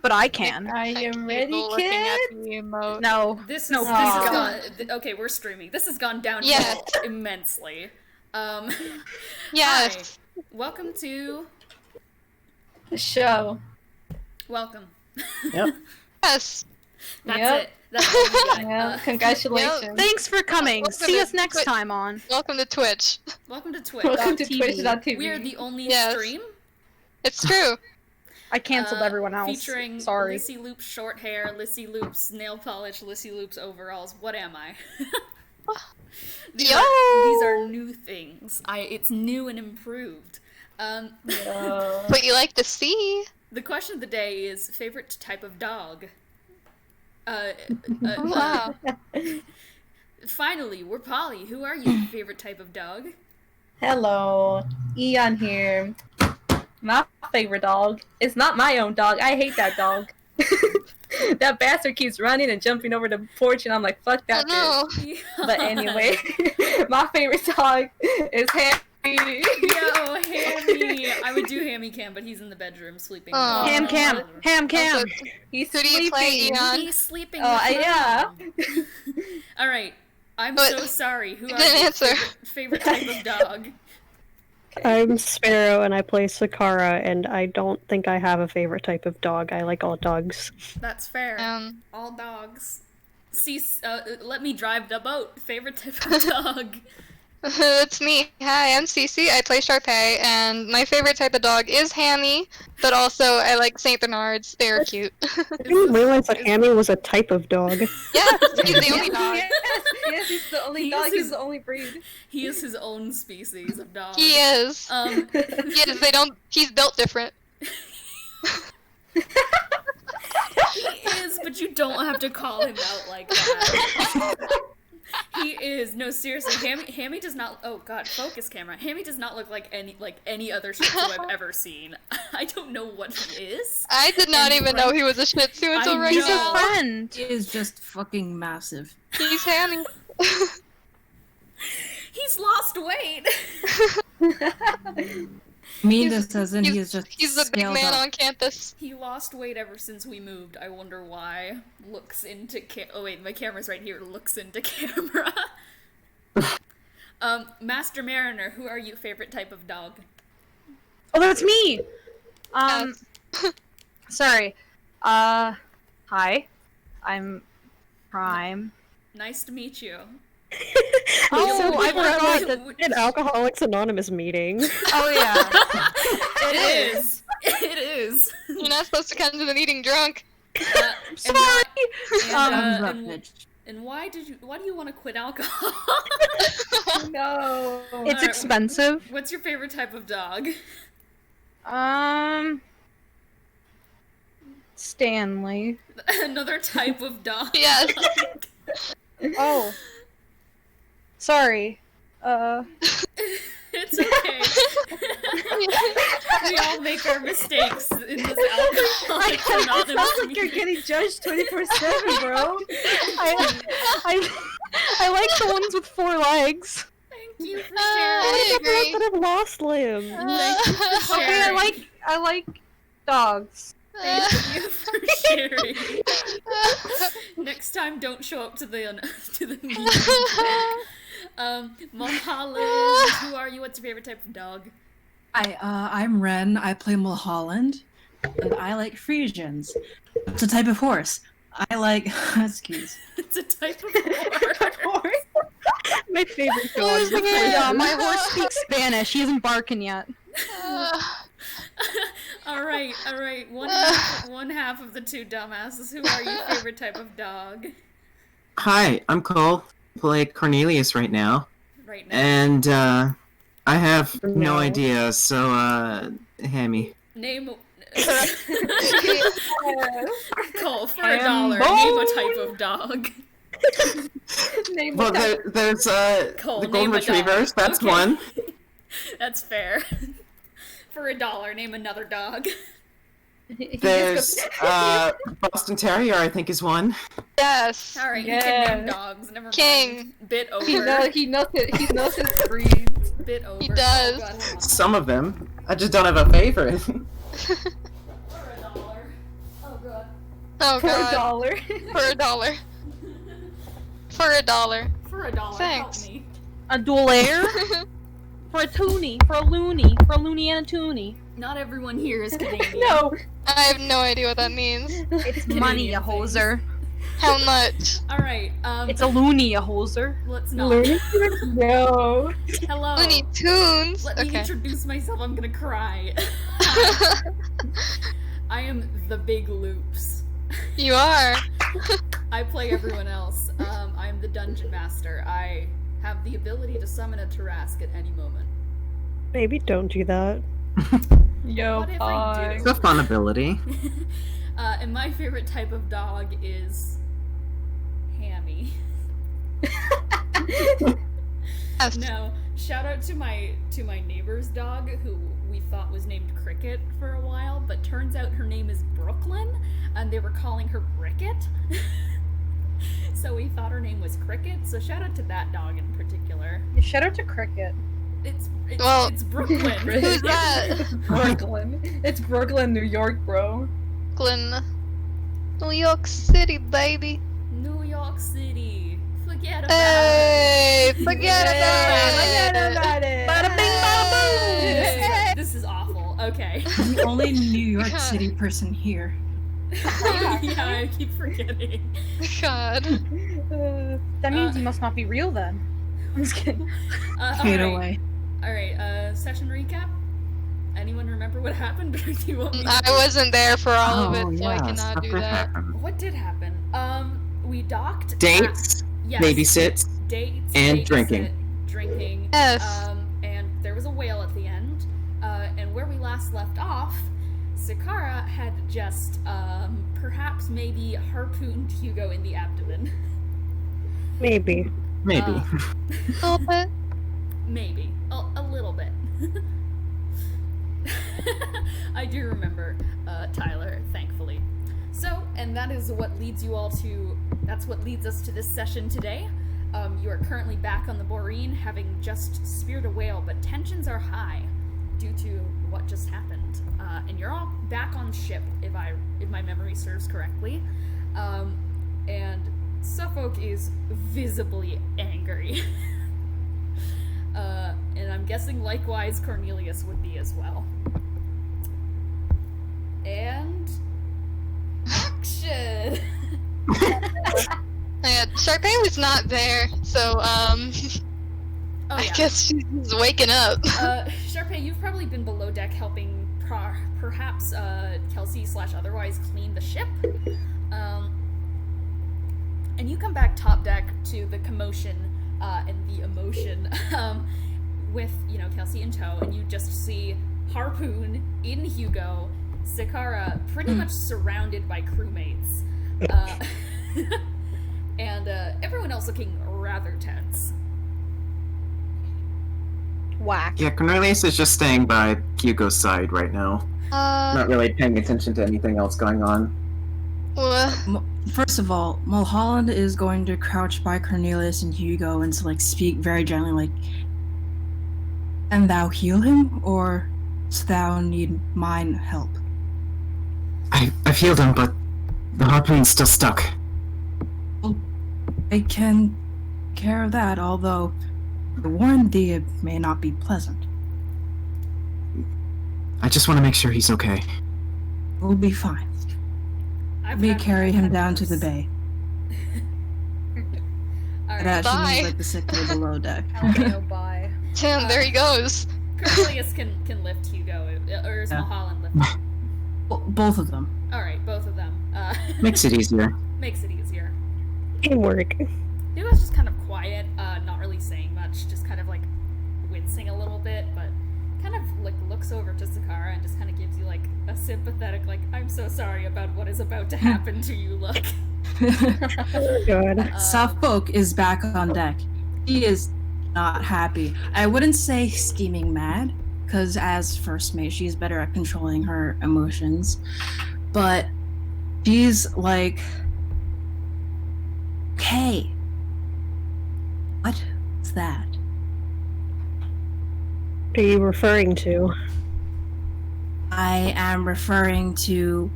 but I can. I am ready, looking kid. at the emote. No. This No, has please gone. Okay, we're streaming. This has gone downhill Yes. immensely. Yes. Hi. Welcome to. The show. Welcome. Yep. Yes. That's Yep. it. That's all we got. Yeah, congratulations. Thanks for coming. Welcome See to us next time on. Welcome to Twitch. Welcome to Twitch. Welcome to TV. Twitch.tv. We are the only Yes. stream It's true. I canceled everyone else. Featuring Sorry. Lyssy Loops short hair, Lyssy Loops nail polish, Lyssy Loops overalls. What am I? These are new things. It's new and improved. What you like to see? The question of the day is favorite type of dog. Wow. Finally, we're Polly. Who are you? Favorite type of dog? Hello, Eon here. My favorite dog. It's not my own dog. I hate that dog. That bastard keeps running and jumping over the porch, and I'm like, fuck Oh that no. bitch. But anyway, my favorite dog is Hammy. Yo, Hammy. I would do Hammy Cam, but he's in the bedroom sleeping. Aw. Ham cam. Ham cam. Also, He's who do you play, sleeping. Eon? He's sleeping. Oh, with yeah. Mom. All right. I'm But- so sorry. Who are Didn't you? answer. Favorite type of dog? I'm Sparrow and I play Sikkara, and I don't think I have a favorite type of dog. I like all dogs. That's fair. All dogs. See, let me drive the boat. Favorite type of dog? It's me. Hi, I'm Cece. I play Charpay, and my favorite type of dog is Hammy, but also I like Saint Bernards. They're cute. I didn't realize that Hammy was a type of dog. Yeah, he's the only dog. Yes, he's the only He dog. is He's his- the only breed. He is his own species of dog. He is. He They don't. He's built different. is, but you don't have to call him out like that. He is. No, seriously, Hammy does not. Oh God, focus camera. Hammy does not look like any other Shih Tzu I've ever seen. I don't know what he is. I did not And even know he was a Shih Tzu until I right He's now. a friend. He is just fucking massive. He's Hammy. He's lost weight. Mean this as in he is just He's the big scaled man up. on campus. He lost weight ever since we moved. I wonder why. Looks into oh wait, my camera's right here. Looks into camera. Master Mariner, who are you? Favorite type of dog? Oh, that's me. Yes. Sorry. Hi. I'm Prime. Nice to meet you. Oh, I forgot forgot that- An Alcoholics Anonymous meeting. Oh yeah. It is. It is. You're not supposed to come to the meeting drunk. Sorry. Thumbs up, And bitch. why do you want to quit alcohol? No. It's Alright. expensive. What's your favorite type of dog? Stanley. Another type of dog. Yes. Oh. Sorry. It's okay. We all make our mistakes in this Alcoholics It Anonymous sounds like you're meeting. getting judged 24/7, bro. I like the ones with 4 legs. Thank you for I sharing. agree. That have lost limbs. Thank you for Okay, sharing. I like dogs. Thank you for sharing. Next time, don't show up to the meeting. Mulholland, who are you? What's your favorite type of dog? Hi, I'm Ren. I play Mulholland, and I like Frisians. It's a type of horse. I like huskies. It's a type of horse. My favorite dog. Who's the man? Yeah, my horse speaks Spanish. He isn't barking yet. All right. One half of the two dumbasses. Who are your favorite type of dog? Hi, I'm Cole. Play Cornelius right now, Right now. and I have no No. idea. So, Hammy. Name. Yes. Cole, for $1, name a type of dog. Name Well, it there's Cole, the name golden a dog. retrievers. That's Okay. one. That's fair. For $1, name another dog. There's Boston Terrier. I think is one. Yes. All right, you can name Yes. dogs. Never King. mind. Bit over. He knows his breed. Bit over. He does. Oh, God, hold on. Some of them. I just don't have a favorite. For $1. Oh god. Oh For god. $1. For $1. For $1. For $1, Thanks. help me. A dualaire? For a toonie. For a loony. For a loony and a toonie. Not everyone here is Canadian. No. I have no idea what that means. It's money, you Canadian hoser. How much? Alright, It's a loony, you hoser. let's not. No. Hello. Looney Tunes? Let me Okay. introduce myself, I'm gonna cry. I am the Big Loops. You are. I play everyone else. I am the Dungeon Master. I have the ability to summon a Tarask at any moment. Maybe don't do that. Yo, What if I It's do? a fun ability. And my favorite type of dog is Hammy. Yes. No, shout out to my neighbor's dog who we thought was named Cricket for a while, but turns out her name is Brooklyn, and they were calling her Bricket. So we thought her name was Cricket. So shout out to that dog in particular. Shout out to Cricket. It's Well, it's Brooklyn. Who's that? Brooklyn. It's Brooklyn, New York, bro. Glenn. New York City, baby. New York City. Forget about Hey, it. forget about it. Bada bing, bada boom. This is awful. Okay. I'm the only New York God. City person here. Yeah, I keep forgetting. God. That means you must not be real then. I'm just kidding. Fade Alright. away. Alright, session recap? Anyone remember what happened? Or do you want me to I do it? wasn't there for all of Oh, it, so I yeah, cannot stuff do did that. happen. What did happen? We docked. Dates, Yes. babysits, Dates. and babysit, drinking. Drinking. Yes. And there was a whale at the end. And where we last left off, Sikkara had just, perhaps maybe harpooned Hugo in the abdomen. Maybe. Maybe. A little bit. Maybe. A little bit. I do remember, Tyler, thankfully. So, and that is what leads you all to, that's what leads us to this session today. You are currently back on the Boreen, having just speared a whale, but tensions are high due to what just happened. And you're all back on ship, if my memory serves correctly. And Suffolk is visibly angry. And I'm guessing likewise Cornelius would be as well. And action! Yeah, Charpay was not there, so Oh, I yeah. guess she's waking up. Charpay, you've probably been below deck helping perhaps Kelsey/otherwise clean the ship. And you come back top deck to the commotion and the emotion with, Kelsey in tow, and you just see Harpoon in Hugo, Sikkara pretty much surrounded by crewmates, and everyone else looking rather tense. Whack. Yeah, Cornelius is just staying by Hugo's side right now. Not really paying attention to anything else going on. First of all, Mulholland is going to crouch by Cornelius and Hugo and speak very gently, "And thou heal him, or dost thou need mine help?" I've healed him, but the harpoon's still stuck. I can take care of that, although I warn thee it may not be pleasant. I just want to make sure he's okay. We'll be fine. We carry him down to the bay. Alright, That she Bye. needs the sick bay below deck. Oh, bye. Damn, there he goes. Cornelius can lift Hugo, or is Yeah. Mulholland lifting? Both of them. Alright, both of them. Makes it easier. Makes it easier. Teamwork. Hugo's just kind of quiet, not really saying much, just kind of wincing a little bit, but kind of looks over to Sikkara and just kind of gives you a sympathetic I'm so sorry about what is about to happen to you look. Oh, God. Suffolk is back on deck. He is not happy. I wouldn't say scheming mad, because as first mate, she's better at controlling her emotions. But she's hey, what is that? What are you referring to? I am referring to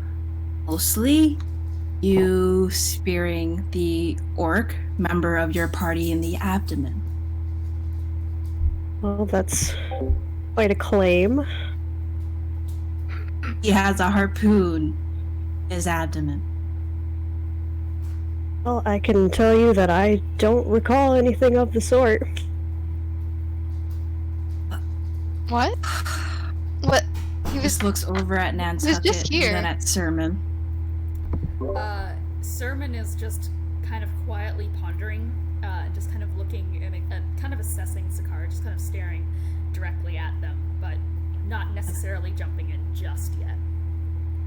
mostly you spearing the orc member of your party in the abdomen. Well, that's quite a claim. He has a harpoon in his abdomen. Well, I can tell you that I don't recall anything of the sort. What? What? He was. Just looks over at was Nantucket just and here. then at Sermon. Sermon is just kind of quietly pondering, just kind of looking and kind of assessing Sikkara, just kind of staring directly at them, but not necessarily jumping in just yet.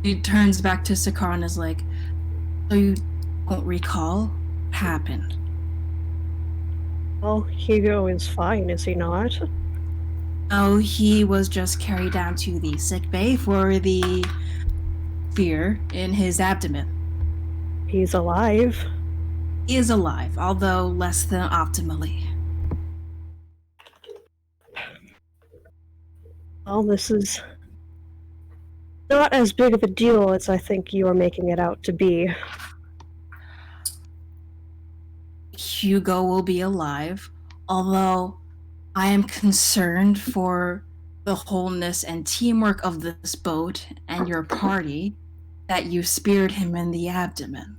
He turns back to Sikkara and is like, so you don't recall what happened? Well, Hugo is fine, is he not? Oh, he was just carried down to the sick bay for the spear in his abdomen. He's alive. He is alive, although less than optimally. Well, this is not as big of a deal as I think you are making it out to be. Hugo will be alive, although I am concerned for the wholeness and teamwork of this boat and your party that you speared him in the abdomen.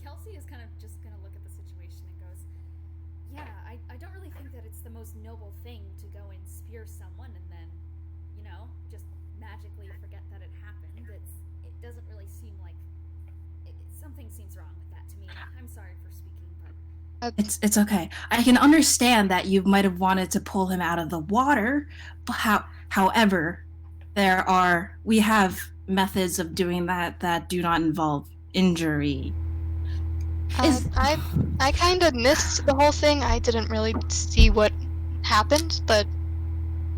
Kelsey is kind of just gonna look at the situation and goes, yeah, I don't really think that it's the most noble thing to go and spear someone and then, you know, just magically forget that it happened. It doesn't really seem like... something seems wrong with that to me. I'm sorry for speaking, but... It's okay. I can understand that you might have wanted to pull him out of the water, but however, we have methods of doing that do not involve injury. I kind of missed the whole thing. I didn't really see what happened, but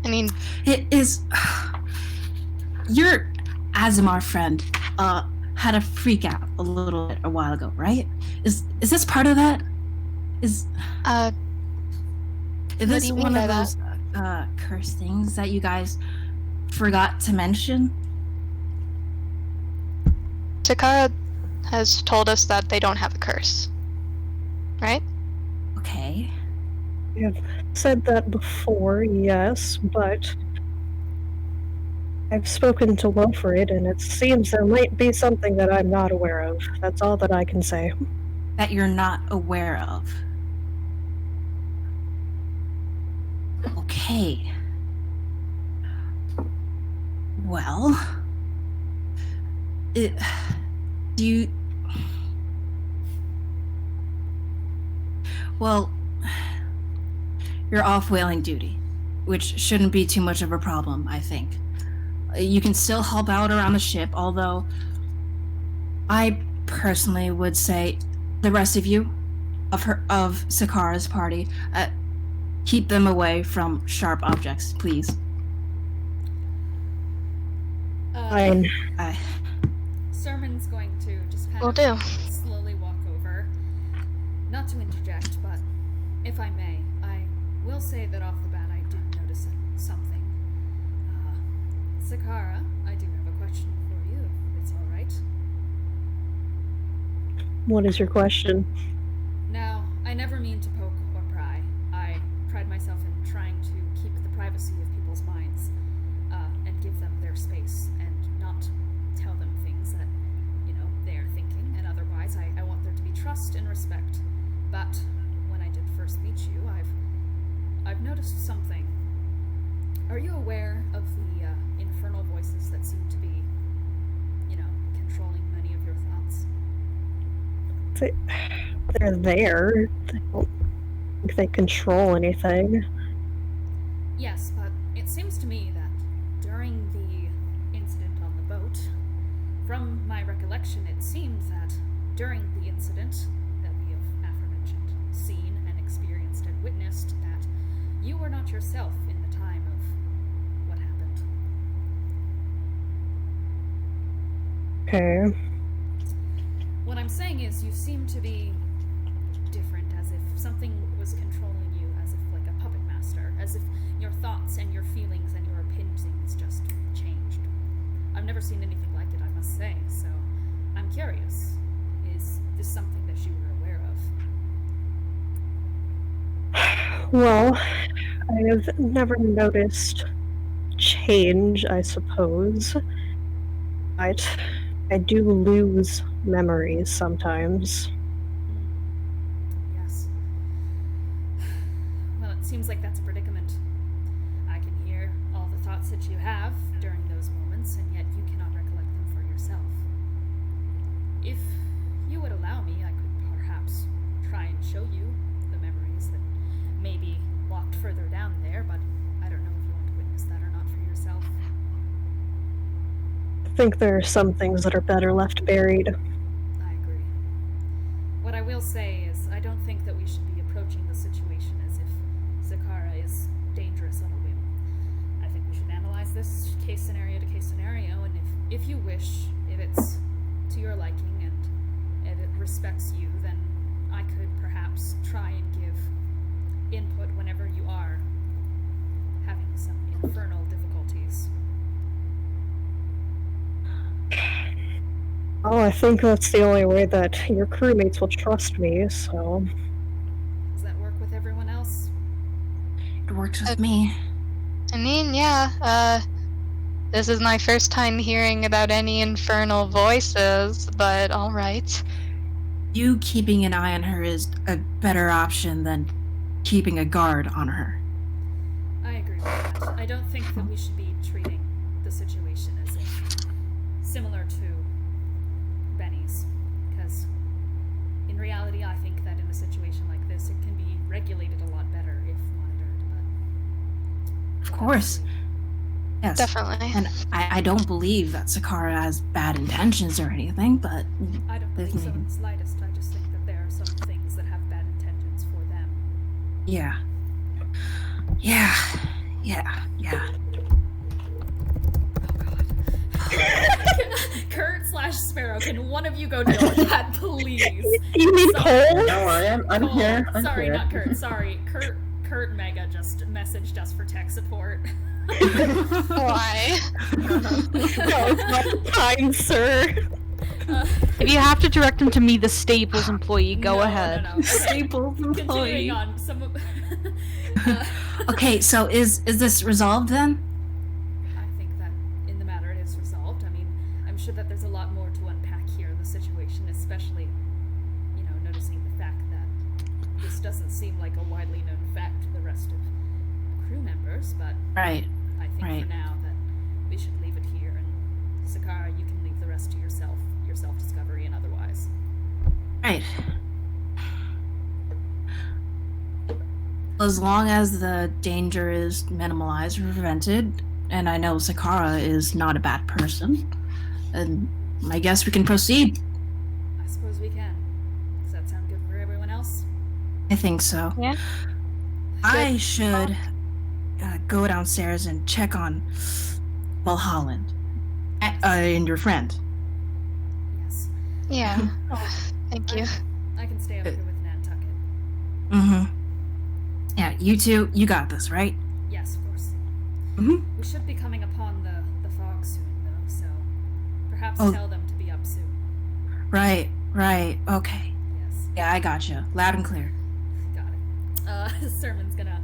I mean, It is. Your Azamar friend had a freak out a little bit a while ago, right? Is this part of that? Is what this do you mean one by of those curse things that you guys forgot to mention? Sikkara has told us that they don't have a curse, right? Okay. I've said that before, yes, but I've spoken to Wilfred, and it seems there might be something that I'm not aware of. That's all that I can say. That you're not aware of. Okay. Well, do you... Well, you're off whaling duty, which shouldn't be too much of a problem, I think. You can still help out around the ship, although I personally would say the rest of you, of Sikkara's party, keep them away from sharp objects, please. Fine. Sermon's going to just kind Will of do. slowly walk over. Not to interject, but if I may, I will say that off the bat I did notice something. Sikkara, I do have a question for you, if it's alright. What is your question? Now, I never mean to poke or pry. I pride myself in trying to keep the privacy of people's minds, and give them their space, and not tell them things that, you know, they are thinking, and otherwise I want there to be trust and respect. But when I did first meet you, I've noticed something. Are you aware of the infernal voices that seem to be, you know, controlling many of your thoughts? They're there. I don't think they control anything. Yes, but it seems to me that during the incident on the boat, from my recollection, it seems that during the incident that we have aforementioned seen and experienced and witnessed, that you were not yourself in the time of what happened. Okay. What I'm saying is you seem to be different, as if something was controlling you, as if like a puppet master, as if your thoughts and your feelings and your opinions just changed. I've never seen anything like it, I must say, so curious. Is this something that you were aware of? Well, I have never noticed change, I suppose. But I do lose memories sometimes. Yes. Well, it seems like that's a predicament. I can hear all the thoughts that you have during those moments, and yet you cannot recollect them for yourself. If you would allow me, I could perhaps try and show you the memories that may be locked further down there, but I don't know if you want to witness that or not for yourself. I think there are some things that are better left buried. I agree. What I will say is, I don't think that we should be approaching the situation as if Sikkara is dangerous on a whim. I think we should analyze this case scenario to case scenario, and if you wish, if it's to your liking and if it respects you, then I could perhaps try and give input whenever you are having some infernal difficulties. Oh, I think that's the only way that your crewmates will trust me, so... Does that work with everyone else? It works with me. I mean, yeah, this is my first time hearing about any infernal voices, but alright. You keeping an eye on her is a better option than keeping a guard on her. I agree with that. I don't think that we should be treating the situation as if similar to Bennie's, because in reality I think that in a situation like this it can be regulated a lot better if monitored, but... Of course. Yes. Definitely. And I don't believe that Sikkara has bad intentions or anything, but... I don't believe so in the slightest. I just think that there are some things that have bad intentions for them. Yeah. Kurt/Sparrow, can one of you go deal with that, please? You mean Cole? No, I'm Cole. here. I'm Sorry, here. not Kurt. Sorry, Kurt Mega just messaged us for tech support. Why? No, it's not the time, sir. If you have to direct him to me, the Staples employee, go ahead. No. Okay. Staples Continuing on, some of... Okay, so is this resolved then? I think that in the matter it is resolved. I mean, I'm sure that there's a lot more to unpack here in the situation, especially, noticing the fact that this doesn't seem like a widely known fact to the rest of the crew members, but Right. I think Right. for now that we should leave it here, and Sikkara, you can leave the rest to yourself, your self-discovery and otherwise. Right. As long as the danger is minimalized or prevented, and I know Sikkara is not a bad person, and I guess we can proceed. I suppose we can. Does that sound good for everyone else? I think so. Yeah. I should go downstairs and check on Mulholland and your friend. Yes. Yeah. Thank you. I can stay up here with Nantucket. Mm-hmm. Yeah, you two, you got this, right? Yes, of course. Mm-hmm. We should be coming upon the fog soon, though, so perhaps Oh. tell them to be up soon. Right, okay. Yes, Yeah, I gotcha. Loud and clear. got it. Sermon's gonna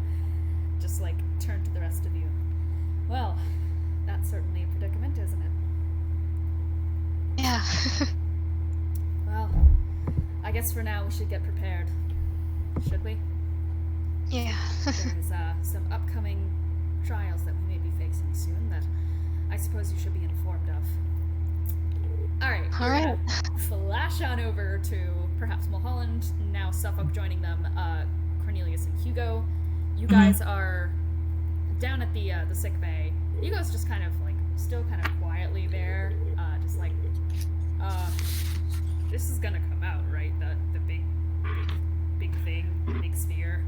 just, turn to the rest of you. Well, that's certainly a predicament, isn't it? Yeah. Well, I guess for now we should get prepared. Should we? Yeah. There's some upcoming trials that we may be facing soon that I suppose you should be informed of. Alright, we're gonna flash on over to perhaps Mulholland, now Suffolk joining them, Cornelius and Hugo. You guys are down at the sick bay. Hugo's just still kind of quietly there, this is gonna come out, right? The big thing, big sphere.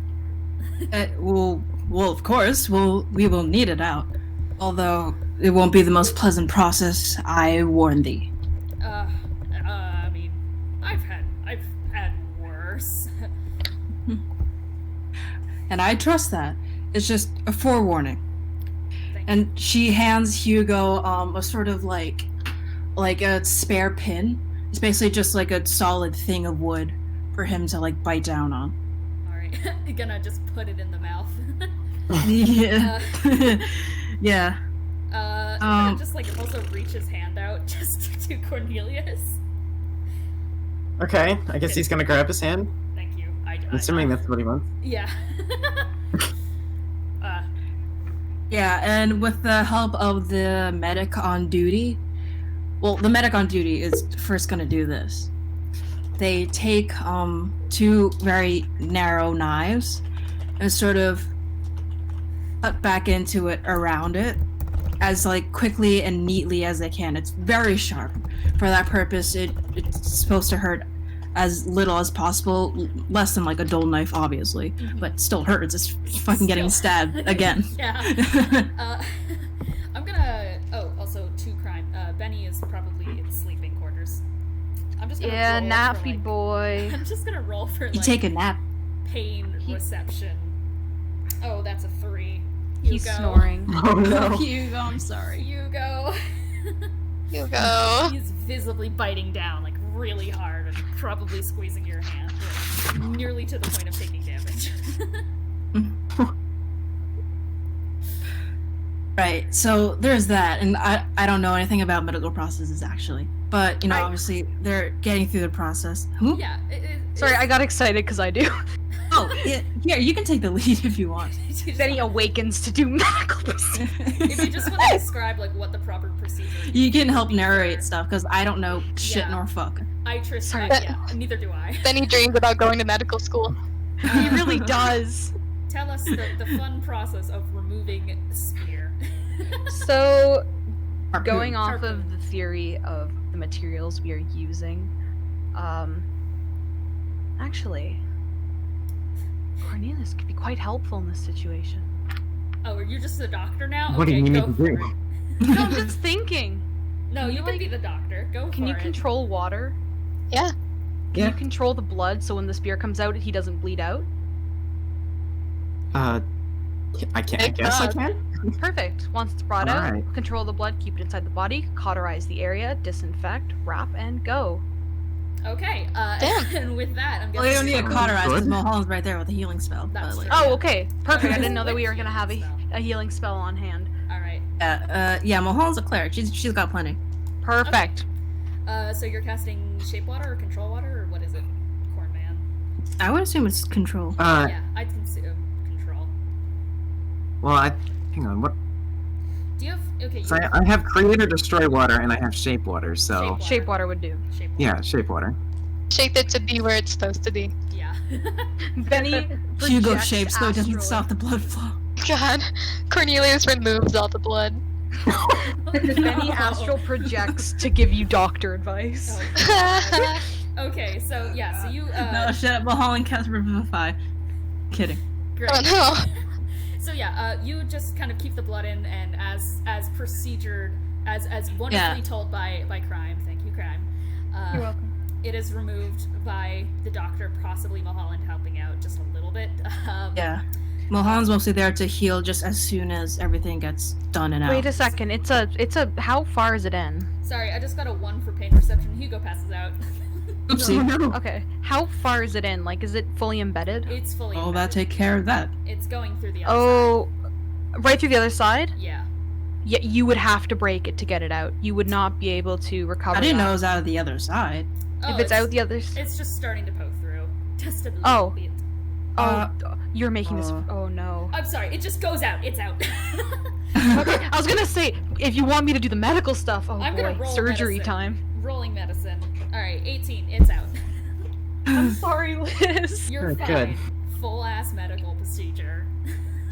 Well, of course, we will need it out. Although it won't be the most pleasant process, I warn thee. I mean, I've had worse. And I trust that. It's just a forewarning. Thank you. And she hands Hugo a sort of like a spare pin, It's basically just like a solid thing of wood for him to like bite down on. Alright, gonna just put it in the mouth. Yeah. Yeah. I'm gonna just like also reach his hand out just to Cornelius. Okay, I guess he's gonna grab his hand. Thank you. I'm assuming that's what he wants. Yeah. Yeah, and with the help of the medic on duty, well, the medic on duty is first gonna do this. They take two very narrow knives and sort of cut back into it around it as like quickly and neatly as they can. It's very sharp. For that purpose, it's supposed to hurt as little as possible, less than like a dull knife, obviously, but still hurts. It's fucking getting stabbed again. Yeah. I'm gonna. Oh, also 2 crime. Benny is probably in sleeping quarters. I'm just gonna roll nappy for, like, boy. I'm just gonna roll for like You take a nap. pain reception. Oh, that's a 3. He's Hugo. snoring. Oh no. Hugo, I'm sorry. Hugo. Hugo. He's visibly biting down, like really hard, and probably squeezing your hand, like, nearly to the point of taking damage. Right, so there's that, and I don't know anything about medical processes actually, but you know, obviously they're getting through the process. Who? Yeah. Sorry, I got excited because I do. Oh, yeah, here, you can take the lead if you want. Then he awakens to do medical procedures. If you just want to describe like what the proper procedure is. You can help narrate stuff because I don't know shit Yeah. nor fuck. Sorry, yeah, neither do I. Then he dreams about going to medical school. He really does. Tell us the fun process of removing a spear. So, Harpoon. going off Harpoon. of the theory of the materials we are using, actually, Cornelius could be quite helpful in this situation. Oh, are you just the doctor now? What do Okay, you need go to for do? it. No, I'm just thinking. No, Can you you, can like- be the doctor. Go for Can you it. control water? Yeah. Can Yeah. you control the blood so when the spear comes out, he doesn't bleed out? I can't. I guess I can. Perfect. Once it's brought out, Alright. control the blood, keep it inside the body, cauterize the area, disinfect, wrap, and go. Okay. Damn. And with that, I'm Well, you don't need to guessing- cauterize because Good. Mulholland's right there with a healing spell. That's but, like, true. Oh, okay. Perfect. I Okay. didn't know that we were With gonna have healing spell. a healing spell on hand. All right. yeah, Mulholland's a cleric. She's got plenty. Perfect. So you're casting shape water or control water, or what is it, Corn Man? I would assume it's control. Yeah, I'd consider control. Well, hang on. What? Do you have okay? So You I have create or destroy water, and I have shape water. So Shape water would do. Shape water. yeah, shape water. Shape it to be where it's supposed to be. Yeah. Benny Hugo projects shapes though doesn't astrally. stop the blood flow. God. Cornelius removes all the blood. Benny astral projects to give you doctor advice. Oh, God. Okay, so yeah, so you No, shut up. Mulholland cast Revivify. Kidding. great. Oh no. So yeah, you just kind of keep the blood in, and as procedured, as wonderfully Yeah. told by Crime. Thank you, Crime. You're welcome. It is removed by the doctor, possibly Mulholland helping out just a little bit. Yeah. Mulholland's mostly there to heal just as soon as everything gets done and out. Wait a second. It's a. How far is it in? Sorry, I just got a 1 for pain perception. Hugo passes out. Oopsie. Okay. How far is it in? Like, is it fully embedded? It's fully. Oh, that embedded. take care of that. It's going through the other Oh, right through the other side. side. Yeah. Yeah, you would have to break it to get it out. You would not be able to recover. I didn't that. know it was out of the other side. Oh, If it's out the other. It's just starting to poke through. Just a little Oh. bit. You're making this. Oh no. I'm sorry. It just goes out. It's out. Okay, I was gonna say if you want me to do the medical stuff. Oh I'm gonna boy, roll surgery medicine. time. Rolling medicine. All right, 18. It's out. I'm sorry, Liz. You're Good, fine. good. Full ass medical procedure.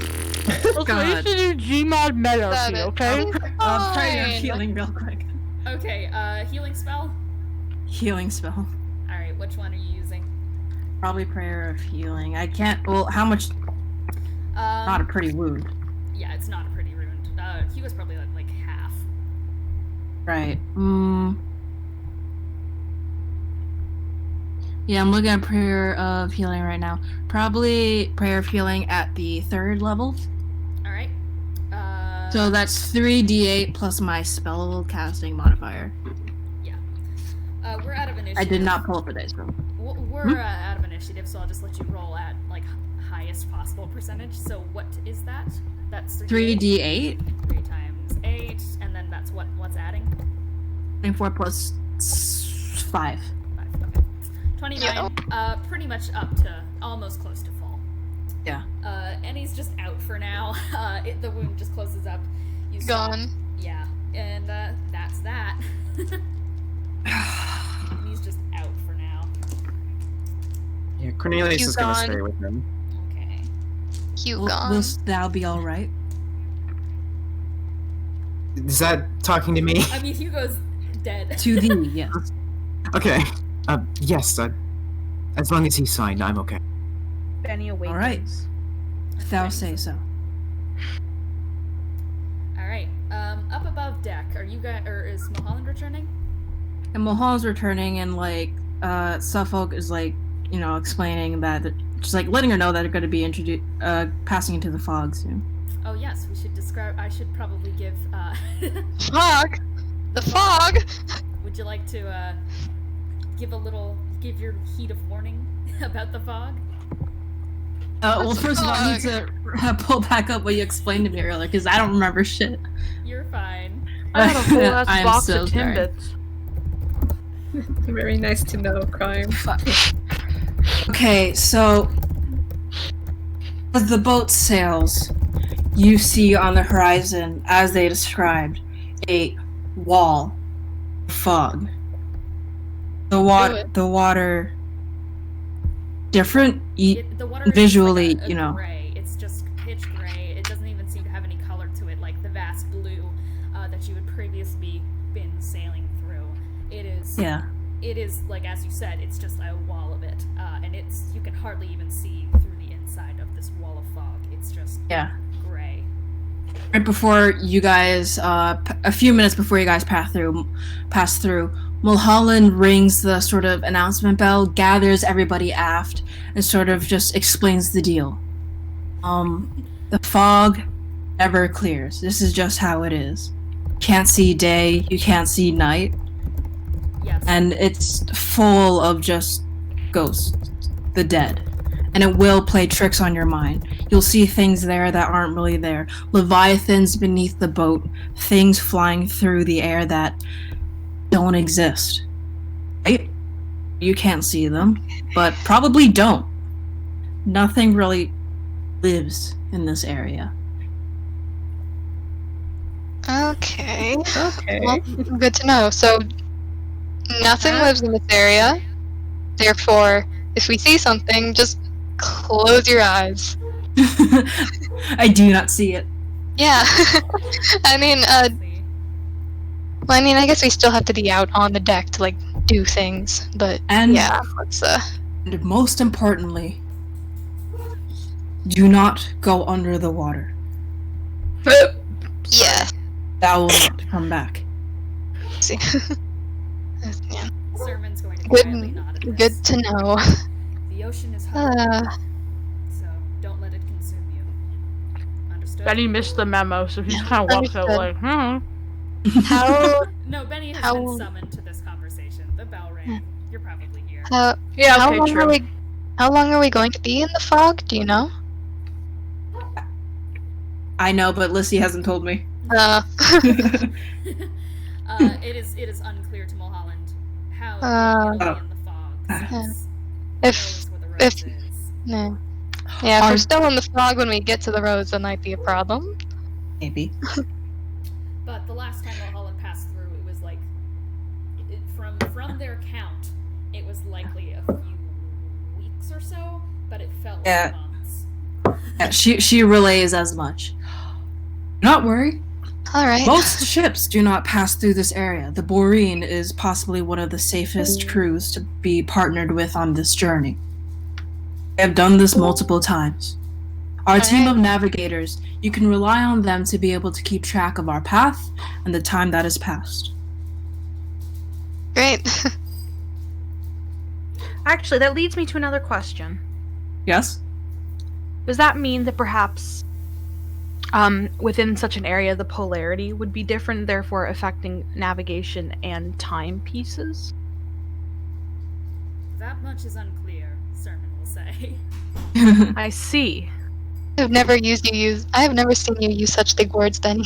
Okay, I God. should do GMod medicine, Stop it. okay? I'll try your Fine. healing real quick. Okay, healing spell. Healing spell. All right, which one are you using? Probably prayer of healing. I can't. Well, how much? Not a pretty wound. Yeah, it's not a pretty wound. He was probably like half. Right. Yeah, I'm looking at prayer of healing right now. Probably prayer of healing at the 3rd level. All right. So that's 3d8 plus my spell casting modifier. We're out of initiative. I did not pull for this, bro. We're out of initiative, so I'll just let you roll at like highest possible percentage. So what is that? That's 3d8. 3 times 8, and then that's what's adding? 24 plus 5. 5. Okay. 29. Pretty much up to almost close to full. Yeah. And he's just out for now. The wound just closes up. You Gone. Yeah, and that's that. He's just out for now. Yeah, Cornelius You is gonna gone. stay with him. Okay. Hugon. Will thou be alright? Is that talking to me? I mean, Hugo's dead. To thee, yes. Okay. Yes. As long as he's fine, I'm okay. Bennie awakens. Alright. Thou say so. Alright, up above deck, are you guys, or is Mulholland returning? And Mulholland's returning, and like Suffolk is like, you know, explaining that, just like letting her know that they're going to be passing into the fog soon. Oh yes, we should describe, I should probably give, Fog? The fog? would you like to, give your heat of warning about the fog? Well, first of all, I need to pull back up what you explained to me earlier, because I don't remember shit. You're fine. I had a whole ass I'm box so of sorry. Timbits. Very nice to know, crime. Okay, so as the boat sails, you see on the horizon, as they described, a wall of fog. The water, different. The water visually, is like a you know. gray. It's just pitch gray. It doesn't even seem to have any color to it, like the vast blue that you had previously been sailing through. It is. Yeah. It is, like, as you said, it's just a wall of it, and you can hardly even see through the inside of this wall of fog. It's just gray. Right before you guys, a few minutes before you guys pass through, Mulholland rings the sort of announcement bell, gathers everybody aft, and sort of just explains the deal. The fog never clears. This is just how it is. Can't see day, you can't see night. Yes. And it's full of just ghosts, the dead. And it will play tricks on your mind. You'll see things there that aren't really there. Leviathans beneath the boat, things flying through the air that don't exist. Right? You can't see them, but probably don't. Nothing really lives in this area. Okay. Okay. Well, good to know. So, nothing lives in this area. Therefore, if we see something, just close your eyes. I do not see it. Yeah. I mean, I guess we still have to be out on the deck to, like, do things. But, And yeah, let's, And most importantly, do not go under the water. yeah. That will not come back. See. Yeah. Sermon's going to Good- quietly nod at this. Good to know. The ocean is hot, so don't let it consume you. Understood? Bennie missed the memo, so he just kind of walks out Understood. like, How No, Bennie has How- been summoned to this conversation. The bell rang. You're probably here. Yeah, how okay, long true. how long are we going to be in the fog? Do you know? I know, but Lyssy hasn't told me. It is unclear to Mulholland how long you'll be in the fog. Since If- he knows where the road if- is. No. Yeah, if Are- we're still in the fog when we get to the roads, that might be a problem. Maybe. But the last time Mulholland passed through, it was like, from their count, it was likely a few weeks or so, but it felt Yeah. like months. Yeah, she relays as much. Not worry. Alright. Most ships do not pass through this area. The Boreen is possibly one of the safest crews to be partnered with on this journey. I have done this multiple times. Our team of navigators, you can rely on them to be able to keep track of our path and the time that has passed. Great. Actually, that leads me to another question. Yes? Does that mean that perhaps within such an area the polarity would be different, therefore affecting navigation and timepieces? that much is unclear, Sermon will say. I see. I have never seen you use such big words, Benny.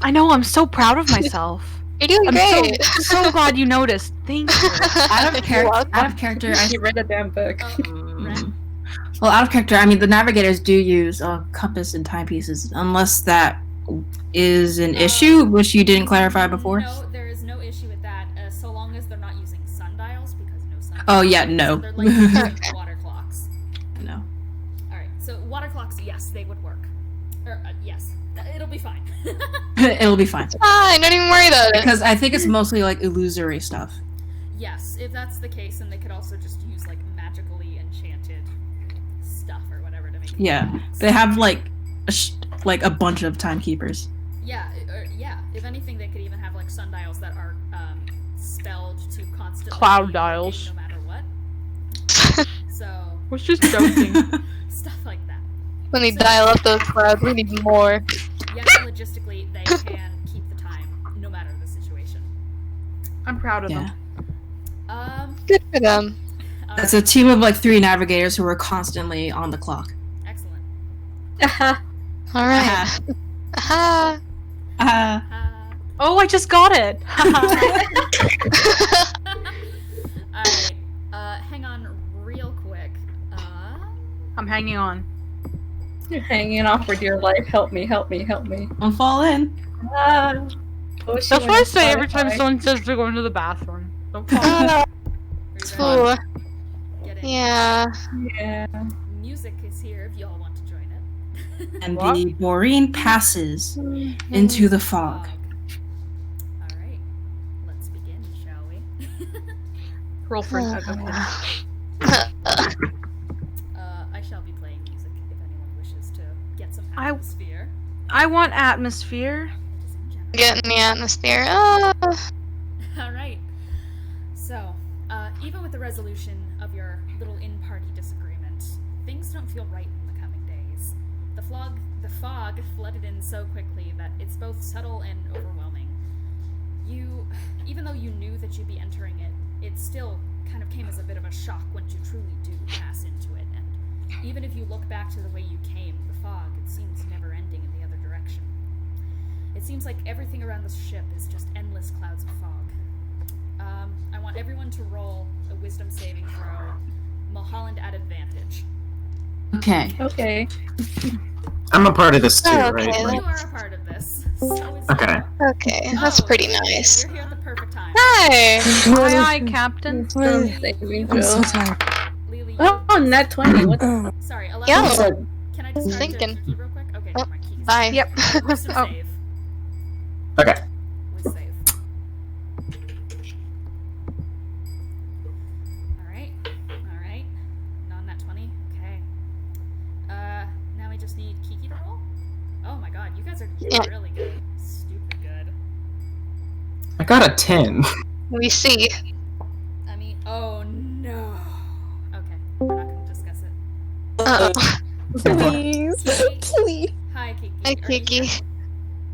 I know, I'm so proud of myself. You're doing I'm great. so glad you noticed. Thank you. Out of character, She read a damn book. well, out of character, I mean, the navigators do use compass and timepieces, unless that is an issue, which you didn't clarify before. No, there is no issue with that, so long as they're not using sundials, because no sundials. Oh, yeah, no. So they're like water clocks. No. Alright, so water clocks, yes, they would work. Yes. It'll be fine. It'll be fine. Fine, don't even worry about it. Because I think it's mostly like illusory stuff. Yes, if that's the case, then they could also just use like magically enchanted stuff or whatever to make it. Yeah, they have like a bunch of timekeepers. Yeah, yeah. If anything, they could even have like sundials that are spelled to constantly Cloud be dials. working no matter what. So Was just joking. stuff like that. Let me dial up those clouds. We need more. Yes, logistically, they can keep the time no matter the situation. I'm proud of Yeah. them. Good for them. That's a team of like 3 navigators who are constantly on the clock. Excellent. All right. Aha. Oh, I just got it. Alright, hang on real quick. I'm hanging on. You're hanging off for dear life. Help me, help me, help me. Don't fall in. Oh, That's what I say every time someone says they're going to the bathroom. Don't fall. Are you Ooh. ready? Get it? Yeah. Yeah. Music is here if y'all want to join it. And What? the Maureen passes into the fog. Alright, let's begin, shall we? Roll for I shall be playing music if anyone wishes to get some I- atmosphere. I want atmosphere. Ladies and gentlemen. Get in the atmosphere. Alright. So, even with the resolution of your little in-party disagreement, things don't feel right in the coming days. The fog flooded in so quickly that it's both subtle and overwhelming. Even though you knew that you'd be entering it, it still kind of came as a bit of a shock once you truly do pass into it, and even if you look back to the way you came, the fog, it seems never-ending in the other direction. It seems like everything around the ship is just endless clouds of fog. I want everyone to roll a wisdom saving throw, Mulholland at advantage. Okay. Okay. I'm a part of this too, Oh, right? okay. Like, You are a part of this. So is Okay. Okay, that's pretty okay, nice. You're here at the perfect time. Hi. Aye, aye, Captain. Saving I'm so throw. tired. Lily, Oh, net 20. What? sorry, Yo. Alexa, can I just I'm start thinking. Kiki real quick? Okay, Oh, never mind. Kiki's Bye. Yep. Wisdom Oh. save. Okay. Wisdom save. Alright. Non-nat 20. Okay. Now I just need Kiki to roll? Oh my god, you guys are Yeah. really good. Stupid good. I got a 10. We see. I mean, oh no. Okay, we're not gonna discuss it. Uh-oh. Please. Please. Hi, Kiki. Hi, Are you Kiki.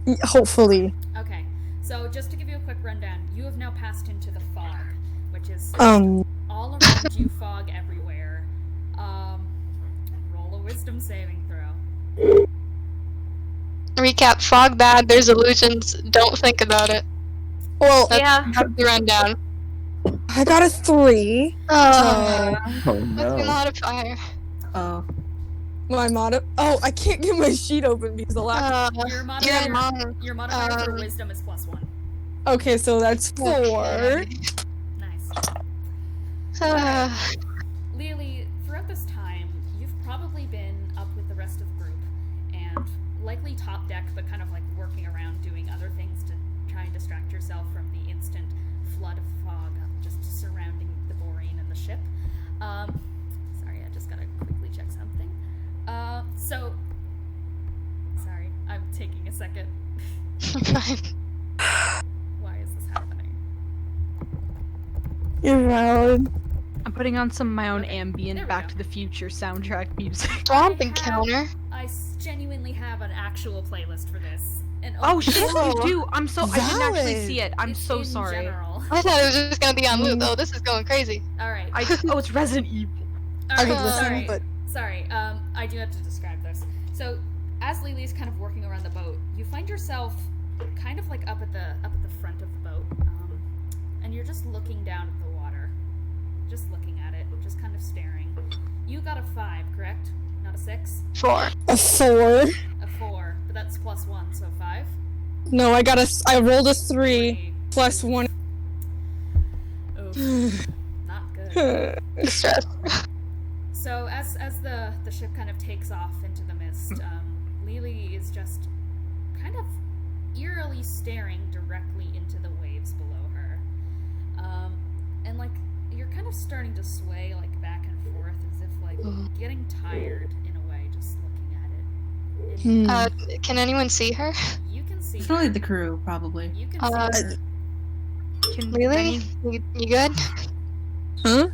here? Hopefully. Okay, so just to give you a quick rundown, you have now passed into the fog, which is Um, all around you, fog everywhere. Roll a wisdom saving throw. Recap, fog bad, there's illusions, don't think about it. well, That's the rundown. I got a 3. Oh, Oh what's your no. modifier? Oh. My mod. Oh, I can't get my sheet open because the last. Uh, Your your modifier, mom. your modifier for um, wisdom is +1. Okay, so that's 4. Okay. Nice. Uh, Lelee, throughout this time, you've probably been up with the rest of the group, and likely top deck, but kind of like working around doing other things to try and distract yourself from the instant flood of fog just surrounding the Boreen and the ship. Sorry, I just gotta quickly check something. Sorry, I'm taking a second. fine. Why is this happening? You're valid. I'm putting on some of my own Okay, there ambient we Back go. to the Future soundtrack music. Swamp encounter. I genuinely have an actual playlist for this. And Oh shit, Oh, you do! I didn't actually valid. see it. I'm it's so in sorry. General. I thought it was just gonna be on loop. Oh, this is going crazy. All right. Oh, it's Resident Evil. All I right. could listen, Sorry. but Sorry. I do have to describe this. So, as Lelee's kind of working around the boat, you find yourself kind of like up at the front of the boat, and you're just looking down at the water, just looking at it, just kind of staring. You got a 5, correct? Not a 6. 4. a 4. A 4, but that's +1, so 5. No, I rolled a 3 3 plus 1. Oof. Not good. Stress. So as the ship kind of takes off into the mist, Lelee is just kind of eerily staring directly into the waves below her, and like you're kind of starting to sway like back and forth as if like getting tired in a way, just looking at it. And Can anyone see her? you can see Probably her. the crew, probably. You can see her. Really? You good? Huh?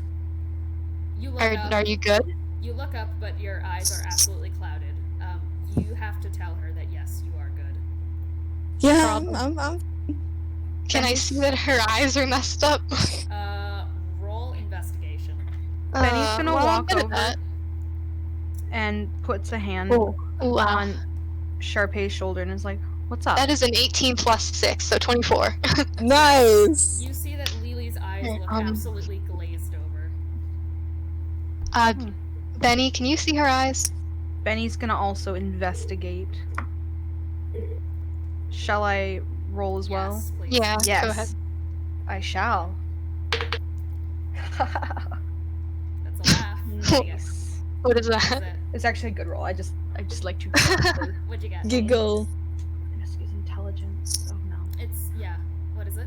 You look up. Are you good? You look up, but your eyes are absolutely clouded. You have to tell her that yes, you are good. Yeah, I'm Can I see that her eyes are messed up? Roll investigation. Benny's gonna well, I'm walk good at over that. and puts a hand Ooh, wow. on Charpay's shoulder and is like, "What's up?" That is an 18 plus 6, so 24. nice. You see that Lelee's eyes look absolutely glazed over. Benny, can you see her eyes? Benny's gonna also investigate. Shall I roll as well? Yes, please. Yeah, Yes. go ahead. I shall. That's a laugh. Nice. What is That's that? it. It's actually a good roll. I just like to What'd you get? Giggle. Excuse intelligence. Oh no. It's, yeah. What is it?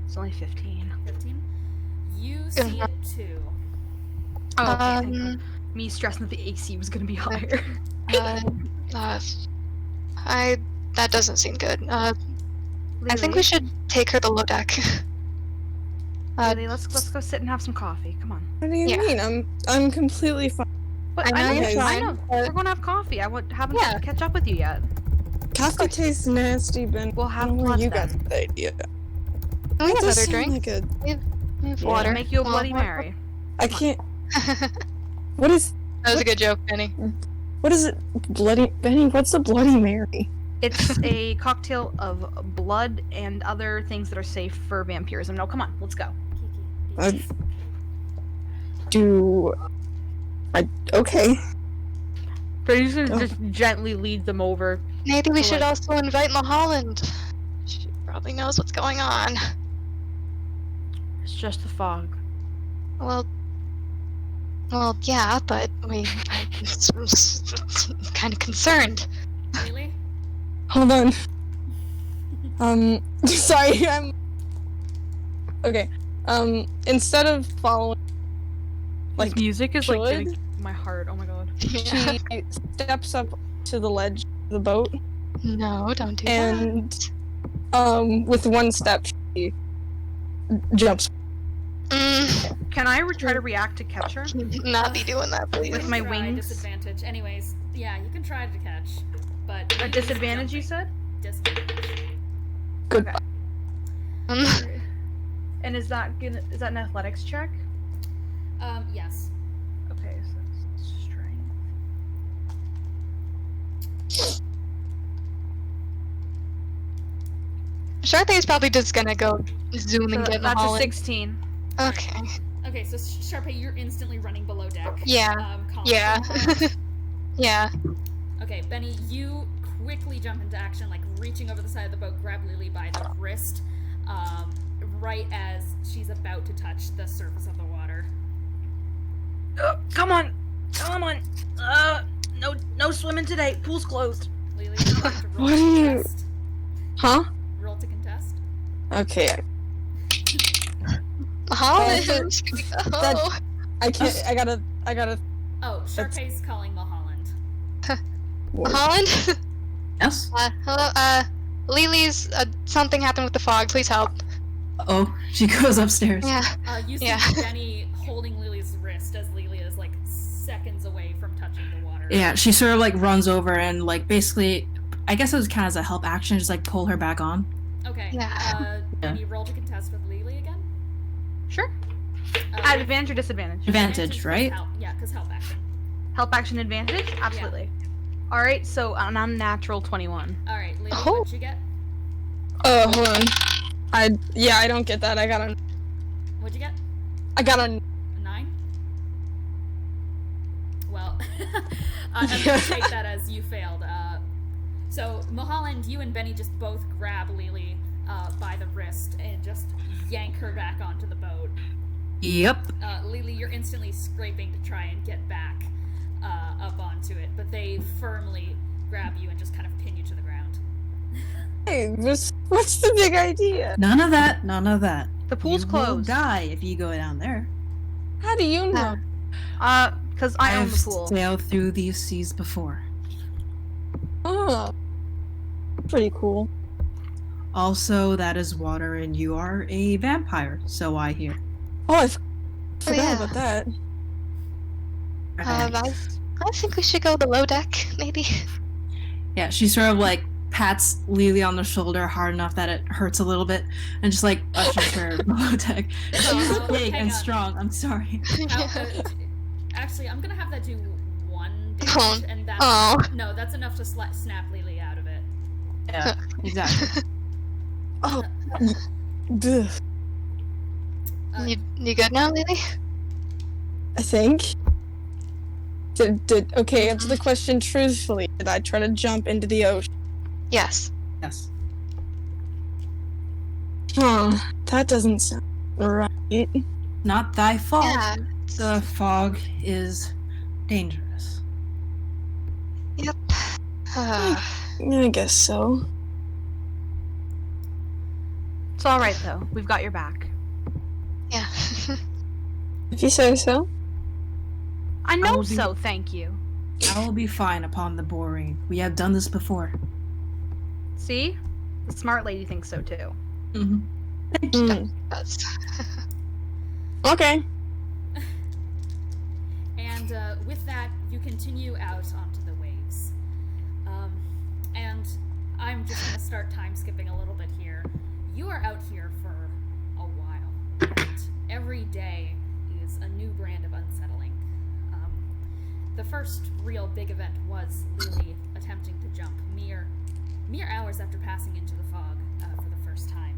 It's only 15. 15? You see it too. Oh, okay. Thank God. Me stressing that the AC was gonna be higher. That doesn't seem good. I think we should take her to low deck. Lily, let's go sit and have some coffee. Come on. What do you Yeah. mean? I'm completely fine. But I know you're I fine, know. We're gonna have coffee. I haven't Yeah. catch up with you yet. Coffee tastes nasty, Ben. We'll I have don't know where blood you got then. that idea. We That have does other sound drinks. like a. We have We'll water. make you a Well, Bloody Mary. I can't. that What is? was a good joke, Benny. What is it? Bloody Benny. What's a Bloody Mary? It's a cocktail of blood and other things that are safe for vampirism. No, come on, let's go. Kiki. Okay. Brady's gonna Oh. just gently lead them over. Maybe we So, should like- also invite Mulholland. She probably knows what's going on. It's just the fog. Well, yeah, but I'm kind of concerned. Really? Hold on. Sorry. Okay. Instead of following, Like music is like should? getting my heart. Oh my god. Yeah. she steps up to the ledge of the boat, No, don't do and with one step she jumps. that. Can I try to react to catch her? Not be doing that, please. With my Try wings? disadvantage. Anyways, yeah, you can try to catch, but A disadvantage, you said? Disadvantage. Good. Okay. And is that an athletics check? Yes. Okay, so it's strength. Charpay is probably just gonna go zoom So and get that's a Mulholland. 16. Okay. Okay, so Charpay, you're instantly running below deck. Yeah. Calling Yeah. for Mulholland. Yeah. Okay, Benny, you quickly jump into action, like reaching over the side of the boat, grab Lelee by the wrist, right as she's about to touch the surface of the water. Come on! No swimming today. Pool's closed. Lelee, would you like to roll What to are you- contest? Huh? Roll to contest. Okay. Mulholland. That- I can't. I gotta. Oh, Charpay's calling Mulholland. Mulholland? Yes? Hello, Lily's, something happened with the fog. Please help. Oh, she goes upstairs. Yeah. You see Yeah. Benny holding Lelee's wrist as Lelee is like seconds away from touching the water. Yeah, she sort of like runs over and like basically I guess it was kind of as a help action, just like pull her back on. Okay. Yeah. Can you roll to contest with Lelee again? Sure. Uh, At advantage or disadvantage? Advantage, right? Because help action. Help action advantage? Absolutely. Alright, so an unnatural 21. Alright, Lelee, Oh. what'd you get? Hold on. I don't get that. I got a What'd you get? 9. A 9? Well, I'm gonna take that as you failed. So, Mulholland, you and Bennie just both grab Lelee by the wrist and just yank her back onto the boat. Yep. Lelee, you're instantly scraping to try and get back up onto it, but they firmly grab you and just kind of pin you to the ground. Hey, what's the big idea? None of that. None of that. The pool's You will closed. die if you go down there. How do you know? Because I own I've the pool. sailed through these seas before. Oh, pretty cool. Also, that is water, and you are a vampire, so I hear. Oh, I forgot yeah. about that. I think we should go below deck, maybe. Yeah, she sort of like pats Lelee on the shoulder hard enough that it hurts a little bit, and just like ushers her below deck. She's big hang and on. strong. I'm sorry. Actually, I'm gonna have that do 1 damage, Oh. and that's Oh. no, that's enough to snap Lelee out of it. Yeah, exactly. Oh, ugh, You good now, Lily? I think. Okay, answer the question truthfully. Did I try to jump into the ocean? Yes. Yes. Huh, that doesn't sound right. Not thy fault. Yeah. The fog is dangerous. Yep. I guess so. It's alright though. We've got your back. Yeah. If you say so. I know will be- so, thank you. I will be fine upon the boring. We have done this before. See? The smart lady thinks so too. Mm-hmm. Mm, That's- okay. And with that, you continue out onto the waves. And I'm just going to start time skipping a little bit here. You are out here for a while, and every day is a new brand of unsettling. The first real big event was Lelee attempting to jump mere hours after passing into the fog for the first time.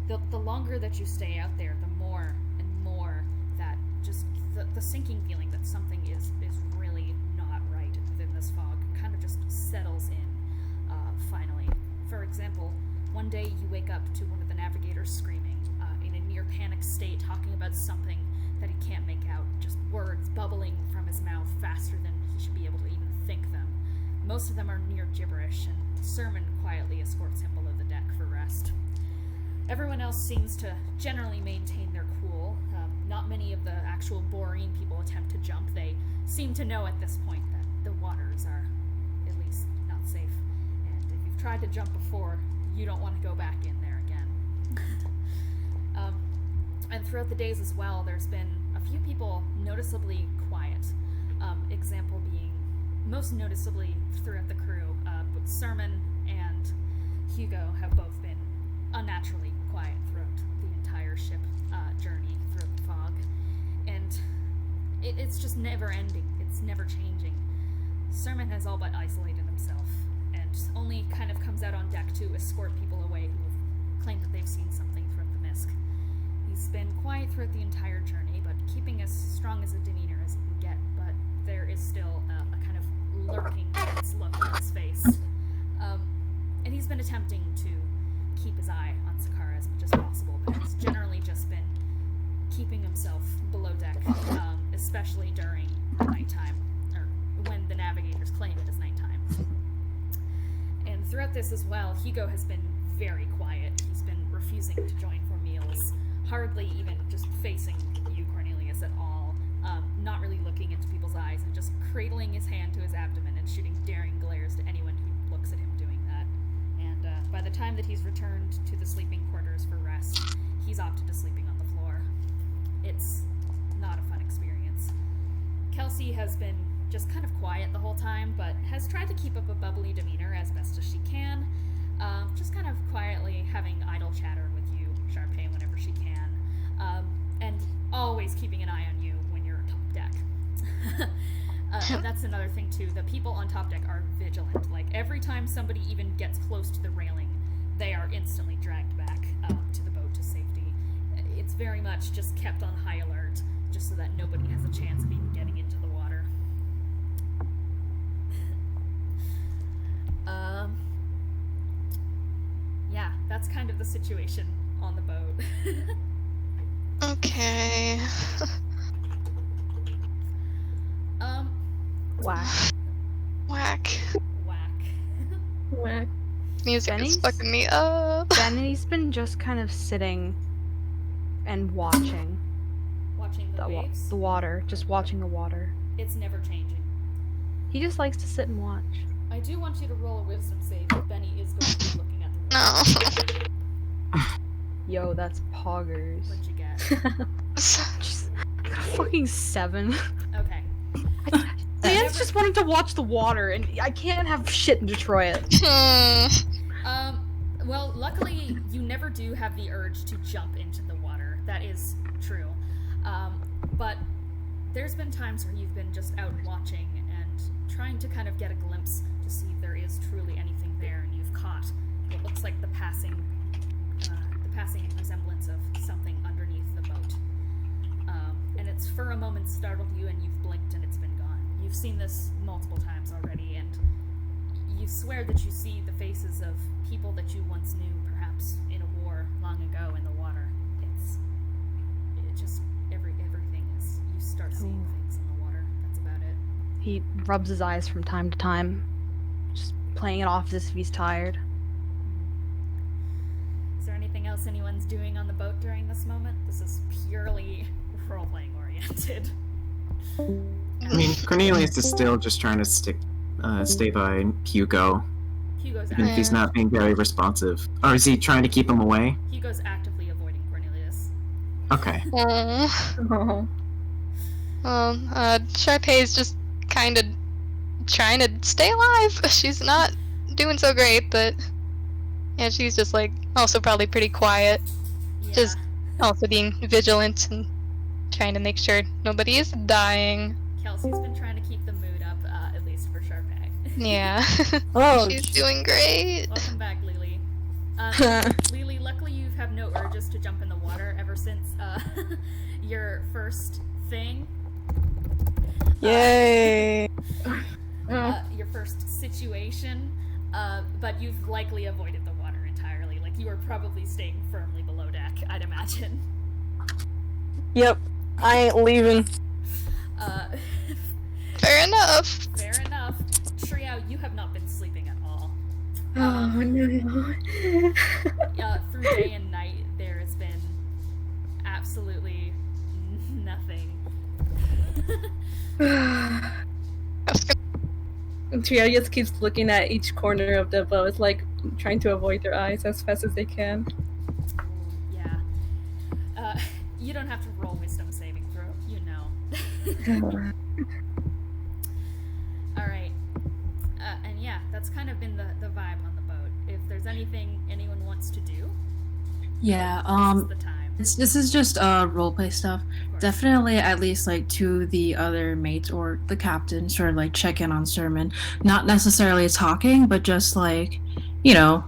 But the longer that you stay out there, the more and more that just the sinking feeling that something is really not right within this fog kind of just settles in finally. For example, one day you wake up to one of the navigators screaming in a near panic state, talking about something that he can't make out, just words bubbling from his mouth faster than he should be able to even think them. Most of them are near gibberish, and Sermon quietly escorts him below the deck for rest. Everyone else seems to generally maintain their cool. Not many of the actual Boreen people attempt to jump. They seem to know at this point that the waters are at least not safe. And if you've tried to jump before, you don't want to go back in there again. And throughout the days as well, there's been a few people noticeably quiet. Example being, most noticeably throughout the crew, but Sermon and Hugo have both been unnaturally quiet throughout the entire ship journey through the fog. And it's just never ending. It's never changing. Sermon has all but isolated himself, and only kind of comes out on deck to escort people away who have claimed that they've seen something throughout the mist. He's been quiet throughout the entire journey, but keeping as strong as a demeanor as he can get, but there is still a kind of lurking tense look on his face. And he's been attempting to keep his eye on Sikkara as much as possible, but it's generally just been keeping himself below deck, especially during nighttime, or when the navigators claim it is nighttime. And throughout this as well, Hugo has been very quiet. He's been refusing to join for meals, hardly even just facing you, Cornelius, at all, not really looking into people's eyes, and just cradling his hand to his abdomen and shooting daring glares to anyone who looks at him doing that. And by the time that he's returned to the sleeping quarters for rest, he's opted to sleeping on the floor. It's not a fun experience. Kelsey has been just kind of quiet the whole time, but has tried to keep up a bubbly demeanor as best as she can. Just kind of quietly having idle chatter with you, Charpay, whenever she can. And always keeping an eye on you when you're top deck. And that's another thing, too. The people on top deck are vigilant. Like, every time somebody even gets close to the railing, they are instantly dragged back to the boat to safety. It's very much just kept on high alert, just so that nobody has a chance of even getting into the water. Yeah, that's kind of the situation on the boat. Okay. Whack. Whack. Whack. Music is Benny's- fucking me up. Benny's been just kind of sitting and watching Watching the waves, the water, just watching the water. it's never changing. He just likes to sit and watch. I do want you to roll a wisdom save if Benny is going to be looking at the water. No. Yo, that's poggers. What'd you get? Just fucking 7. Okay. Dan's just wanting to watch the water, and I can't have shit in Detroit. Well, luckily, you never do have the urge to jump into the water. That is true. But there's been times where you've been just out watching and trying to kind of get a glimpse to see if there is truly anything there, and you've caught what looks like the passing resemblance of something underneath the boat. And it's for a moment startled you, and you've blinked, and it's been gone. You've seen this multiple times already, and you swear that you see the faces of people that you once knew, perhaps in a war long ago in the water. Everything is, you start seeing things in the water. That's about it. He rubs his eyes from time to time, just playing it off as if he's tired. Is there anything else anyone's doing on the boat during this moment? This is purely role-playing oriented. I mean, Cornelius is still just trying to stay by Hugo, Hugo's even if he's not being very responsive. Or is he trying to keep him away? Hugo's actively avoiding Cornelius. Okay. Charpay's just kind of trying to stay alive. She's not doing so great, but yeah, she's just like also probably pretty quiet. Yeah. Just also being vigilant and trying to make sure nobody is dying. Kelsey's been trying to keep the mood up, at least for Charpay. Yeah. Oh, She's doing great. Welcome back, Lelee. Lelee, luckily you have no urges to jump in the water ever since your first thing. yay. Your first situation, but you've likely avoided the water entirely. Like, you are probably staying firmly below deck, I'd imagine. Yep, I ain't leaving. Fair enough. Fair enough. Triao, you have not been sleeping at all. Oh no. Through day and night, there has been absolutely nothing. Triao just keeps looking at each corner of the boat, like trying to avoid their eyes as fast as they can. Yeah. You don't have to roll wisdom saving throw, you know. Alright. And yeah, that's kind of been the vibe on the boat. If there's anything anyone wants to do, Yeah, this is the time. this is just roleplay stuff. Of course. Definitely at least like to the other mates or the captain, sort of like check in on Sermon. Not necessarily talking, but just like, you know,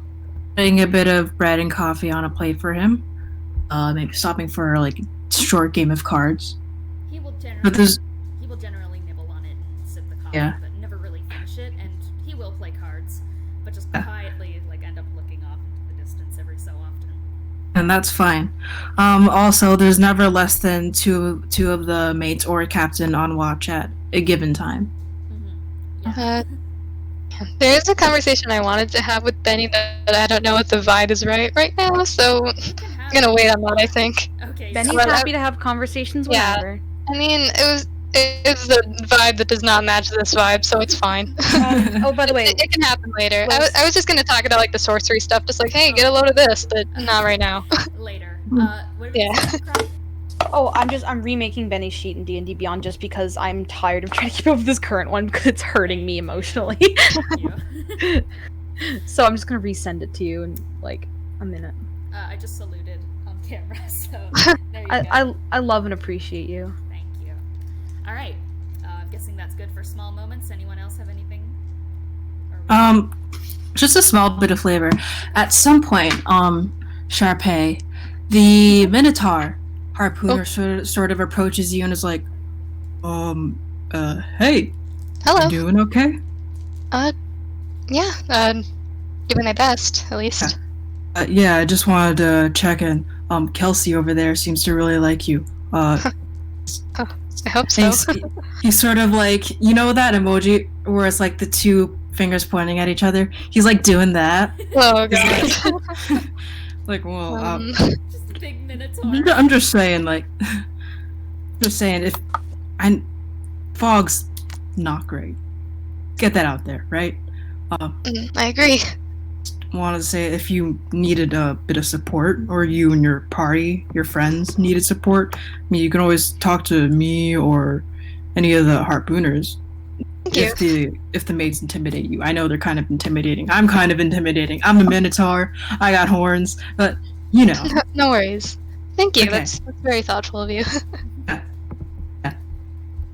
putting a bit of bread and coffee on a plate for him. Maybe stopping for like a short game of cards. He will But there's generally nibble on it and sip the coffee, Yeah. but never really finish it, and he will play cards, but just quietly like end up looking off into the distance every so often. and that's fine. Also, there's never less than two of the mates or a captain on watch at a given time. Yeah. There's a conversation I wanted to have with Benny that I don't know if the vibe is right now, so You can have I'm gonna wait on that, I think. Okay. Benny's Well, happy to have conversations Yeah. whenever. I mean, it was the vibe that does not match this vibe, so it's fine. Oh, by the way, It can happen later. Was- I was just gonna talk about like the sorcery stuff, just like, hey, get a load of this, but not right now. Later. Hmm. What did we Yeah. say, Croc? Oh, I'm remaking Benny's sheet in D&D Beyond just because I'm tired of trying to keep up with this current one because it's hurting me emotionally. Thank you. So I'm just gonna resend it to you in like a minute. I just saluted on camera, so there you go. I love and appreciate you. Thank you. All right. I'm guessing that's good for small moments. Anyone else have anything? Just a small bit of flavor. At some point, Charpay, the Minotaur harpooner sort of approaches you and is like, hey, Hello. you doing okay? Yeah, doing my best, at least. Yeah, I just wanted to check in. Kelsey over there seems to really like you. I hope so. He's sort of like, you know that emoji where it's like the two fingers pointing at each other? He's like doing that. Oh, God. Like, well, Just a big minotaur. I'm just saying, like, if fog's not great. Get that out there, right? I agree. Want to say if you needed a bit of support, or you and your party, your friends needed support, I mean, you can always talk to me or any of the harpooners. Thank you. If the maids intimidate you, I know they're kind of intimidating. I'm kind of intimidating. I'm a minotaur. I got horns, but you know. No worries. Thank you. Okay. That's very thoughtful of you.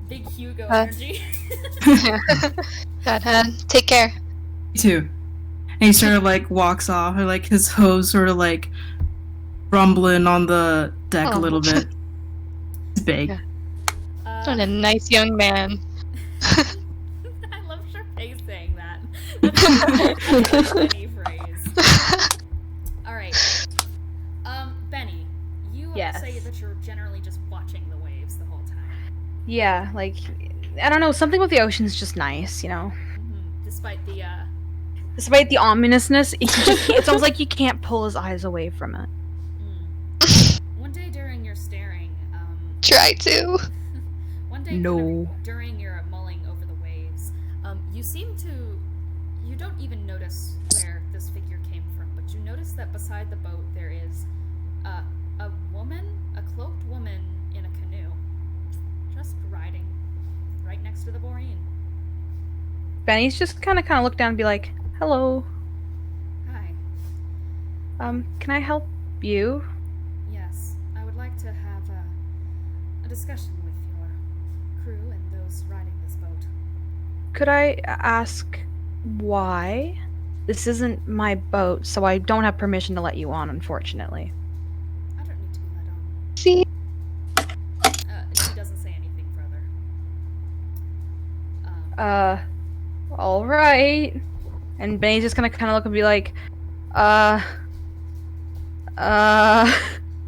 Big Hugo energy. God, take care. Me too. And he sort of like walks off, or like his hose sort of like rumbling on the deck a little bit. It's big. What a nice young man. I love Charpay saying that. That's a funny phrase. Alright. Bennie, you Yes. say that you're generally just watching the waves the whole time. Yeah, like I don't know, something with the ocean's just nice, you know. Despite the ominousness, it's almost like you can't pull his eyes away from it. One day during your staring, Try to. one day No. during your mulling over the waves, you don't even notice where this figure came from, but you notice that beside the boat there is a woman, a cloaked woman in a canoe, just riding right next to the Borean. Benny's just kind of look down and be like, "Hello. Hi. Can I help you?" Yes, I would like to have a discussion with your crew and those riding this boat. Could I ask why? This isn't my boat, so I don't have permission to let you on, unfortunately. I don't need to be let on. See? She doesn't say anything further. Alright. And Benny's just gonna look and be like,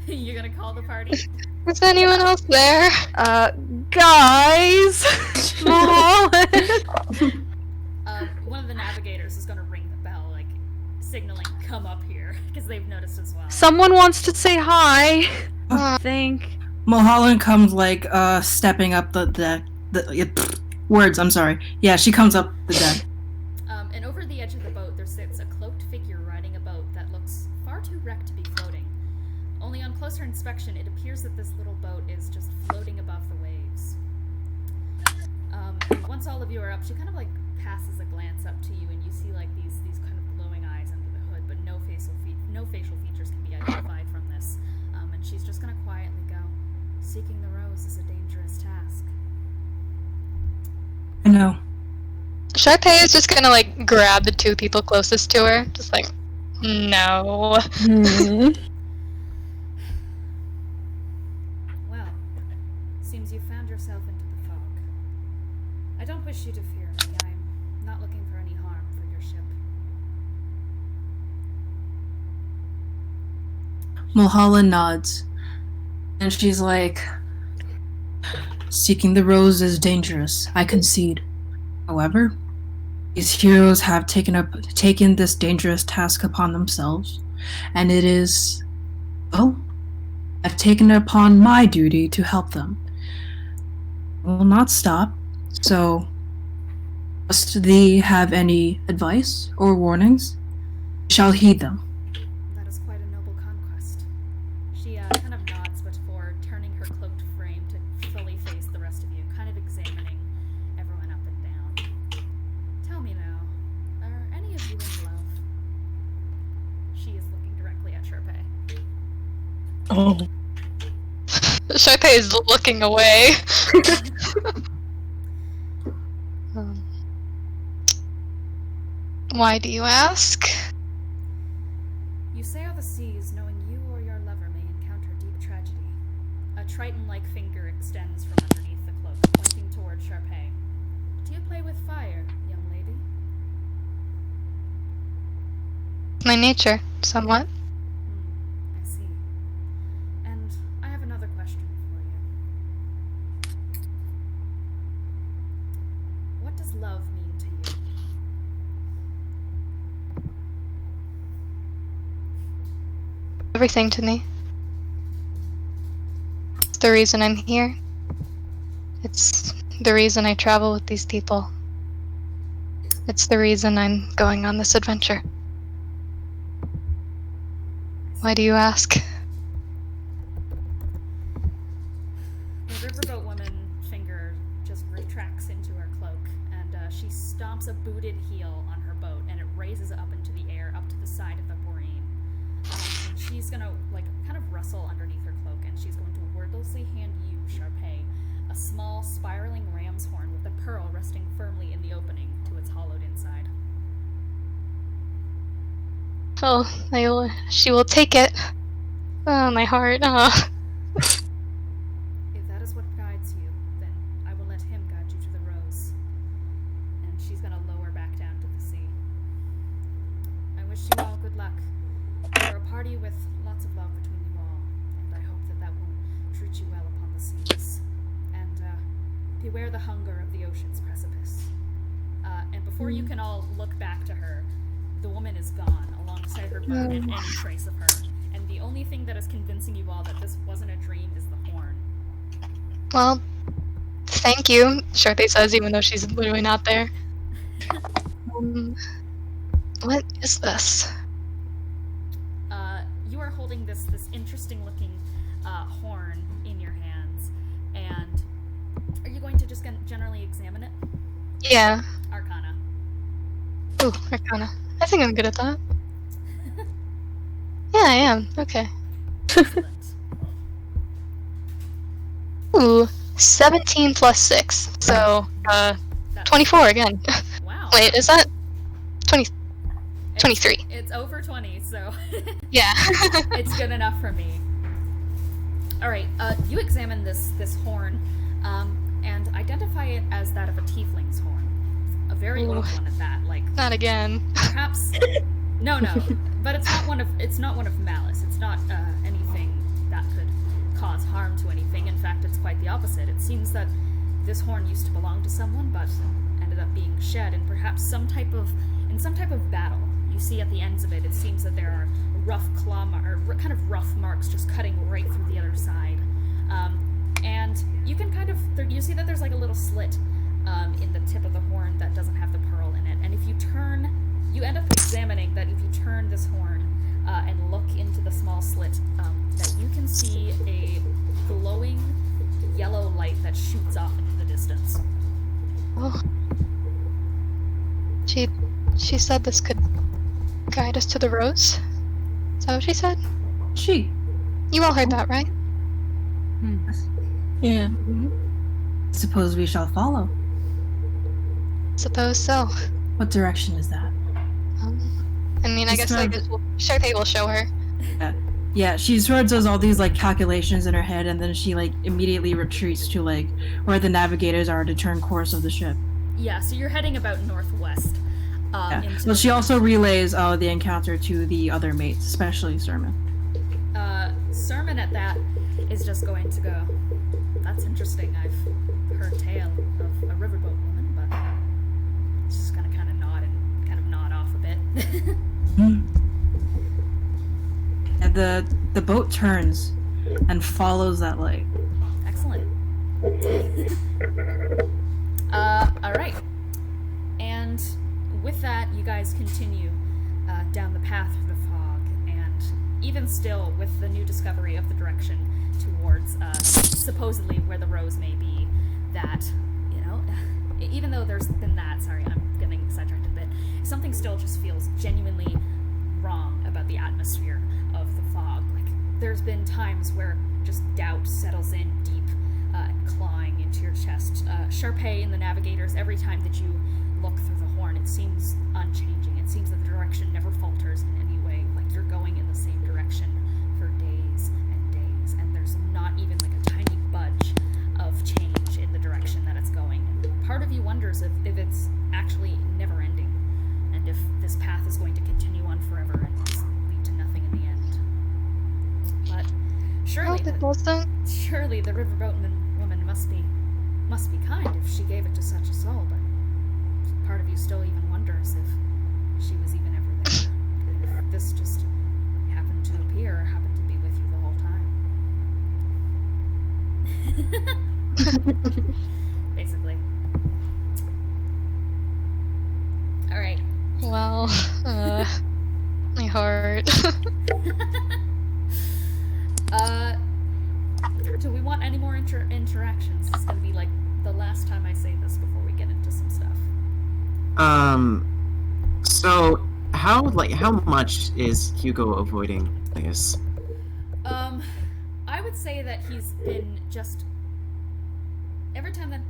You're gonna call the party? Is anyone else there? Guys! One of the navigators is gonna ring the bell, like, signaling, come up here, because they've noticed as well. Someone wants to say hi, I think. Mulholland comes like stepping up the deck. Words, I'm sorry. Yeah, she comes up the deck. And over the edge of the boat there sits a cloaked figure riding a boat that looks far too wrecked to be floating. Only on closer inspection it appears that this little boat is just floating above the waves. Once all of you are up, she kind of like passes a glance up to you, and you see like these kind of glowing eyes under the hood, but no facial features can be identified from this. And she's just gonna quietly go, "Seeking the rose is a dangerous task." I know. Charpay is just gonna like grab the two people closest to her, just like, no. Well, seems you found yourself into the fog. I don't wish you to fear me. I'm not looking for any harm for your ship. Mulholland nods. And she's like, "Seeking the rose is dangerous, I concede. However, these heroes have taken this dangerous task upon themselves, and it is, well, I've taken it upon my duty to help them. I will not stop, so must thee have any advice or warnings, shall heed them." That is quite a noble conquest. She kind of of nods before turning her cloaked frame to fully face the rest of you, kind of examining everyone up and down. Tell me now, are any of you in love? She is looking directly at Charpay. Oh. Charpay is looking away. Why do you ask? You sail the seas knowing you or your lover may encounter deep tragedy. A Triton-like finger extends from underneath the cloak, pointing toward Charpay. Do you play with fire, young lady? My nature, somewhat. I see. And I have another question for you. What does love mean to you? Everything to me. It's the reason I'm here. It's the reason I travel with these people. It's the reason I'm going on this adventure. Why do you ask? The riverboat woman finger just retracts into her cloak, and she stomps a booted heel on her boat, and it raises up into the air, up to the side of the boreen. And she's gonna, kind of rustle underneath her cloak, and she's going to wordlessly hand you, Charpay, a small, spiraling ram's horn with a pearl resting firmly in the opening to its hollowed inside. Oh, she will take it. Oh, my heart. Oh. If that is what guides you, then I will let him guide you to the rose. And she's gonna lower back down to the sea. I wish you all good luck. You're a party with lots of love between you all, and I hope that will treat you well upon the seas. And beware the hunger of the ocean's precipice. And before you can all look back to her, the woman is gone, alongside her boat and any trace of her. And the only thing that is convincing you all that this wasn't a dream is the horn. Well, thank you, Charpay says, even though she's literally not there. What is this? You are holding this interesting-looking horn in your hands, and are you going to just generally examine it? Yeah. Arcana. Ooh, Arcana. I think I'm good at that. Yeah, I am. Okay. Excellent. Ooh, 17 plus 6. So, 24 again. Wow. Wait, is that 20? 23. It's over 20, so Yeah. it's good enough for me. Alright, you examine this horn, and identify it as that of a tiefling's horn. A very old one at that, Not again. perhaps... No, but it's not one of malice. It's not anything that could cause harm to anything. In fact, it's quite the opposite. It seems that this horn used to belong to someone, but ended up being shed in perhaps some type of battle. You see at the ends of it, it seems that there are rough rough marks just cutting right through the other side. And you can you see that there's a little slit in the tip of the horn that doesn't have the pearl in it. And if you end up examining that if you turn this horn and look into the small slit, that you can see a glowing yellow light that shoots off into the distance. Oh. She said this could guide us to the rose? Is that what she said? You all heard that, right? Yeah. Suppose we shall follow. Suppose so. What direction is that? I guess Charpay will show her. Yeah, she sort of does all these calculations in her head, and then she immediately retreats to where the navigators are to turn course of the ship. Yeah, so you're heading about northwest. Well, she also relays the encounter to the other mates, especially Sermon. Sermon at that is just going to go, that's interesting. I've heard tale of a riverboat woman, but it's just gonna kind of nod off a bit. And the boat turns and follows that light. Excellent. Alright. And with that, you guys continue down the path through the fog, and even still, with the new discovery of the direction towards supposedly where the rose may be, that, you know, even though there's been that, sorry, I'm getting sidetracked a bit, something still just feels genuinely wrong about the atmosphere of the fog. Like, there's been times where just doubt settles in deep and clawing into your chest. Charpay and the navigators, every time that you look through the horn, it seems unchanging. It seems that the direction never falters in any way. Like, you're going in the same direction for days and days, and there's not even like a tiny budge of change in the direction that it's going. And part of you wonders if it's actually never ending, and if this path is going to continue on forever and just lead to nothing in the end. But surely the riverboat woman must be kind if she gave it to such a soul. But part of you still even wonders if she was even ever there. If this just happened to appear or happened to be with you the whole time. Basically. Alright. Well, my heart. Do we want any more interactions? This is gonna be like the last time I say this before we get into some stuff. So how much is Hugo avoiding this? I would say that he's been just every time that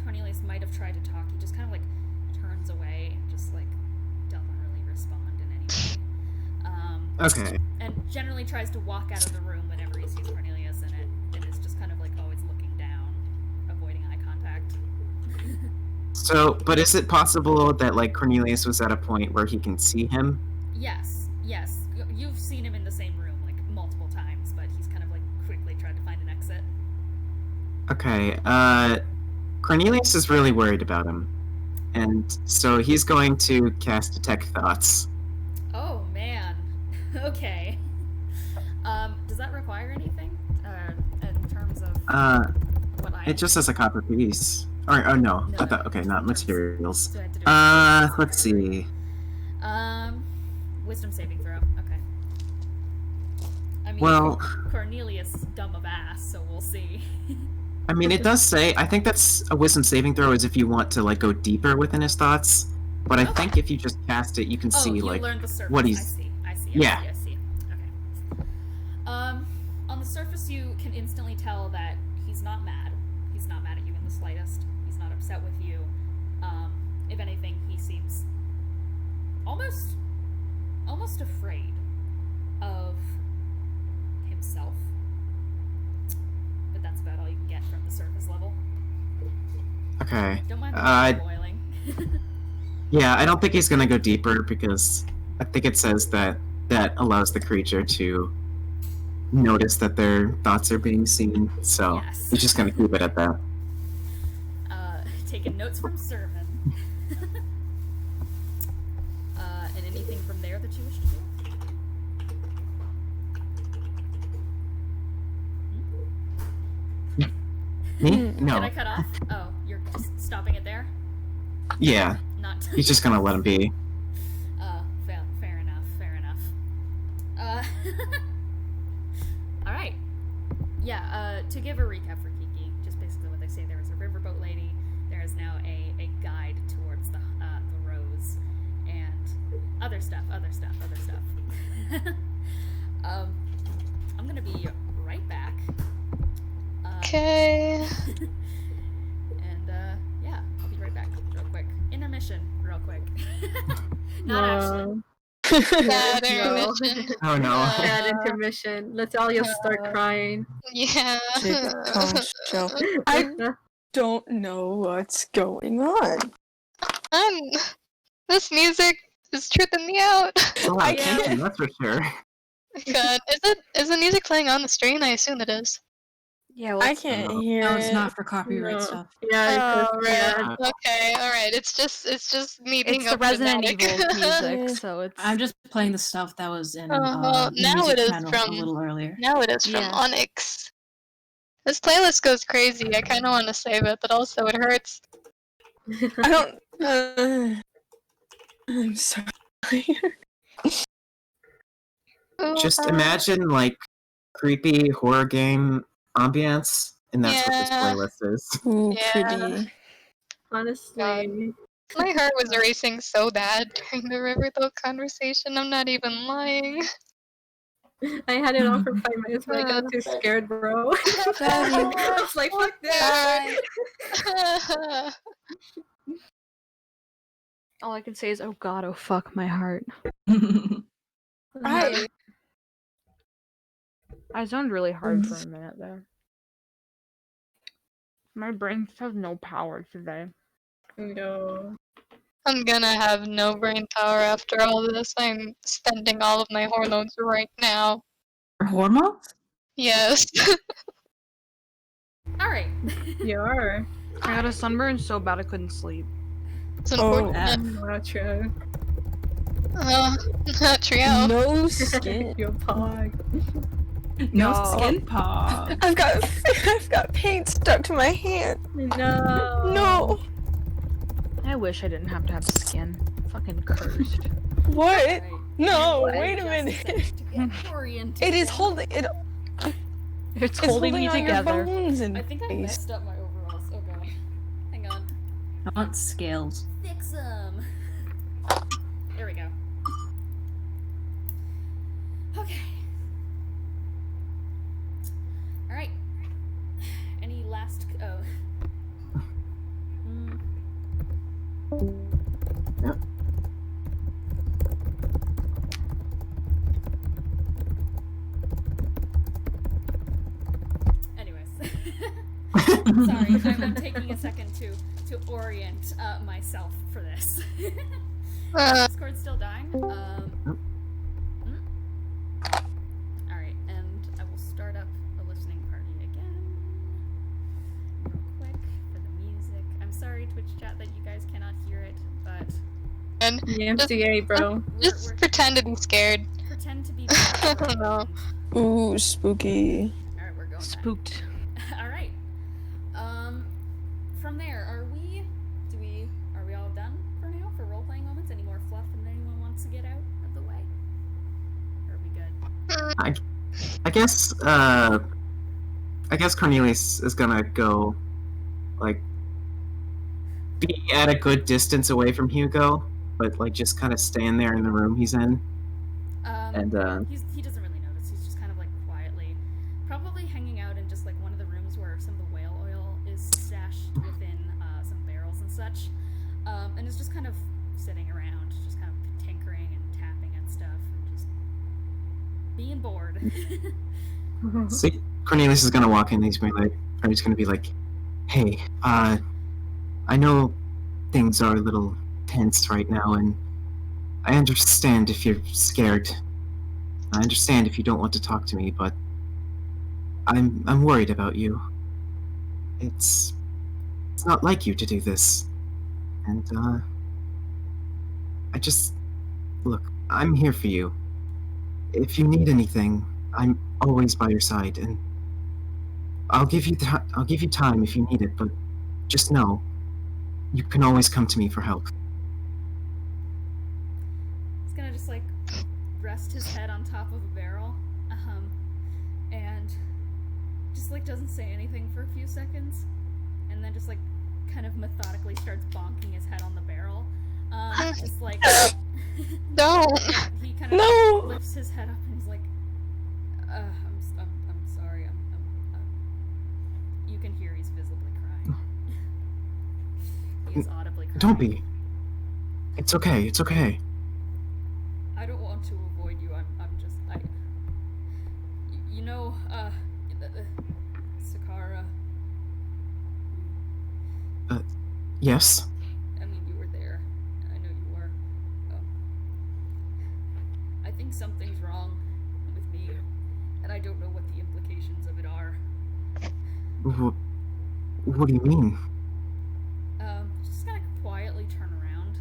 Cornelius might have tried to talk, he just kind of like turns away and just like doesn't really respond in any way. Okay. And generally tries to walk out of the room whenever he sees Cornelius in it, and is just kind of like always looking down, avoiding eye contact. So, but is it possible that like Cornelius was at a point where he can see him? Yes. You've seen him in the same room like multiple times, but he's kind of like quickly tried to find an exit. Okay. Cornelius is really worried about him, and so he's going to cast Detect Thoughts. Oh man. Okay. Does that require anything? In terms of what I... It just says a copper piece. Or no. I thought, okay, not materials. So I had to do Let's see. Wisdom saving throw. Okay. I mean, Well, Cornelius, dumb of ass, so we'll see. I mean, it does say, I think that's a wisdom saving throw is if you want to like go deeper within his thoughts. But I think if you just cast it, you can see you like learned the surface. what he's. I see. Yeah. I see. Okay. On the surface, you can instantly tell that he's not mad. He's not mad at you in the slightest. He's not upset with you. If anything, he seems almost afraid of himself. But that's about all you can get from the surface level. Okay. Don't mind the boiling. Yeah, I don't think he's gonna go deeper because I think it says that allows the creature to notice that their thoughts are being seen. So Yes. he's just gonna keep it at that. Taking notes from Sermon. And anything from there that you wish to do? Me? No. Did I cut off? Oh, you're just stopping it there? Yeah. Not. He's just gonna let him be. Fair enough. Alright. Yeah, to give a recap for Kiki, just basically what they say, there is a riverboat lady, there is now a guide towards the rose, and other stuff. I'm gonna be right back. Okay. And, yeah, I'll be right back real quick. Intermission, real quick. Not actually. Bad intermission. Oh no. Bad intermission. Let's all just start crying. Yeah. I don't know what's going on. This music is tripping me out. It's a lot of tension, that's for sure. God, is the music playing on the stream? I assume it is. Yeah, I can't hear No, it. it's not for copyright stuff. Yeah, Oh, right. Okay, alright. It's just me being it's the Resident dramatic. Evil music, so it's. I'm just playing the stuff that was in Well, the now music it is panel from- a little earlier. Now it is from Yeah. Onyx. This playlist goes crazy. I kind of want to save it, but also it hurts. I don't. I'm sorry. just imagine like creepy horror game ambience, and that's what this Yeah. playlist is. Ooh, Yeah. pretty. Honestly. My heart was racing so bad during the Riverdale conversation. I'm not even lying. I had it on for 5 minutes, but I got too scared, bro. I was like, fuck that. All I can say is, oh god, oh fuck my heart. Right. I zoned really hard for a minute there. My brain has no power today. No. I'm gonna have no brain power after all this. I'm spending all of my hormones right now. Your hormones? Yes. Alright. You are. I got a sunburn so bad I couldn't sleep. It's unfortunate. Wow, true. Trio. No skin. Your pog. No No. skin pop. I've got paint stuck to my hand. No. No. I wish I didn't have to have skin. Fucking cursed. What? Alright. No, What? wait a Just minute. to get oriented. It is holding it. It's It's holding me on together. Your bones and I think I face. messed up my overalls. Oh god. Hang on. I want scales. Fix them. There we go. Okay. Alright. Any last. Oh. Yep. Anyways. Sorry, I'm taking a second to orient myself for this. Discord's still dying. Alright, and I will start up a listening party again. Real quick for the music. I'm sorry, Twitch chat, that you guys cannot hear it, but And MCA, bro. just pretend to be scared. pretend to be. No. Ooh, spooky. Alright, we're going back. Spooked. Alright. From there, are we all done for now for role playing moments? Any more fluff that anyone wants to get out of the way? Or are we good? I guess Cornelius is gonna go, like, be at a good distance away from Hugo, but like just kind of stand there in the room he's in, and He doesn't really notice. He's just kind of like quietly, probably hanging out in just like one of the rooms where some of the whale oil is stashed within some barrels and such, and is just kind of sitting around, just kind of tinkering and tapping at stuff, just being bored. see, Cornelius is gonna walk in. He's gonna be like, "Hey, I know things are a little tense right now, and I understand if you're scared. I understand if you don't want to talk to me, but I'm worried about you. It's not like you to do this, and look. I'm here for you. If you need anything, I'm always by your side, and I'll give you time if you need it. But just know, you can always come to me for help." He's gonna just like rest his head on top of a barrel, and just like doesn't say anything for a few seconds, and then just like kind of methodically starts bonking his head on the barrel. Just like Don't. he kind of No. lifts his head up and he's like, I'm sorry. You can hear he's visibly crying. He is audibly crying. Don't be. It's okay. It's okay. I don't want to avoid you. You know, Sikkara. Yes. I mean, you were there. I know you were. I think something's wrong with me, and I don't know what the implications of it are. What do you mean? Just kind of quietly turn around,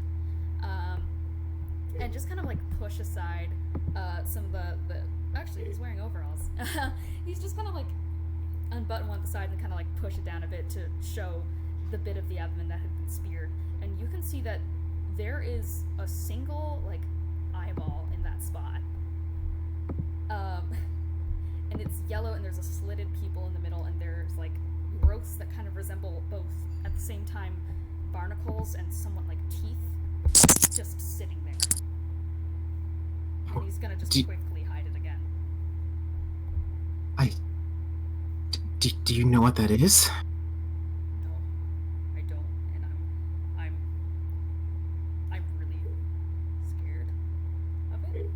and just kind of like push aside some of the. Actually, he's wearing overalls. He's just kind of like unbutton one of the side and kind of like push it down a bit to show the bit of the abdomen that had been speared, and you can see that there is a single like eyeball in that spot. And it's yellow, and there's a slitted pupil in the middle, and there's like growths that kind of resemble both at the same time barnacles and somewhat like teeth, just sitting there. And he's gonna just quickly hide it again. Do you know what that is? No, I don't, and I'm really scared of it.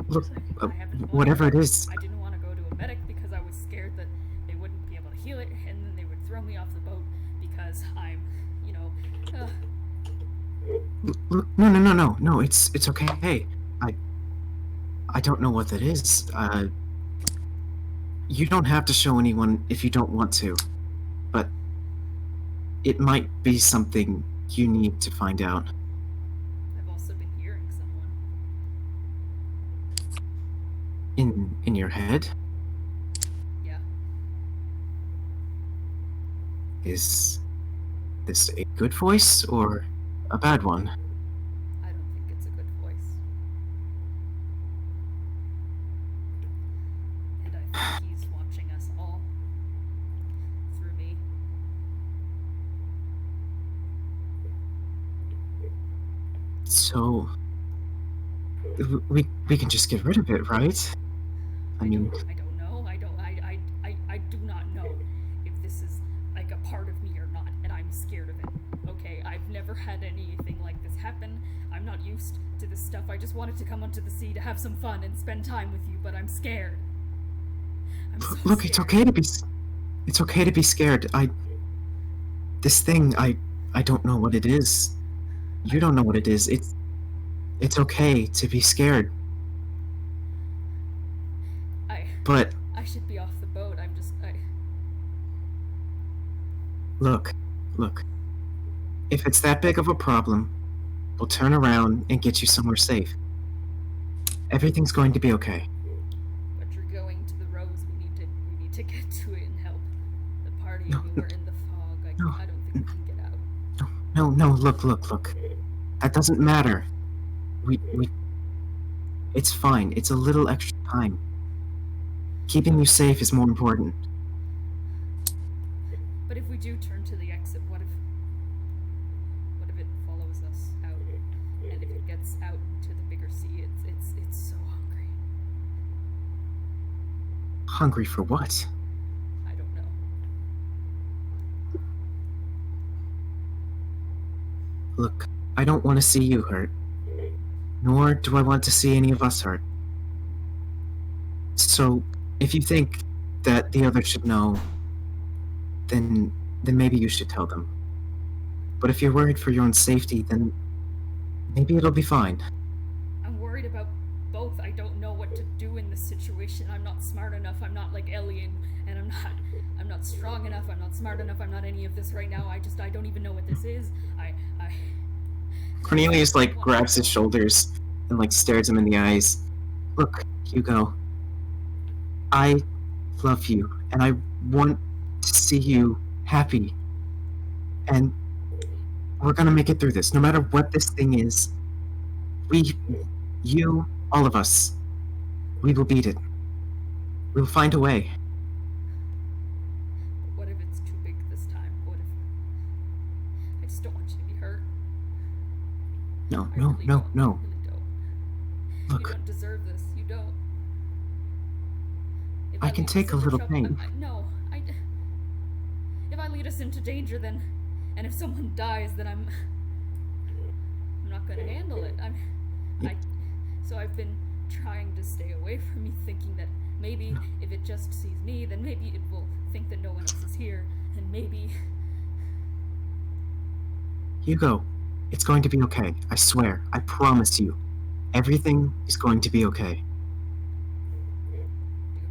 Look, I haven't whatever wanted- it is. I didn't want to go to a medic because I was scared that they wouldn't be able to heal it, and then they would throw me off the boat because I'm, you know. Look, no, it's okay. I don't know what that is. You don't have to show anyone if you don't want to, but it might be something you need to find out. I've also been hearing someone. In your head? Yeah. Is this a good voice or a bad one? I don't think it's a good voice. And I think he's watching us all through me. So we can just get rid of it, right? I mean, I don't know. I do not know if this is like a part of me or not, and I'm scared of it. Okay, I've never had anything like this happen. I'm not used to this stuff. I just wanted to come onto the sea to have some fun and spend time with you, but I'm scared. I'm so look, scared. it's okay to be scared. This thing, I don't know what it is. You don't know what it is. It's okay to be scared. But I should be off the boat. I'm just look. If it's that big of a problem, we'll turn around and get you somewhere safe. Everything's going to be okay. But you're going to the Rose. We need to get to it and help the party. No, and we were in the fog. I don't think we can get out. No, look. That doesn't matter. It's fine. It's a little extra time. Keeping you safe is more important. But if we do turn to the exit, what if it follows us out? And if it gets out to the bigger sea, it's so hungry. Hungry for what? I don't know. Look, I don't want to see you hurt. Nor do I want to see any of us hurt. So, if you think that the others should know, then maybe you should tell them. But if you're worried for your own safety, then maybe it'll be fine. I'm worried about both. I don't know what to do in this situation. I'm not smart enough. I'm not like Ellie, and I'm not strong enough. I'm not smart enough. I'm not any of this right now. I don't even know what this is. Cornelius, grabs his shoulders and, stares him in the eyes. Look, Hugo. I love you, and I want to see you happy. And we're gonna make it through this, no matter what this thing is. You, all of us, we will beat it. We will find a way. What if it's too big this time? What if... I just don't want you to be hurt. No. I really don't. Look. You don't deserve this. You don't. If I can lead us take a into little trouble, pain. If I lead us into danger, then, and if someone dies, then I'm not gonna handle it. So I've been trying to stay away from you, thinking that maybe if it just sees me, then maybe it will think that no one else is here, and maybe... Hugo, it's going to be okay. I swear. I promise you. Everything is going to be okay. Do you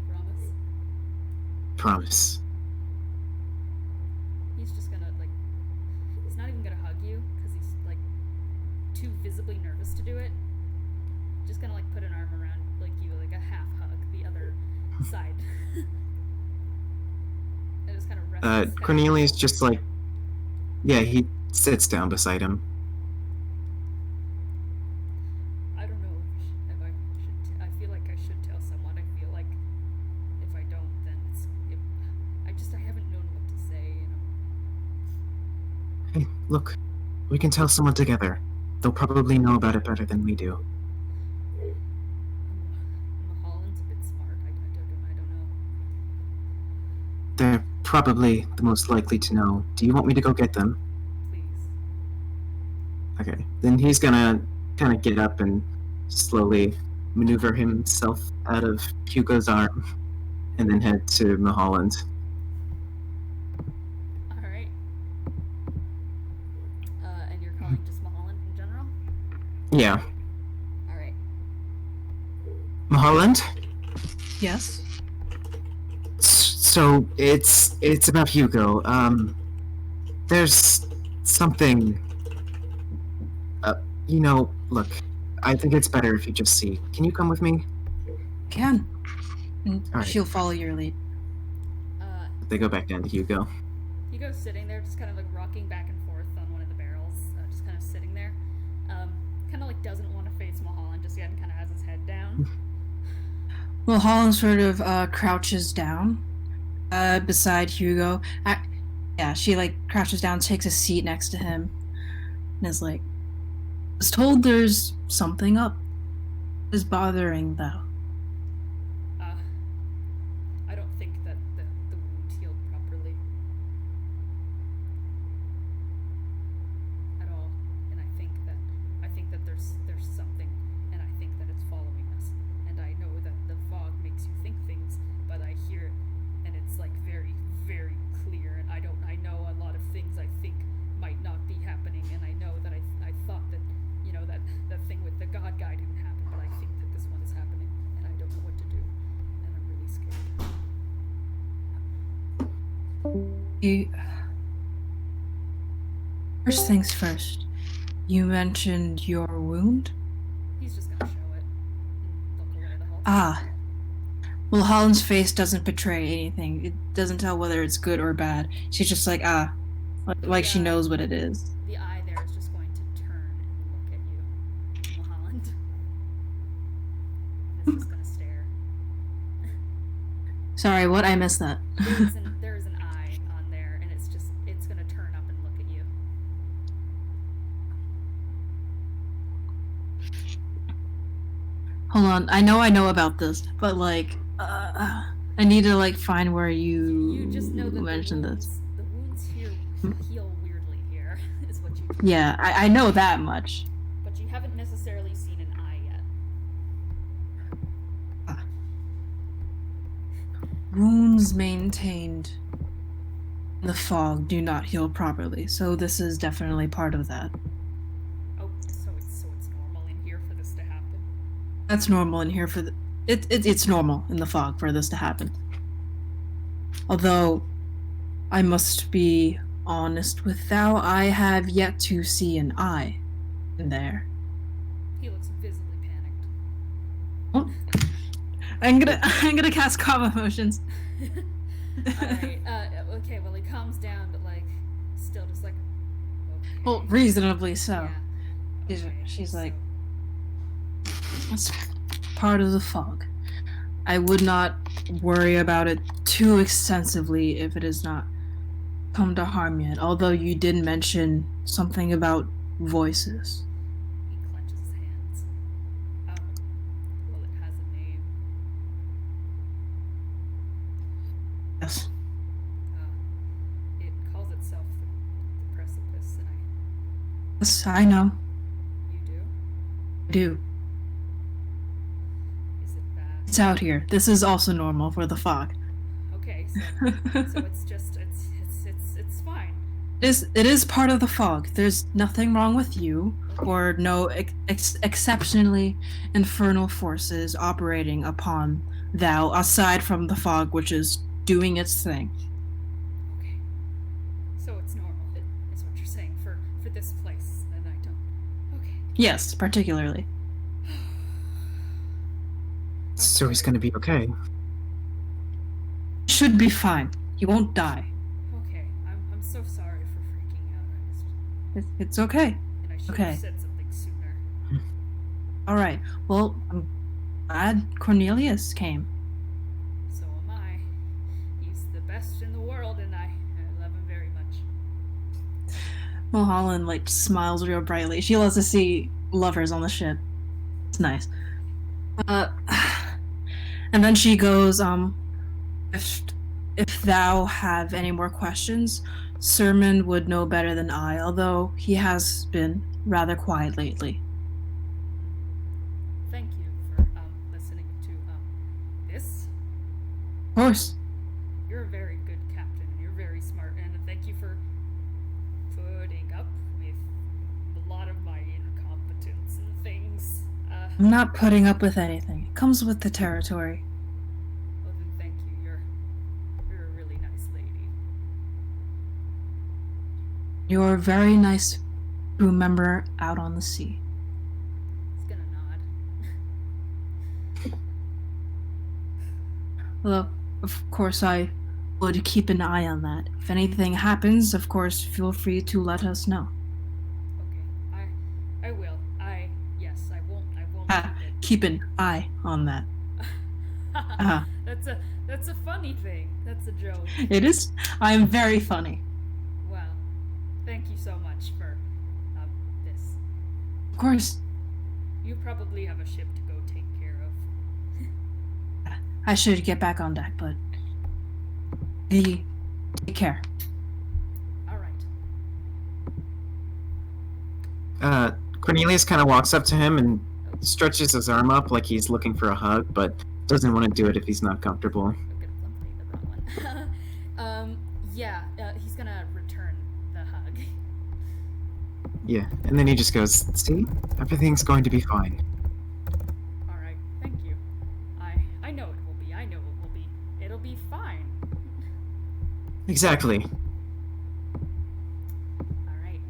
promise? Promise. He's just gonna, he's not even gonna hug you, because he's, too visibly nervous to do it. Just gonna, put an arm around, you, a half hug, the other side. And just kind of rest his head. Cornelius just, yeah, he sits down beside him. I don't know if I should Hey, look, we can tell someone together. They'll probably know about it better than we do. Mulholland's a bit smart. I don't know. They're probably the most likely to know. Do you want me to go get them? Please. Okay. Then he's gonna kind of get up and slowly maneuver himself out of Hugo's arm and then head to Mulholland. Alright. And you're calling just Mulholland in general? Yeah. Alright. Mulholland? Yes. So it's about Hugo. There's something. Look, I think it's better if you just see. Can you come with me? Can. And Alright. she'll follow your lead. They go back down to Hugo. Hugo's sitting there, just kind of like rocking back and forth on one of the barrels, just kind of sitting there. Kind of like doesn't want to face Mulholland just yet and kind of has his head down. Mulholland sort of crouches down beside Hugo. She like crouches down, takes a seat next to him, and is like, "I was told there's something up. What is bothering though?" I don't think that the wound healed properly at all, and I think that there's something, and I think that it's following us, and I know that the fog makes you think things, but I hear it, and it's like very, very clear, and I know a lot of things I think might not be happening, and I know that I thought that, that thing with the god guy didn't happen, but I think that this one is happening, and I don't know what to do, and I'm really scared. First things first. You mentioned your wound? He's just gonna show it and look away the whole time. Ah. Well, Holland's face doesn't betray anything. It doesn't tell whether it's good or bad. She's just like, like she knows what it is. The eye there is just going to turn and look at you, Mulholland. It's just gonna stare. Sorry, what? I missed that. There is an eye on there, and it's gonna turn up and look at you. Hold on, I know about this, but like, I need to like find where You just know that mentioned this. The wounds here heal weirdly here, is what you. Yeah, I know that much. But you haven't necessarily seen an eye yet. Wounds maintained in the fog do not heal properly, so this is definitely part of that. Oh, so it's normal in here for this to happen. That's normal in here for it's normal in the fog for this to happen. Although, I must be honest with thou, I have yet to see an eye in there. He looks visibly panicked. Oh. I'm gonna cast calm emotions. Alright, okay, well he calms down, but like, still just like, okay. Well, reasonably so. Yeah. She's so- like, it's part of the fog. I would not worry about it too extensively if it has not come to harm yet, although you did mention something about voices. He clenches his hands. Well, it has a name. Yes. It calls itself the Precipice, and Yes, I know. you do? I do. Is it bad? It's out here. This is also normal for the fog. Okay, so it's just it's fine. It is part of the fog. There's nothing wrong with you, or no exceptionally infernal forces operating upon thou, aside from the fog, which is doing its thing. Okay. So it's normal, is what you're saying for this place, and I don't. Okay. Yes, particularly. So he's gonna be okay. Should be fine. He won't die. Okay. I'm so sorry for freaking out. It's okay. And I should Okay. have said something sooner. All right. Well, I'm glad Cornelius came. So am I. He's the best in the world, and I love him very much. Mulholland like smiles real brightly. She loves to see lovers on the ship. It's nice. And then she goes, if thou have any more questions, Sermon would know better than I, although he has been rather quiet lately. Thank you for listening to this. Of course. You're a very good captain. You're very smart, and thank you for putting up with a lot of my incompetence and things. I'm not putting up with anything. It comes with the territory. Well, then thank you. You're a really nice lady. You're very nice crew member out on the sea. He's gonna nod. Well, of course, I would keep an eye on that. If anything happens, of course, feel free to let us know. Okay, I will. Yes, I won't Keep an eye on that. That's a funny thing. That's a joke. It is. I am very funny. Well, thank you so much for this. Of course. You probably have a ship to go take care of. I should get back on deck, but take care. All right. Cornelius kind of walks up to him and stretches his arm up like he's looking for a hug, but doesn't want to do it if he's not comfortable. I'm gonna play the wrong one. He's gonna return the hug. Yeah, and then he just goes, see? Everything's going to be fine. All right, thank you. I know it will be. I know it will be. It'll be fine. Exactly. All right.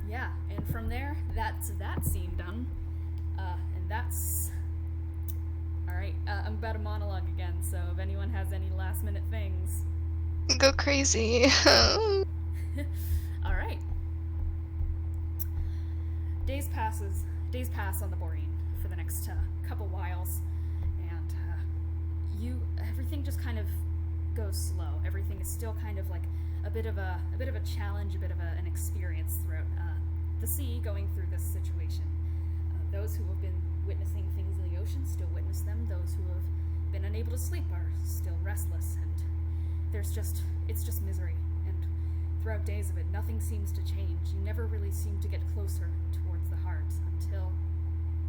Yeah, and from there, that's that scene done. And that's... Alright, I'm about to monologue again, so if anyone has any last minute things... Go crazy. Alright. Days pass on the Borean for the next couple whiles, and everything just kind of goes slow. Everything is still kind of like a bit of a challenge, a bit of an experience throughout the sea going through this situation. Those who have been witnessing things in the ocean still witness them. Those who have been unable to sleep are still restless, and it's just misery. And throughout days of it, nothing seems to change. You never really seem to get closer towards the heart until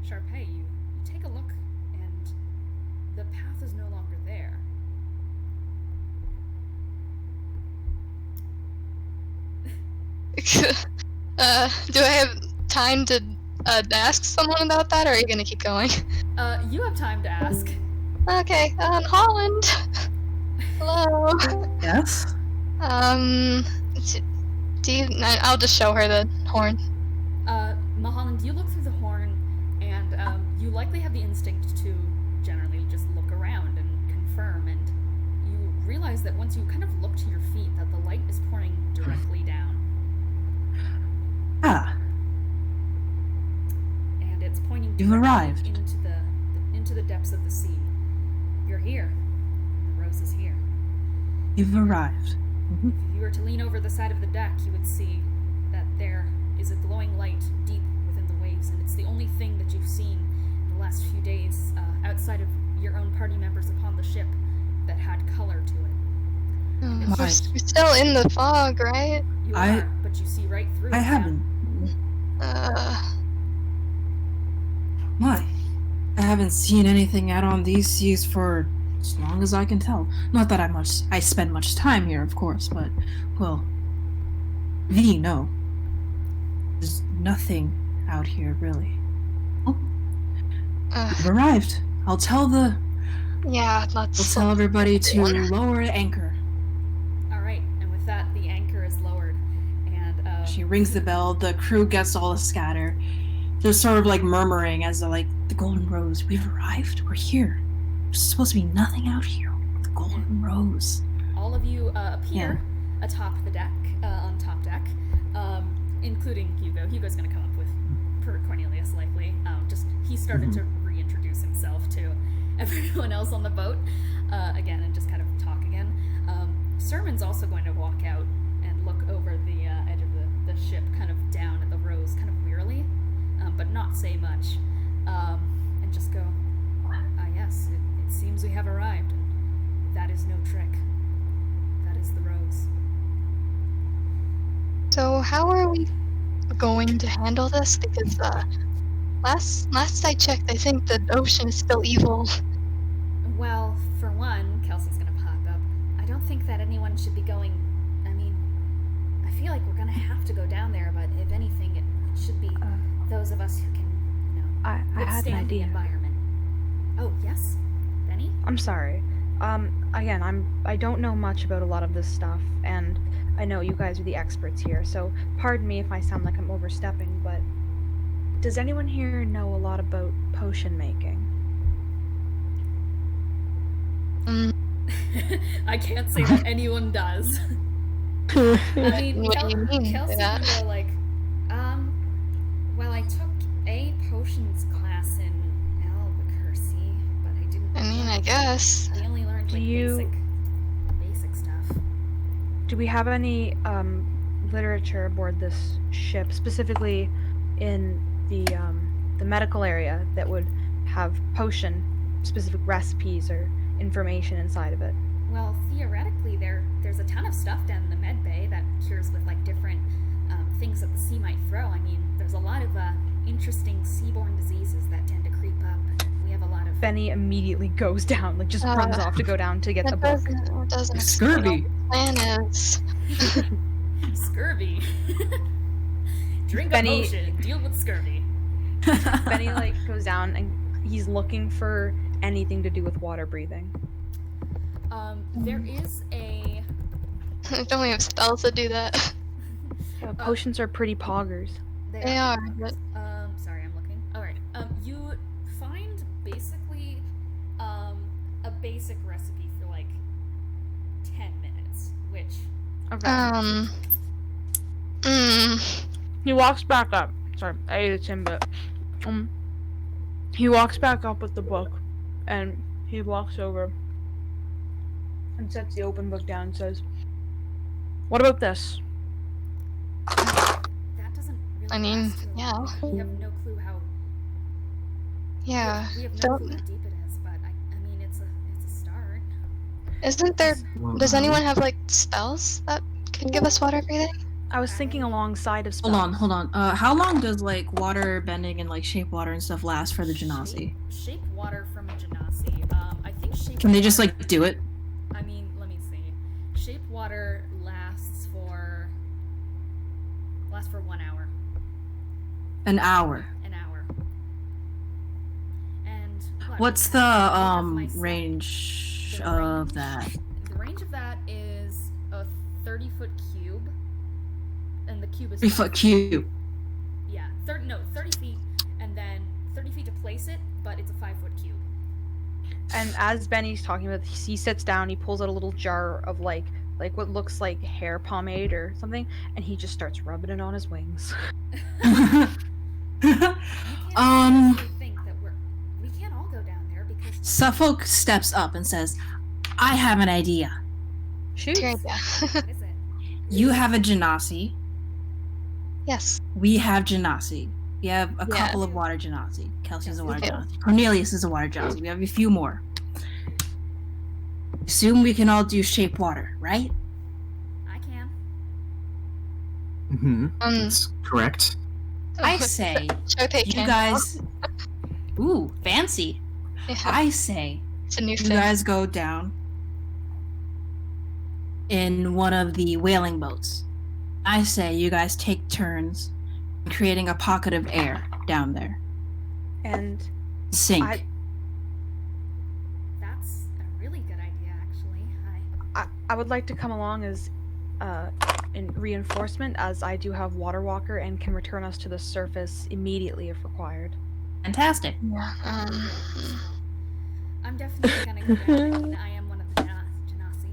Charpay, you take a look, and the path is no longer there. Do I have time to ask someone about that, or are you gonna keep going? You have time to ask. Okay, Holland. Hello. Yes? Do you... I'll just show her the horn. Mulholland, you look through the horn, and you likely have the instinct to generally just look around and confirm, and you realize that once you kind of look to your feet, that the light is pouring directly down. Ah. And it's pointing You've arrived. into the depths of the sea. You're here. The rose is here. You've arrived. Mm-hmm. If you were to lean over the side of the deck, you would see that there is a glowing light deep within the waves, and it's the only thing that you've seen in the last few days, outside of your own party members upon the ship, that had color to it. We're still in the fog, right? You are, but you see right through it. I haven't. I haven't seen anything out on these seas for as long as I can tell. Not that I spend much time here, of course, but, well, no. There's nothing out here, really. Oh, you've arrived. I'll tell everybody to lower anchor. Alright, and with that, the anchor is lowered, and, She rings the bell, the crew gets all scatter. They're sort of like murmuring as they're like, the Golden Rose, we've arrived, we're here. There's supposed to be nothing out here. The Golden Rose. All of you appear atop the deck, on top deck, including Hugo. Hugo's gonna come up with Cornelius, likely. He started to reintroduce himself to everyone else on the boat, again, and just kind of talk again. Sermon's also going to walk out and look over the edge of the ship, kind of down at the rose, kind of wearily, but not say much, and just go, yes, it seems we have arrived. That is no trick. That is the rose. So how are we going to handle this? Because last I checked, I think the ocean is still evil. Well, for one, Kelsey's gonna pop up. I don't think that anyone should be going. I mean, I feel like we're gonna have to go down there, but if anything, it should be those of us who can, I had an withstand the idea. environment. Oh, yes? Bennie? I'm sorry. Again, I don't know much about a lot of this stuff, and I know you guys are the experts here, so pardon me if I sound like I'm overstepping, but does anyone here know a lot about potion making? I can't say that anyone does. I mean, What do you mean by Kelsey that? can go like, well, I took a potions class in Albuquerque, but I didn't. I mean, I guess. We only learned like basic stuff. Do we have any literature aboard this ship, specifically in the medical area, that would have potion specific recipes or information inside of it? Well, theoretically, there's a ton of stuff down in the med bay that cures with like different things that the sea might throw. I mean, there's a lot of interesting seaborne diseases that tend to creep up. We have a lot of. Bennie immediately goes down, like just runs off to go down to get the book. That doesn't Scurvy. explain what the plan is. Scurvy. Drink Bennie- a potion. Deal with scurvy. Bennie like goes down and he's looking for anything to do with water breathing. There is a. Don't we have spells to do that? Potions are pretty poggers. They are, but Sorry, I'm looking. Alright. You find basically a basic recipe for like 10 minutes, which Okay. He walks back up. Sorry, I ate a Timbit. He walks back up with the book, and he walks over and sets the open book down and says, "What about this?" that doesn't really I mean, last too yeah. long. We have no clue how. yeah. We have no Don't. clue how deep it is, but I mean, it's a start. Isn't there? Does anyone have like spells that could give us water breathing? I was thinking alongside of spells. Hold on. How long does like water bending and like shape water and stuff last for the Genasi? Shape water from a Genasi. I think shape. Can they just water- like do it? I mean, let me see. Shape water lasts for 1 hour. An hour. An hour. And look, What's the I have my set. range The of range- that? The range of that is a 30-foot cube, and the cube is 3-foot cube. Yeah, 30 feet, and then 30 feet to place it, but it's a 5-foot cube. And as Benny's talking about, he sits down, he pulls out a little jar of like what looks like hair pomade or something, and he just starts rubbing it on his wings. You can't honestly think that we can't all go down there because Suffolk steps up and says, "I have an idea. Shoot. Great, yeah. what is it? You have a Genasi. Yes. We have Genasi. We have a Yeah. couple of water Genasi. Kelsey's a water Okay. Genasi. Cornelius is a water Genasi. We have a few more. Assume we can all do shape water, right?" I can. Mm-hmm. That's correct. I say, Charpay you can. guys. Ooh, fancy. Yeah, I say, it's a new you thing. guys go down in one of the whaling boats. I say you guys take turns creating a pocket of air down there. And Sink. That's a really good idea, actually. I would like to come along as in reinforcement, as I do have Water Walker and can return us to the surface immediately if required. Fantastic. Yeah. I'm definitely gonna go down. I mean, I am one of the Genasi.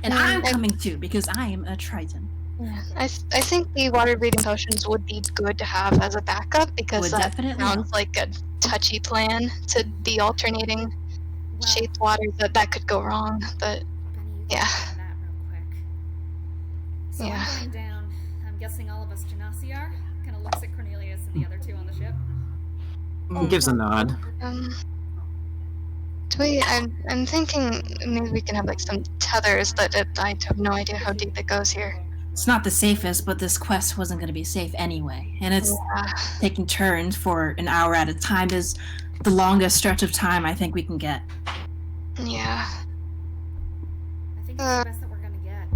And Yeah, I'm I- coming too because I am a Triton. Yeah. I think the water breathing potions would be good to have as a backup because Would that definitely sounds like a touchy plan to be alternating Well, shaped water that could go wrong. But Benny, you yeah. can try that real quick. So Yeah. I'm going down. I'm guessing all of us Genasi are. Kind of looks at Cornelius and the other two on the ship. Gives a nod. I'm thinking maybe we can have like some tethers, but I have no idea how deep it goes here. It's not the safest, but this quest wasn't going to be safe anyway. And it's taking turns for an hour at a time is the longest stretch of time I think we can get. Yeah. I think it's the best that we're gonna get.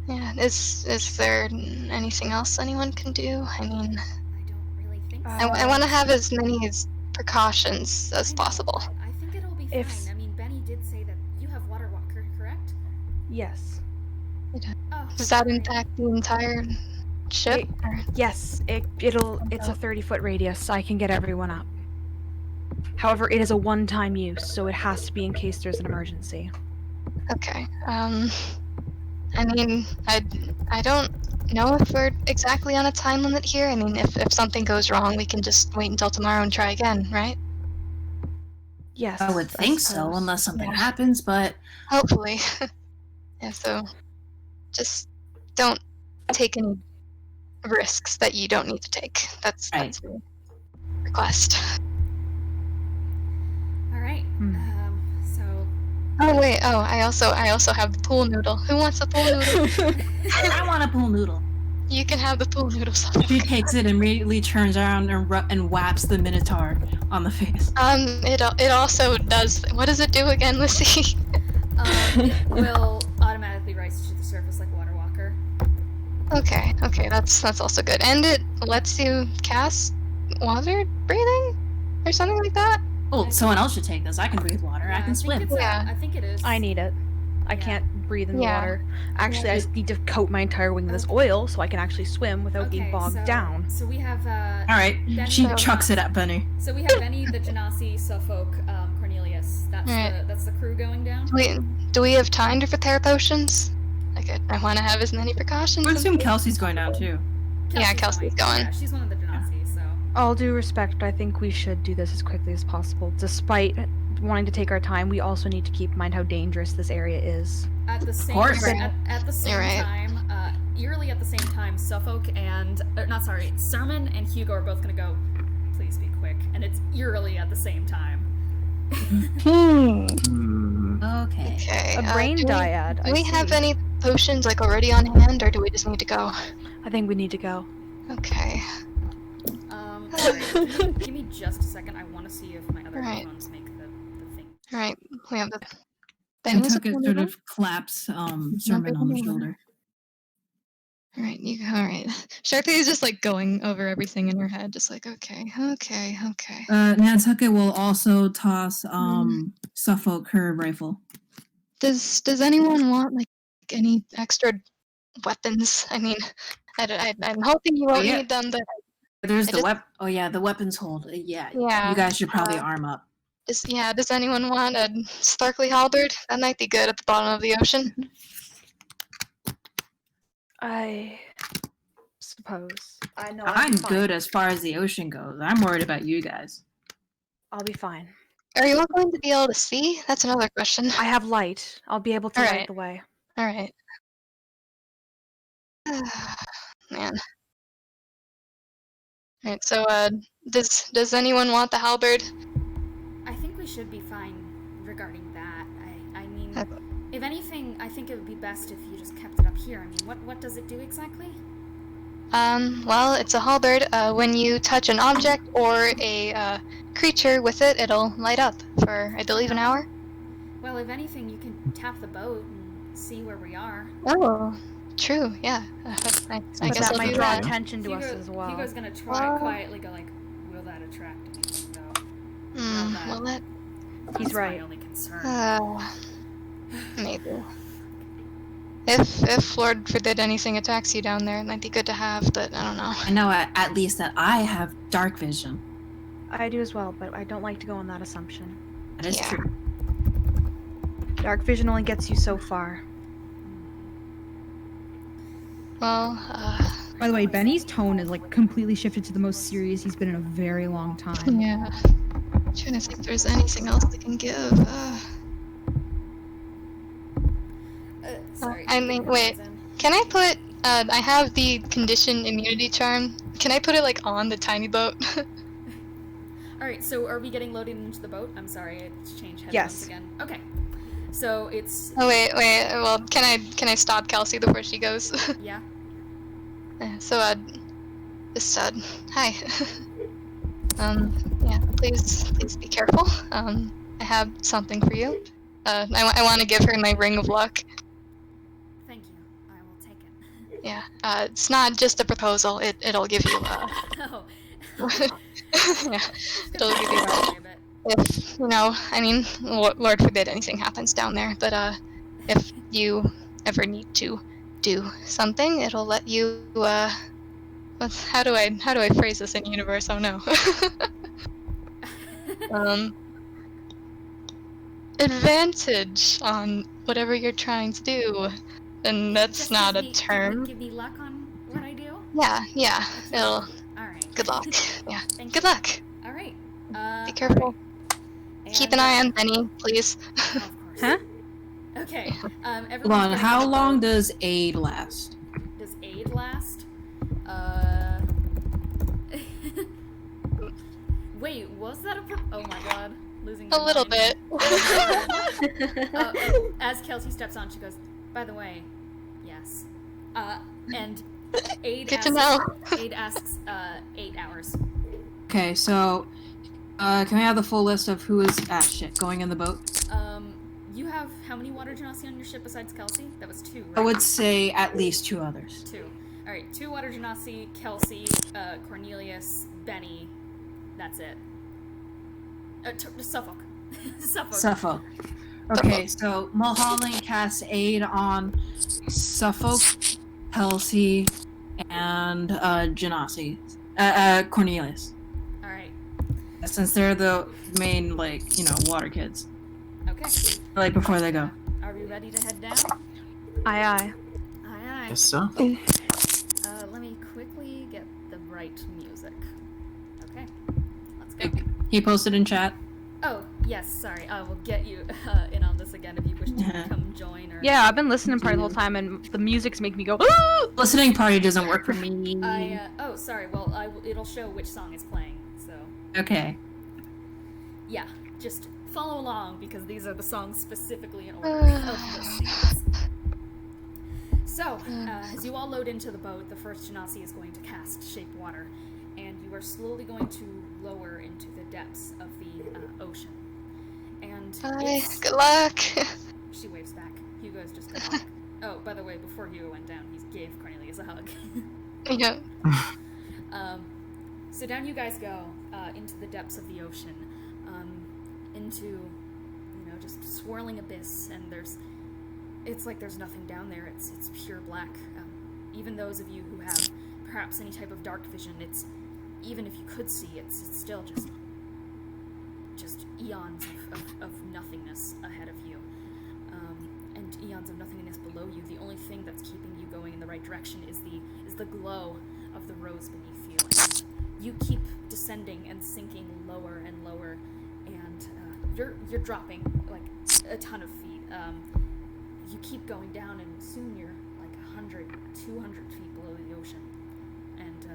Yeah. Is there anything else anyone can do? I mean, I don't really think so. I want to have as many precautions as I know, possible. but I think it'll be If- fine. I mean, Bennie did say that you have Water Walker, correct? Yes. Oh, Does that great. impact the entire ship? or- Yes, it's a 30-foot radius. I can get everyone up. However, it is a one-time use, so it has to be in case there's an emergency. Okay. I mean, I don't know if we're exactly on a time limit here. I mean, if something goes wrong, we can just wait until tomorrow and try again, right? Yes. I would think so, suppose. unless something Yeah. happens, but Hopefully. Yeah, so just don't take any risks that you don't need to take. That's the request. All right. Hmm. So Oh wait, I also have the pool noodle. Who wants a pool noodle? I want a pool noodle. You can have the pool noodle. She takes it and immediately turns around and whaps the Minotaur on the face. It also does. What does it do again, Lyssy? it will automatically rise to the surface like Water Walker. Okay, that's also good. And it lets you cast water breathing or something like that. Oh, someone else should take this. I can breathe water. Yeah, I can swim. Yeah. I think it is. I need it. I Yeah. can't breathe in the Yeah. water. Actually, I just need to coat my entire wing with this oil so I can actually swim without being bogged down. So we have All right. Bennie, She chucks it at Benny. So we have Bennie, the Genasi, Suffolk, Cornelius. Alright. That's the crew going down. Do we have time to prepare potions? Like, I want to have as many precautions. I would as- assume Kelsey's going down too. Yeah, Kelsey's going. Yeah, she's one of the Genasi, so. All due respect, I think we should do this as quickly as possible. Despite wanting to take our time, we also need to keep in mind how dangerous this area is. At the same course. at the same You're right. time, eerily at the same time, Suffolk and Sermon and Hugo are both gonna go. Please be quick, and it's eerily at the same time. Hmm. Okay. Okay. A brain do we- dyad. Do I we have see. any potions like already on hand, or do we just need to go? I think we need to go. Okay. Alright, give me just a second. I want to see if my other Alright. headphones make the thing. All right. We have the. And Benny's took it pool sort noodle? of claps Sermon on the shoulder. All right. All right. Charpay is just like going over everything in her head, just like okay. Nantucket will also toss Suffolk her rifle. Does anyone want like any extra weapons? I mean, I'm hoping you won't yeah. need them, but There's I the just- Oh yeah, the weapons hold. Yeah. Yeah, You guys should probably arm up. does anyone want a sparkly halberd? That might be good at the bottom of the ocean. I suppose. I know. I'm good as far as the ocean goes. I'm worried about you guys. I'll be fine. Are you all going to be able to see? That's another question. I have light. I'll be able to light Alright. the way. All right. Man. All right. So, does anyone want the halberd? I think we should be fine regarding that. I mean, Okay. if anything, I think it would be best if you just kept it up here. I mean, what does it do exactly? Well, it's a halberd. When you touch an object or a creature with it, it'll light up for, I believe, an hour. Well, if anything, you can tap the boat and see where we are. Oh, true. Yeah. I But guess that I'll might do draw that. attention to us as well. Hugo's gonna try Well- quietly go like, will that attract me? No. Well, that. He's That's right. my only concern. Maybe. If Lord forbid anything attacks you down there, it might be good to have, but I don't know. I know at least that I have dark vision. I do as well, but I don't like to go on that assumption. That is Yeah. true. Dark vision only gets you so far. Well, By the way, Benny's tone is like completely shifted to the most serious he's been in a very long time. yeah. I'm trying to think if there's anything else I can give. Sorry. I mean, wait. Can I put? I have the condition immunity charm. Can I put it like on the tiny boat? All right. So are we getting loaded into the boat? I'm sorry, I changed headphones Yes. again. Okay. So it's Oh wait. Well, can I stop Kelsey before she goes? yeah. So just hi. Yeah. Please be careful. I have something for you. I want to give her my ring of luck. Thank you. I will take it. Yeah. It's not just a proposal. It'll give you Oh. yeah. It'll give you Sorry a bit. if I mean, Lord forbid anything happens down there, but if you ever need to do something, it'll let you how do I phrase this in universe? Oh no. Advantage on whatever you're trying to do, and that's Just not a give me- term. Give me luck on what I do. Yeah. It'll. All right. Good luck. Yeah. Thank Good you. luck. All right. Be careful. And, Keep an eye on Bennie, please. Of course. Huh? Okay. Hold Everyone's on, getting how on the long boat. does aid last? Does aid last? Wait, was that oh my god. Losing my A little mind. bit. As Kelsey steps on, she goes, by the way, yes. And Aid Good asks, to know. Aid asks, 8 hours. Okay, so can I have the full list of who is going in the boat? You have how many water genasi on your ship besides Kelsey? That was 2, right? I would say at least 2 others. 2. Alright, 2 water genasi, Kelsey, Cornelius, Bennie. That's it. Suffolk. Suffolk. Okay, so Mulholland casts aid on Suffolk, Kelsey, and Genasi. Cornelius. Alright. Since they're the main, water kids. Okay. Before they go. Are we ready to head down? Aye, aye. Aye, aye. Guess so. Let me quickly get the right music. Okay. Let's go. He posted in chat. Oh, yes, sorry. I will get you in on this again if you wish to come join or... Yeah, I've been listening part the whole time, and the music's making me go. Listening party doesn't work for me. oh, sorry. Well, it'll show which song is playing, so... Okay. Yeah, just follow along, because these are the songs specifically in order of the scenes. So, as you all load into the boat, the first genasi is going to cast Shape Water, and you are slowly going to lower into the depths of the ocean. And it's... Good luck. She waves back. Hugo's just good luck. Oh, by the way, before Hugo went down, he gave Cornelius a hug. Yeah. So down you guys go, into the depths of the ocean, into, just swirling abyss, and it's like there's nothing down there, it's pure black. Even those of you who have perhaps any type of dark vision, even if you could see, it's still just eons of nothingness ahead of you. And eons of nothingness below you. The only thing that's keeping you going in the right direction is the glow of the rose beneath you. And you keep descending and sinking lower and lower, and you're dropping like a ton of feet. You keep going down, and soon you're like 100, 200 feet below the ocean, and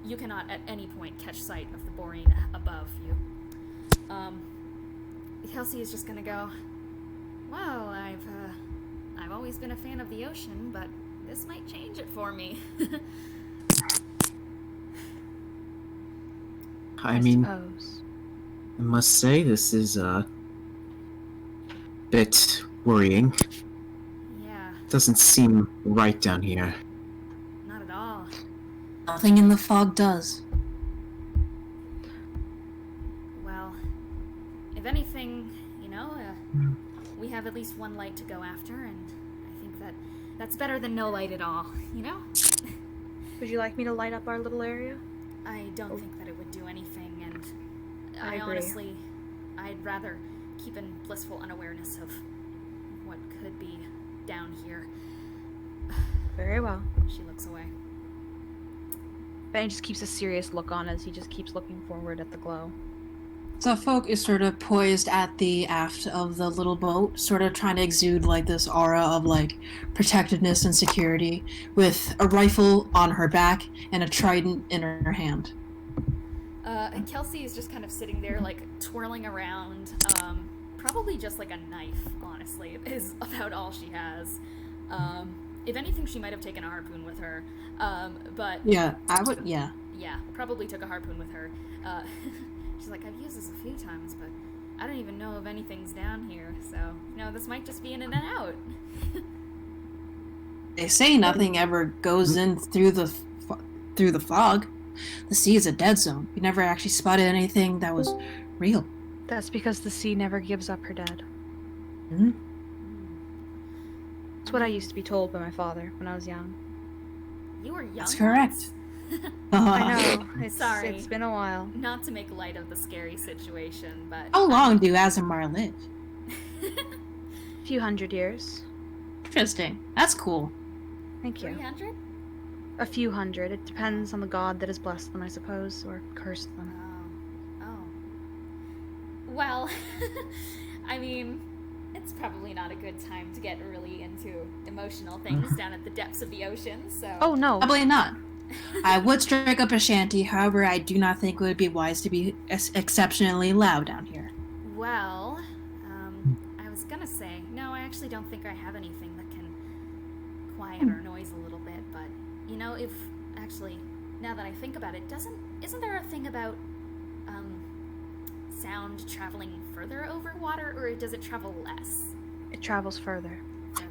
you cannot at any point catch sight of the Borean above you. Kelsey is just gonna go, wow, I've always been a fan of the ocean, but this might change it for me. I mean, suppose. I must say this is a bit worrying. Yeah, Doesn't seem right down here. not at all. Nothing in the fog does. Well, if anything, we have at least one light to go after, and I think that's better than no light at all, Would you like me to light up our little area? I don't think that it would do anything, and I agree. Honestly, I'd rather keep in blissful unawareness of what could be down here. Very well. She looks away. Benny just keeps a serious look on as he just keeps looking forward at the glow. So Folk is sort of poised at the aft of the little boat, sort of trying to exude like this aura of like protectiveness and security, with a rifle on her back and a trident in her hand. Kelsey is just kind of sitting there, like, twirling around. Probably just like a knife, honestly, is about all she has. If anything, she might have taken a harpoon with her. But... Yeah, I would, yeah. Yeah, probably took a harpoon with her. She's like, I've used this a few times, but I don't even know if anything's down here, so, this might just be in and out. They say nothing ever goes in through the fog. The sea is a dead zone. You never actually spotted anything that was real. That's because the sea never gives up her dead. Hmm? That's what I used to be told by my father when I was young. You were young? That's correct. I know. Sorry. It's been a while. Not to make light of the scary situation, but... How long do Azamar live? A few hundred years. Interesting. That's cool. Thank you. 300? A few hundred. It depends on the god that has blessed them, I suppose, or cursed them. Oh. Well, I mean, it's probably not a good time to get really into emotional things down at the depths of the ocean, so... Oh, no. Probably not. I would strike up a shanty, however, I do not think it would be wise to be exceptionally loud down here. Well, I was gonna say, no, I actually don't think I have anything that can quiet our noise a little bit, but, if, actually, now that I think about it, isn't there a thing about, sound traveling further over water, or does it travel less? It travels further.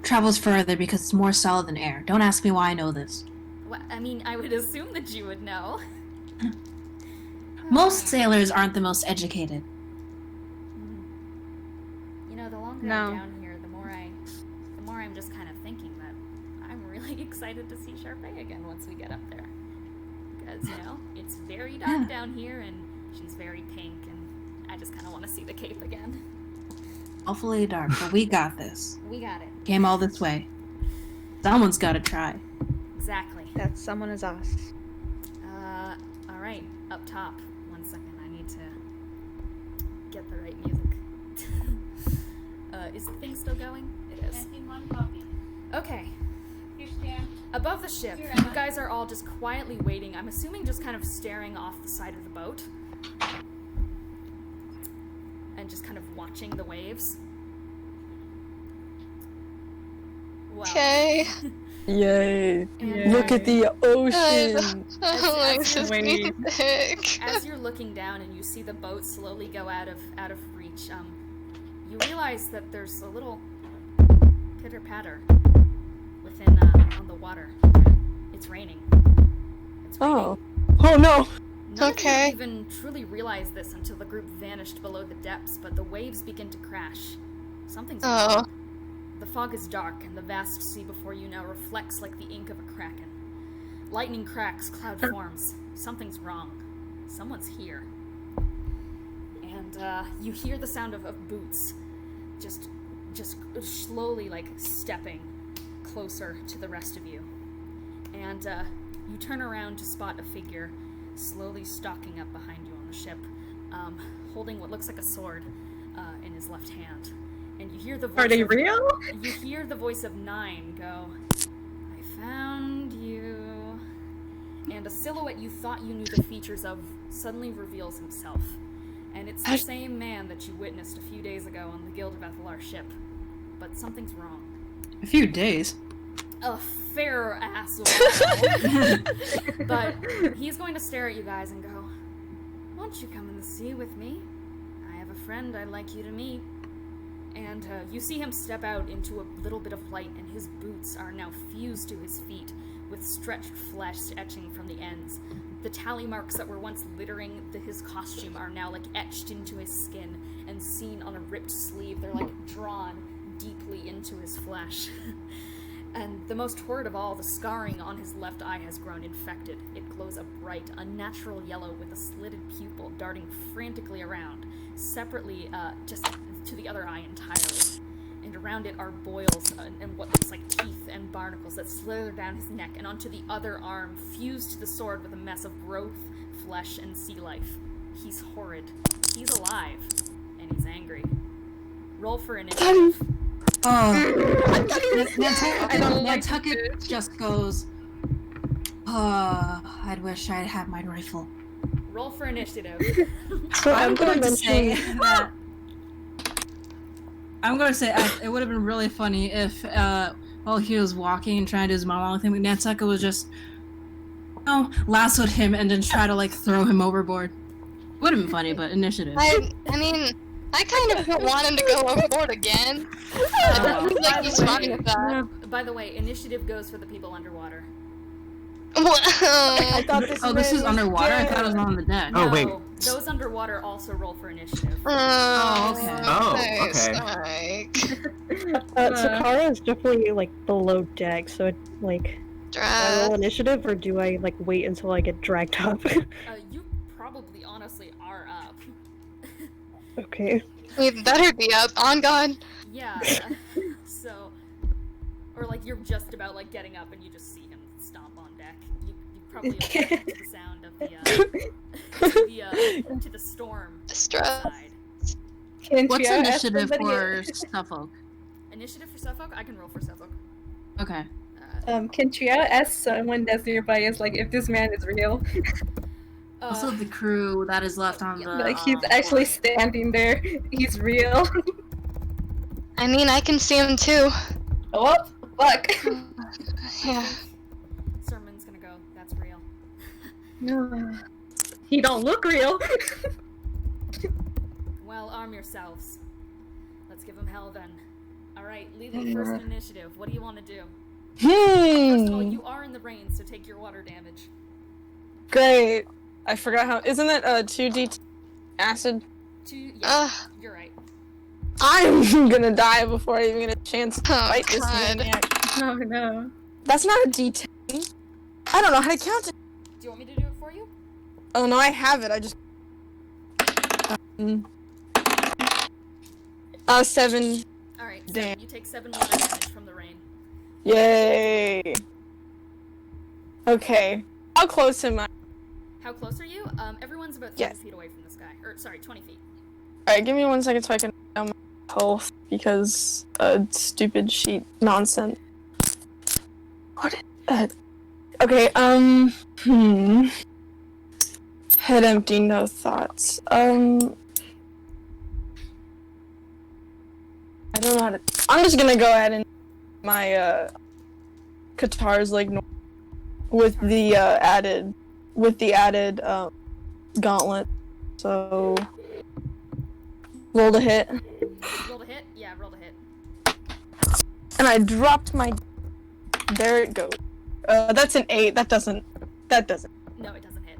Travels further because it's more solid than air. Don't ask me why I know this. Well, I mean, I would assume that you would know. Most sailors aren't the most educated. The longer I'm down here, the more I'm just kind of thinking that I'm really excited to see Charpay again once we get up there. Because, it's very dark down here, and she's very pink, and I just kind of want to see the cape again. Awfully dark, but we got this. We got it. Came all this way. Someone's got to try. Exactly. That someone is us. Alright, up top. 1 second, I need to get the right music. Is the thing still going? It is. Okay. Above the ship, you guys are all just quietly waiting. I'm assuming just kind of staring off the side of the boat. And just kind of watching the waves. Well, Okay. Yay. And, Look at the ocean. as you're looking down and you see the boat slowly go out of reach, you realize that there's a little pitter patter within on the water. It's raining. It's raining. Oh no. None of you even truly realize this until the group vanished below the depths, but the waves begin to crash. Something's wrong. The fog is dark, and the vast sea before you now reflects like the ink of a kraken. Lightning cracks, cloud forms. Something's wrong. Someone's here. And you hear the sound of boots, just slowly, like, stepping closer to the rest of you. And you turn around to spot a figure slowly stalking up behind you on the ship, holding what looks like a sword in his left hand. And you hear the voice. Are they real? You hear the voice of Nine go, "I found you." And a silhouette you thought you knew the features of suddenly reveals himself. And it's the same man that you witnessed a few days ago on the Guild of Ethelar ship. But something's wrong. A few days. A fair ass while. But he's going to stare at you guys and go, "Won't you come in the sea with me? I have a friend I'd like you to meet." And you see him step out into a little bit of light, and his boots are now fused to his feet, with stretched flesh etching from the ends. The tally marks that were once littering his costume are now, like, etched into his skin and seen on a ripped sleeve. They're, like, drawn deeply into his flesh. And the most horrid of all, the scarring on his left eye has grown infected. It glows a bright, unnatural yellow with a slitted pupil darting frantically around, separately, just to the other eye entirely. And around it are boils and what looks like teeth and barnacles that slither down his neck and onto the other arm, fused to the sword with a mess of growth, flesh, and sea life. He's horrid. he's alive, and he's angry. Roll for initiative. Nantucket just goes, I'd wish I'd had my rifle. Roll for initiative. So I'm going to say that. I'm going to say it would have been really funny if, while he was walking and trying to do his monologue thing, Nantucket was just, lassoed him and then try to, like, throw him overboard. Would have been funny, but initiative. I mean, I kind of don't want him to go overboard again. It doesn't look like he's fine with that. By the way, initiative goes for the people underwater. I thought this is underwater? I thought it was on the deck. Oh, wait. Those underwater also roll for initiative. okay. Sikkara is definitely like below deck, so it, like, do I roll initiative or do I like wait until I get dragged up? You probably honestly are up. Okay. We better be up, on God. Yeah. So, or like you're just about like getting up and you just see him stomp on deck. You probably awaken to the sound of to the storm outside. What's initiative for Suffolk? Initiative for Suffolk? I can roll for Suffolk. Okay. Can Triao ask someone that's nearby is like if this man is real? Also, the crew that is left on the. Like he's actually standing there. He's real. I mean, I can see him too. Oh, fuck. Yeah. Sermon's gonna go. That's real. He don't look real. Well, arm yourselves. Let's give him hell then. Alright, Lelee, first initiative. What do you want to do? First of all, you are in the rain, so take your water damage. Great. I forgot how. Isn't it 2d acid? You're right. I'm gonna die before I even get a chance to fight this God. maniac. Oh no. That's not a d10. I don't know how to count it. Do you want me to do it for you? Oh no, I have it. I just. 7. Alright, so Damn. you take 7 water damage from the rain. Yay. Okay. How close am I? How close are you? Everyone's about 30 Yes. feet away from this guy. Or, sorry, 20 feet. Alright, give me 1 second so I can write down my health because stupid sheet nonsense. What is that? Okay, Head empty, no thoughts. I don't know how to. I'm just gonna go ahead and my Qatar's like with the added gauntlet. So roll to hit. Roll to hit? Yeah, roll to hit. And I dropped my. There it goes. That's an 8. That doesn't. No, it doesn't hit.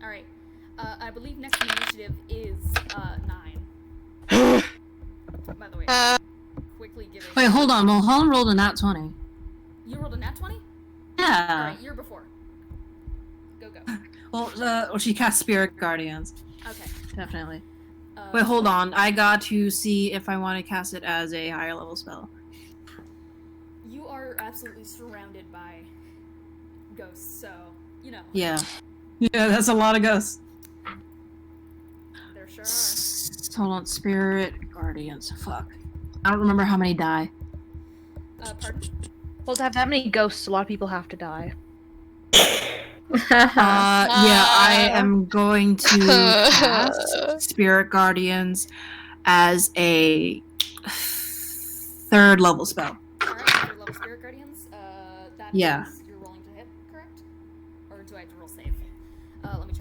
Alright. I believe next in initiative is 9. By the way, quickly giving. Wait, hold on. Well, Holland rolled a nat 20. You rolled a nat 20? Yeah. Alright, you're before. Go. Well, she cast Spirit Guardians. Okay. Definitely. Wait, hold on. I got to see if I want to cast it as a higher level spell. You are absolutely surrounded by ghosts, so, you know. Yeah. Yeah, that's a lot of ghosts. There sure are. Hold on. Spirit Guardians. Fuck. I don't remember how many die. Pardon? Well, to have that many ghosts, a lot of people have to die. Yeah, I am going to cast Spirit Guardians as a 3rd level spell. Alright, 3rd level Spirit Guardians. That Yeah. means you're rolling to hit, correct? Or do I have to roll save? Let me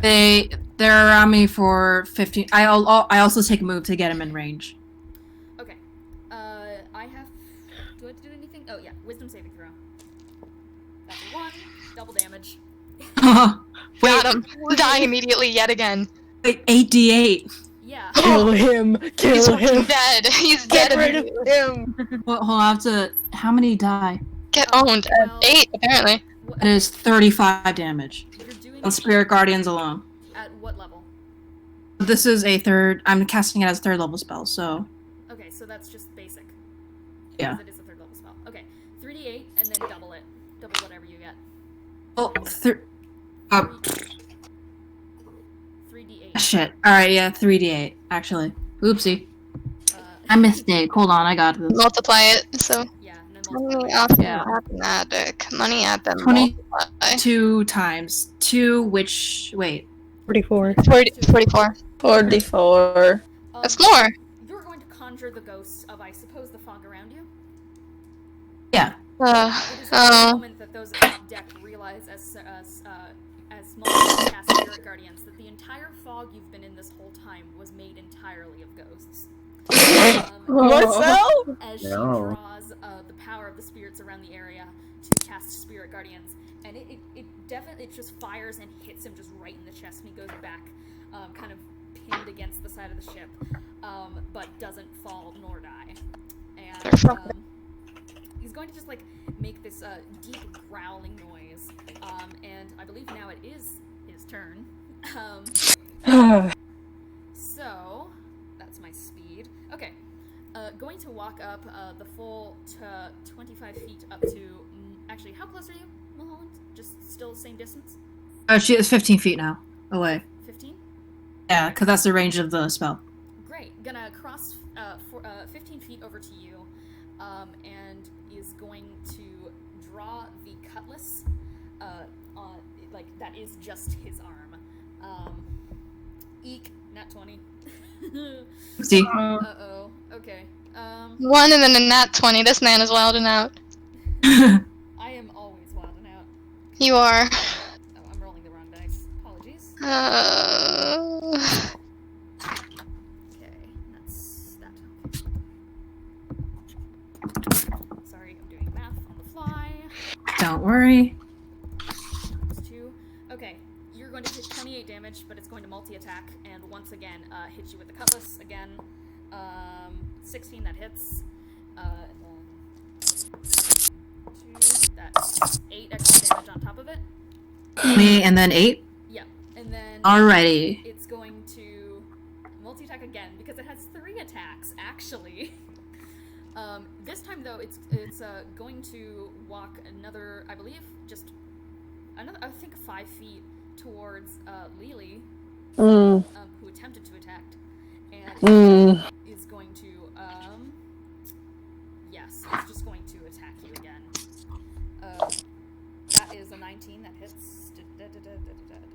check. They're around me for 15. I also take a move to get them in range. Okay. Do I have to do anything? Oh, yeah. Wisdom saving throw. That's a 1. Double damage. Got him. Die immediately yet again. Wait, 8d8. Yeah. Kill him! He's Kill him! dead. He's Get dead. rid of him! Well, hold on, I have to. How many die? Get owned. Well, 8 apparently. It is 35 damage You're doing on Spirit Guardians alone. at what level? This is a 3rd. I'm casting it as a 3rd level spell, so. Okay, so that's just basic. Yeah. Because it is a 3rd level spell. Okay. 3d8 and then double it. Double whatever you get. Oh, 3d8 3d8. Shit. Alright, yeah, 3d8, actually. Oopsie. I mistake. Hold on, I got this. Multiply it, so. Yeah, and then Money multiply. off Yeah. mathematic. Money at the 22 multiply. times 2, which... Wait. 44. 44. 44. That's more. You're going to conjure the ghosts of, I suppose, the fog around you. Yeah. It is at the moment that those on deck realize, as Multi cast Spirit Guardians, that the entire fog you've been in this whole time was made entirely of ghosts. What's that? As she No. draws the power of the spirits around the area to cast Spirit Guardians, and it definitely just fires and hits him just right in the chest, and he goes back, kind of pinned against the side of the ship, but doesn't fall nor die. And he's going to just like make this deep growling noise, and I believe now it is his turn. So that's my speed. Okay, going to walk up the full 25 feet up to. Actually, how close are you, Mulholland? Just still the same distance? Oh, she is 15 feet now. Away. 15? Yeah, because that's the range of the spell. Great. Gonna cross 15 feet over to you, and is going to draw the cutlass. Like that is just his arm. Eek, nat 20. See? Uh-oh. Okay. 1 and then a nat 20. This man is wilding out. I am always wilding out. You are. Oh, I'm rolling the wrong dice. Apologies. Okay, that's that. Sorry, I'm doing math on the fly. Don't worry. That's 2. Okay, you're going to take 28 damage, but it's going to multi-attack, and once again, hit you with the cutlass again. 16, that hits. And then 2, that's 8 extra damage on top of it. Me and then 8? Yeah, and then Alrighty. it's going to multi-attack again, because it has 3 attacks, actually. This time, though, it's going to walk another, I believe, just another, I think 5 feet towards Lelee, who attempted to attack, and is going to, yes, it's just going to attack you again. That is a 19, that hits.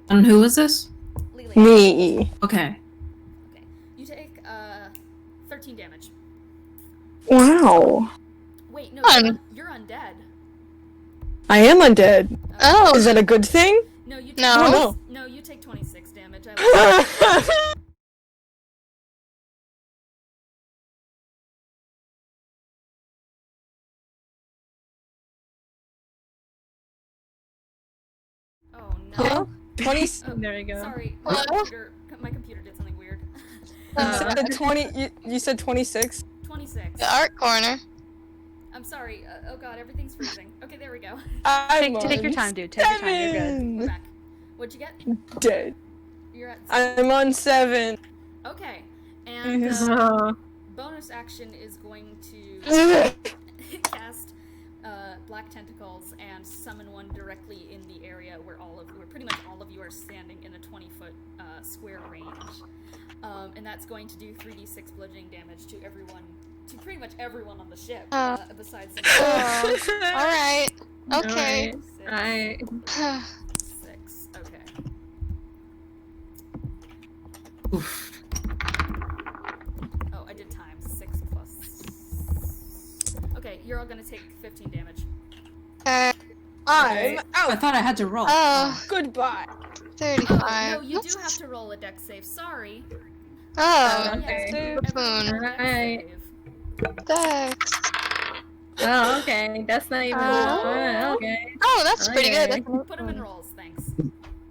And who is this? Lelee. Me. Okay. Okay, you take 13 damage. Wow. Wait, no, Fun. you're undead. I am undead. Oh. Is that a good thing? No, you take No. No, you take 26 damage. I Oh no. Huh? 20. There you go. Sorry, Hello? my computer did something weird. You said 20. You said 26. 26. The art corner. I'm sorry. Oh god, everything's freezing. Okay, there we go. I'm Take your on time, dude. Take your time. You're good. seven. We're back. What'd you get? Dead. You're at. I'm on 7. Okay, and Uh, bonus action is going to cast black tentacles and summon one directly in the area where pretty much all of you are standing in a 20-foot square range, and that's going to do 3d6 bludgeoning damage to pretty much everyone on the ship, besides. Alright. Okay. Right. 6. Okay. Oof. Oh, I did times 6 plus. Okay, you're all gonna take 15 damage. I'm I out. thought I had to roll. Goodbye. 35. No, you do have to roll a dex save. Sorry. Oh, Okay. buffoon. Everyone roll a dex Right. save. Dex. Oh, okay. That's not even. Okay. Oh, that's pretty good. Okay. Put them in rolls, thanks.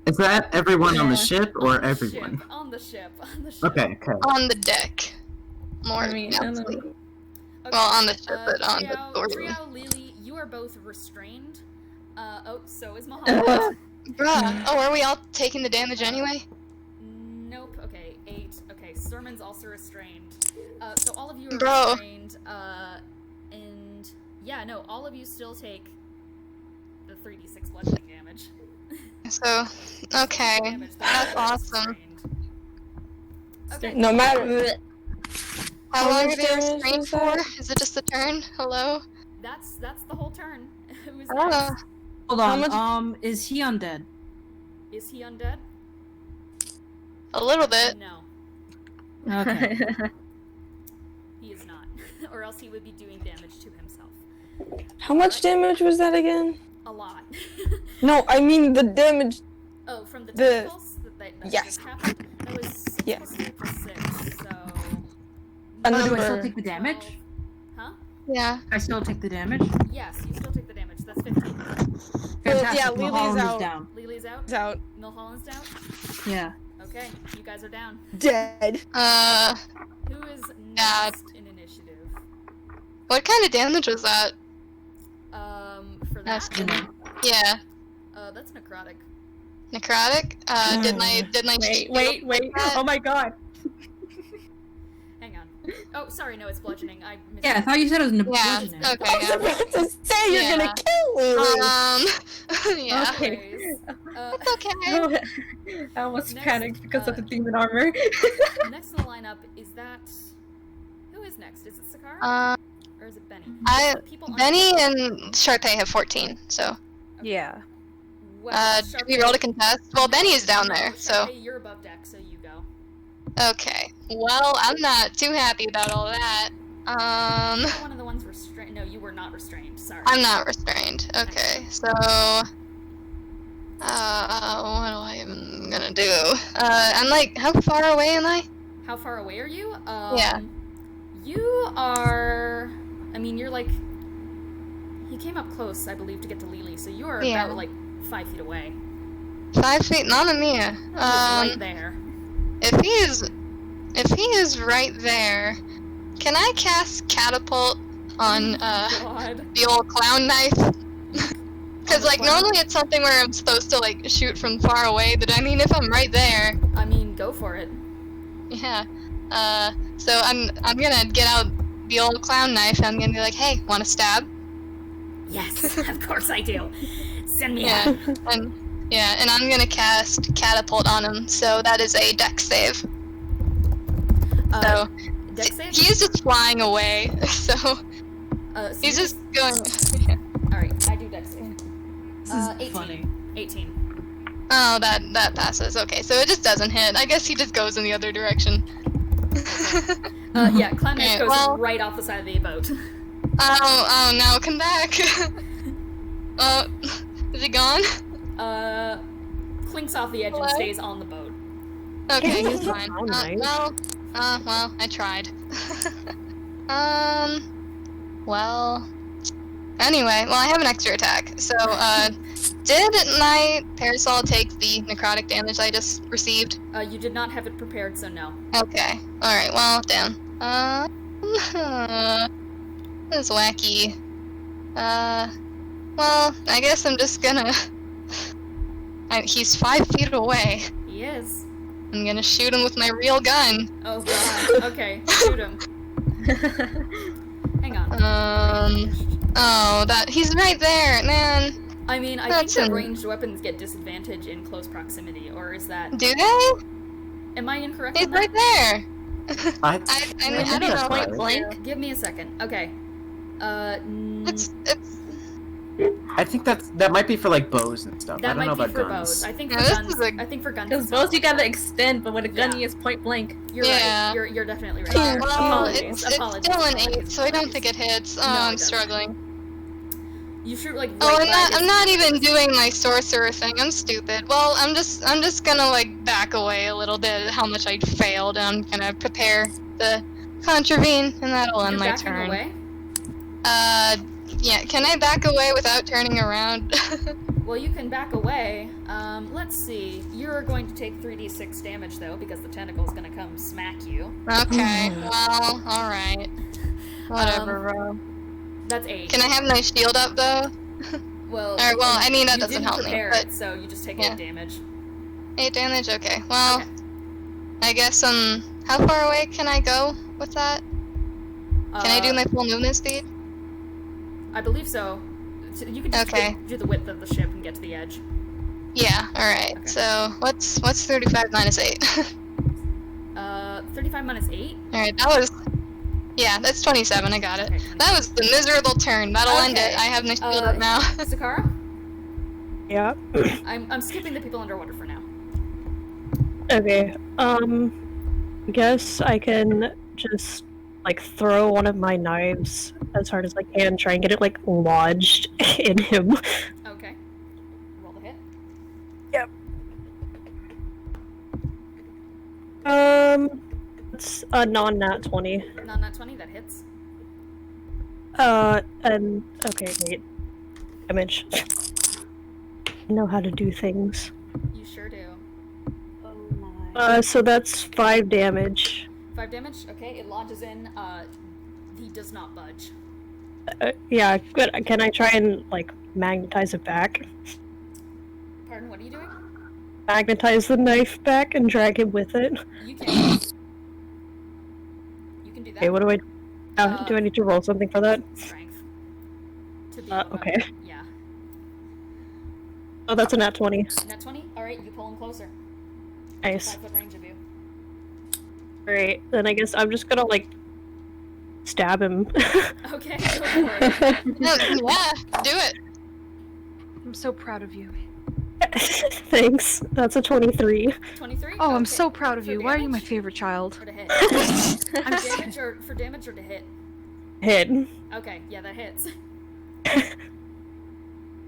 Is that everyone on the Yeah. ship or everyone? Ship, on the ship, on the ship. Okay, okay. On the deck. More I mean, I don't exactly. know. Okay, Well, on the ship, but on the Triao, story. Triao, Lelee, you are both restrained. Oh, so is Muhammad. Bruh. Oh, are we all taking the damage anyway? Nope. Okay, 8. Okay, Sermon's also restrained. So all of you are Bro. restrained. And yeah, no, all of you still take the 3d6 bludgeoning damage. So, okay. Damage, That's they're awesome. restrained. Okay. No matter. How long much are they damage restrained was that? for? Is it just a turn? Hello? That's the whole turn. Who's Oh. next? Hold How on. much- Is he undead? Is he undead? A little bit. No, Okay. he is not. Or else he would be doing damage to himself. How much damage was that again? A lot. No, I mean the damage. Oh, from the The- tentacles that Yes. just happened? That was 6 Yes. plus 3 plus 6, so... A Oh, do I still number. take the damage? 12. Huh? Yeah. I still take the damage? Yes, you still take the damage. That's 15. Fantastic. yeah, Mulholland Lily's is out. down. Lily's out? It's out. Milholland's out? Yeah. Okay, you guys are down. Dead. Who is next in initiative? What kind of damage was that? For that? That's Yeah. That's necrotic. Necrotic? Did my Wait. Oh my god. Hang on. Oh, sorry, no, it's bludgeoning. I missed Yeah, I it. thouh you said it was Yeah. bludgeoning. I Okay. was Yeah. about to say you're Yeah. gonna kill Lily. Yeah. Okay. Anyways, It's okay. I almost Next, panicked because of the demon armor. next in the lineup is that... Who is next? Is it Sikkara? Or is it Bennie? People on- Bennie and Charpay have 14, so. Yeah. Well, Do we roll to contest? Well, Bennie is down there, so. Charpay, you're above deck, so you go. Okay. Well, I'm not too happy about all that. You were one of the ones restrained. No, you were not restrained. Sorry. I'm not restrained. Okay, so. What am I even gonna do? I'm like, how far away am I? How far away are you? Yeah. You are... I mean, you're like... He came up close, I believe, to get to Lelee, so you are Yeah. about, like, 5 feet away. 5 feet? Mamma mia. He is right there. If he is right there, can I cast catapult on God. the old clown knife? Because like clown? normally it's something where I'm supposed to like shoot from far away, but I mean if I'm right there, I mean, go for it. yeah. So I'm gonna get out the old clown knife and I'm gonna be like, hey, want to stab? Yes, of course I do. Send me Yeah. out. And I'm gonna cast catapult on him. So that is a dex save. So Dex save? he's just flying away. So So he's you just going. Alright, I do dex save. This is 18. funny. 18. Oh, that passes. Okay, so it just doesn't hit. I guess he just goes in the other direction. Yeah, clown knife Okay, goes well- right off the side of the boat. Oh no, come back. Is he gone? Clinks off the edge Hello? and stays on the boat. Okay, he's fine. Oh, nice. Well, I tried. Well. Anyway, well, I have an extra attack. So, did my parasol take the necrotic damage I just received? You did not have it prepared, so no. Okay. Alright, well, damn. This is wacky. Well, I guess I'm just gonna... he's 5 feet away. He is. I'm gonna shoot him with my real gun. Oh god. Okay, shoot him. Hang on. Oh, he's right there, man. I mean, I That's think that an- ranged weapons get disadvantage in close proximity, or is that... Do they? Am I incorrect He's on that? right there. I I mean, I don't know. Point what- blank. Give me a second. Okay. It's I think that might be for like bows and stuff. I That don't know might be about for guns. bows. I think Yeah, for this guns. is a- I think for guns. Because it's bows not. you gotta extend, but with a gun Yeah. you is point blank. You're Yeah. right. You're definitely right. Yeah. well, Apologies. it's Apologies. still an Apologies. 8, so I don't think it hits. Oh, No, it I'm doesn't. struggling. You shoot like. Oh, right by I'm not even doing my sorcerer thing. I'm stupid. Well, I'm just gonna like back away a little bit at how much I failed, and I'm gonna prepare the contravene, and that'll end You're my backing turn. away? Yeah. Can I back away without turning around? Well, you can back away. Let's see. You're going to take 3d6 damage though, because the tentacle's gonna come smack you. Okay. Well, all right. Whatever, bro. That's 8. Can I have my shield up though? Well. Or, well, I mean, that you doesn't didn't help me, prepare but- it, so you just take Yeah. 8 damage. 8 damage. Okay. Well, Okay. I guess how far away can I go with that? Can I do my full movement speed? I believe so. You can just Okay. do the width of the ship and get to the edge. Yeah. All right. Okay. So what's 35 minus 8? 35 minus 8? Alright, that was... Yeah, that's 27, I got it. Okay, That was the miserable turn. That'll end it. I have my shield up now. Sikkara? Yeah. I'm skipping the people underwater for now. Okay. I guess I can just like throw one of my knives as hard as I can and try and get it like lodged in him. Okay. Roll the hit. Yep. It's a non-nat 20. Non-nat 20, that hits. And okay, wait. Damage. I know how to do things. You sure do. Oh my. So that's 5 damage. 5 damage? Okay, it lodges in. He does not budge. Yeah, good. Can I try and like magnetize it back? Pardon, what are you doing? Magnetize the knife back and drag him with it. You can. You can do that. Okay, what do I... do I need to roll something for that? Strength. To be Okay. Yeah. Oh, that's a nat 20. Nat 20? Alright, you pull him closer. Nice. 5-foot range of you. Great. Then I guess I'm just gonna, like, stab him. Okay, go for it. Yeah, do it. I'm so proud of you. Thanks. That's a 23. 23? Oh, I'm Okay. so proud of For you. Why are you my damage? favorite child? Or to hit? For damage or to hit? Hit. Okay, yeah, that hits.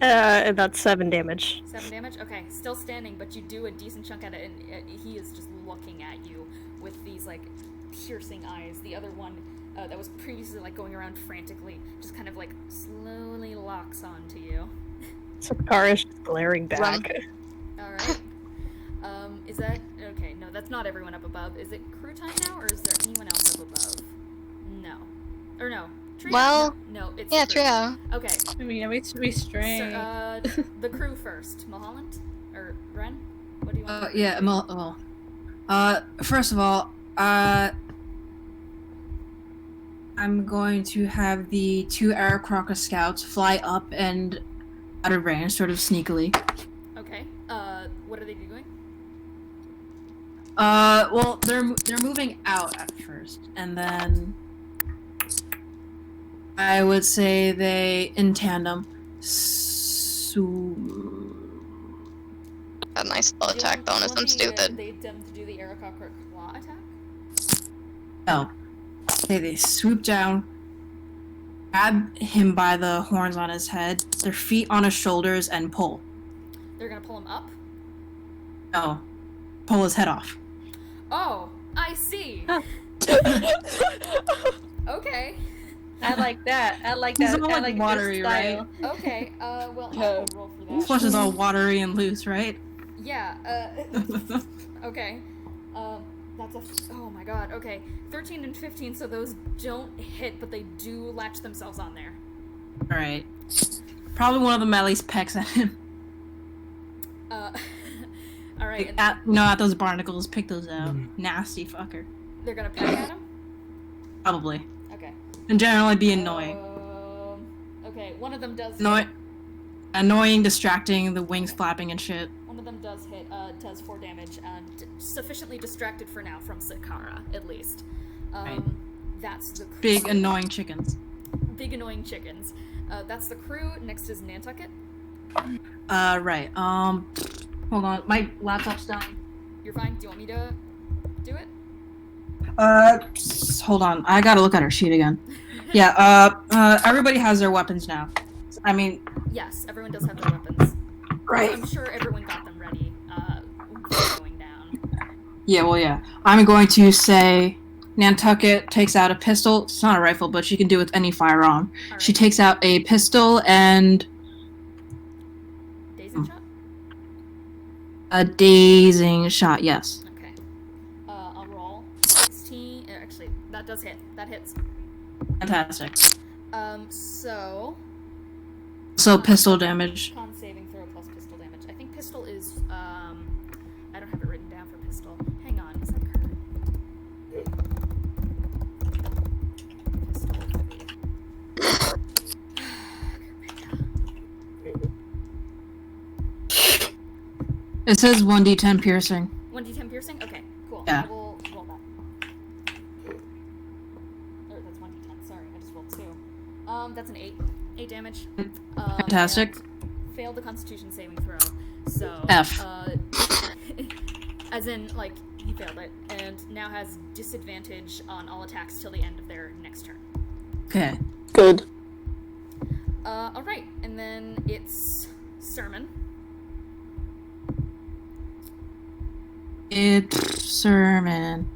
And that's 7 damage. 7 damage? Okay, still standing, but you do a decent chunk at it, and he is just looking at you with these, like, piercing eyes. The other one that was previously, like, going around frantically just kind of, like, slowly locks onto you. Sikkara's just glaring back. Alright. Is that... Okay, no, that's not everyone up above. Is it crew time now, or is there anyone else up above? No. Or no. Trio? Well, no, it's yeah, the crew. Trio. Okay. I mean, we strain. So, the crew first. Mulholland? Or Ren? What do you want? Yeah, well, first of all, I'm going to have the 2 Aarakocra scouts fly up and out of range, sort of sneakily. Okay. What are they doing? Well, they're moving out at first, and then I would say they in tandem. A nice spell attack bonus. I'm stupid. They attempt to do the Aarakocra claw attack? No. They swoop down, grab him by the horns on his head, their feet on his shoulders, and pull. They're gonna pull him up? No. Pull his head off. Oh, I see. Okay. I like that. I like He's that. all, I like, like watery, your style. Okay, well, I'll roll for that. Flesh is all watery and loose, right? Yeah, okay. That's a... Oh my god, okay. 13 and 15, so those don't hit, but they do latch themselves on there. Alright. Probably one of them at least pecks at him. Alright. At those barnacles, pick those out. Nasty fucker. They're gonna peck at him? Probably. Okay. And generally be annoying. Okay, one of them does Annoying, distracting, the wings flapping and shit. One of them does hit, does 4 damage, and sufficiently distracted for now from Sikkara, at least. Right. That's the crew. Big annoying chickens. Big annoying chickens. That's the crew. Next is Nantucket. Right. Hold on, my laptop's dying. You're fine. Do you want me to do it? Hold on, I gotta look at her sheet again. Yeah, everybody has their weapons now. I mean... Yes, everyone does have their weapons. Right. I'm sure everyone got them ready, going down. Yeah, well, yeah. I'm going to say Nantucket takes out a pistol. It's not a rifle, but she can do it with any firearm. Right. She takes out a pistol and... Dazing shot? A dazing shot, yes. Okay. I'll roll. 16... Actually, that does hit. That hits. Fantastic. So pistol damage. Con saving throw plus pistol damage. I think pistol is, I don't have it written down for pistol. Hang on, is that correct? Pistol. It says 1d10 piercing. 1d10 piercing? Okay, cool. Yeah. I will roll that. That's an 8. 8 damage. Fantastic. And failed the Constitution saving throw. So F. As in, like, he failed it, and now has disadvantage on all attacks till the end of their next turn. Okay. Good. Alright, and then it's Sermon. It's Sermon.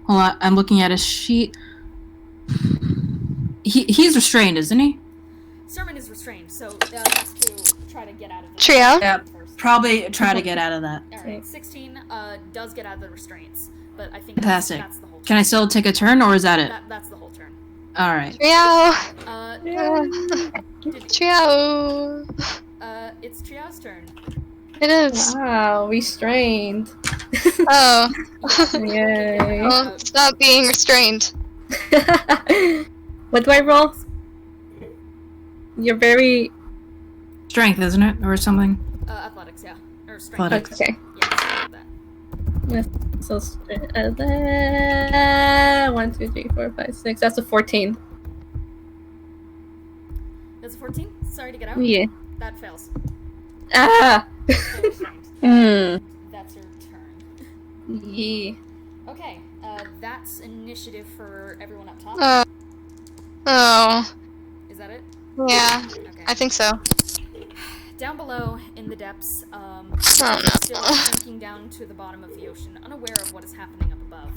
Hold on, I'm looking at his sheet. He's restrained, isn't he? Sermon is restrained, so has to try to get out of the Trio? Yeah, first. probably try to get out of that. Alright, 16 does get out of the restraints, but I think Fantastic. that's the whole turn. Can I still take a turn, or is that it? That's the whole turn. Alright. Trio! Did, Trio! it's Triao's turn. It is. Wow, restrained. Oh. Yay. Well, stop being restrained. What do I roll? You're very... Strength, isn't it? Or something? Athletics, yeah. Or strength. Athletics. Okay. Yeah, something like that. So, 1, 2, 3, 4, 5, 6. That's a 14. That's a 14? Sorry to get out. Yeah. That fails. Ah! So restrained. That's your turn. Yeah. Okay, that's initiative for everyone up top. Oh. Is that it? Yeah, Okay. I think so. Down below, in the depths, Oh no. still sinking down to the bottom of the ocean, unaware of what is happening up above.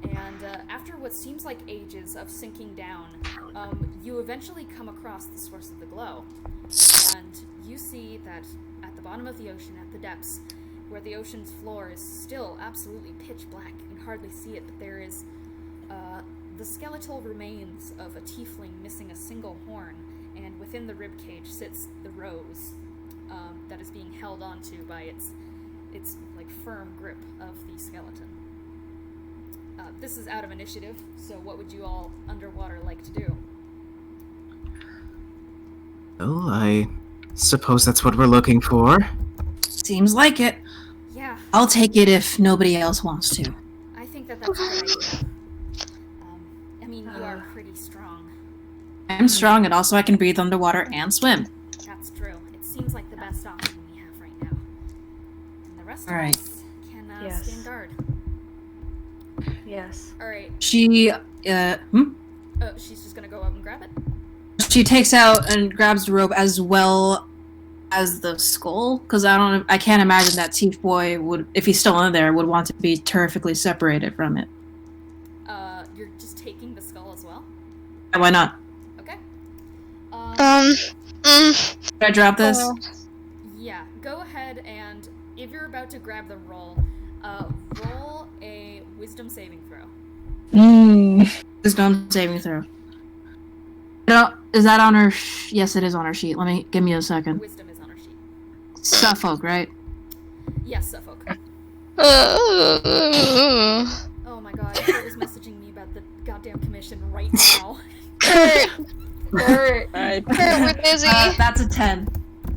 And after what seems like ages of sinking down, you eventually come across the source of the glow. And you see that at the bottom of the ocean, at the depths, where the ocean's floor is still absolutely pitch black, you can hardly see it, but there is the skeletal remains of a tiefling missing a single horn, and within the ribcage sits the rose that is being held onto by its like firm grip of the skeleton. This is out of initiative, so what would you all underwater like to do? Well, I suppose that's what we're looking for. Seems like it. Yeah, I'll take it if nobody else wants to. I think that's a good idea. I mean, you are pretty strong. I'm strong, and also I can breathe underwater and swim. That's true. It seems like the best option we have right now. And the rest Alright. of us can Yes. stand guard. Yes. Alright, She, she's just gonna go up and grab it? She takes out and grabs the rope as well as the skull, because I can't imagine that Teeth Boy would, if he's still in there, would want to be terrifically separated from it. You're just taking the skull as well? Why not? Okay. Should I drop this? Yeah, go ahead and, if you're about to grab the roll, roll a wisdom saving throw. Wisdom saving throw. No, is that on her? Yes, it is on her sheet. Give me a second. Wisdom is on her sheet. Suffolk, right? Yes, Suffolk. Oh. Oh my god, Kurt is messaging me about the goddamn commission right now. Kurt, Kurt. Kurt, we're busy. That's a 10.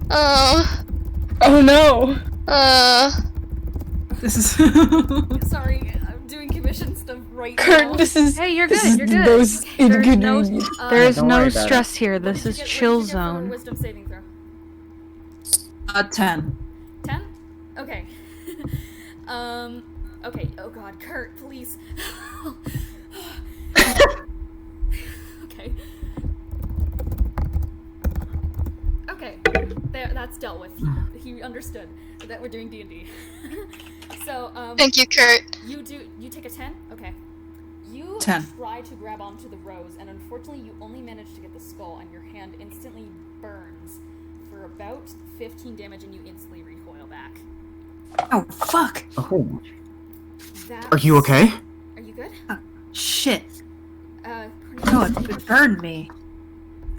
Oh. Oh no! This is. Sorry, I'm doing commission stuff right Kurt, now. this is. Hey, you're this good, is you're the good. most There's no, inconvenient. there is Don't no worry about stress here. What This did is you get- chill what did you get for zone. Wisdom saving throw. 10. 10? Okay. Okay. Oh god, Kurt, please. Okay. Okay. There, that's dealt with. He understood that we're doing D&D. So, Thank you, Kurt. you take a 10? Okay. You 10. try to grab onto the rose, and unfortunately you only manage to get the skull, and your hand instantly burns for about 15 damage, and you instantly recoil back. Oh, fuck. Oh, That's... are you okay? Are you good? Shit. Cornelius, No, do you it have- burned me.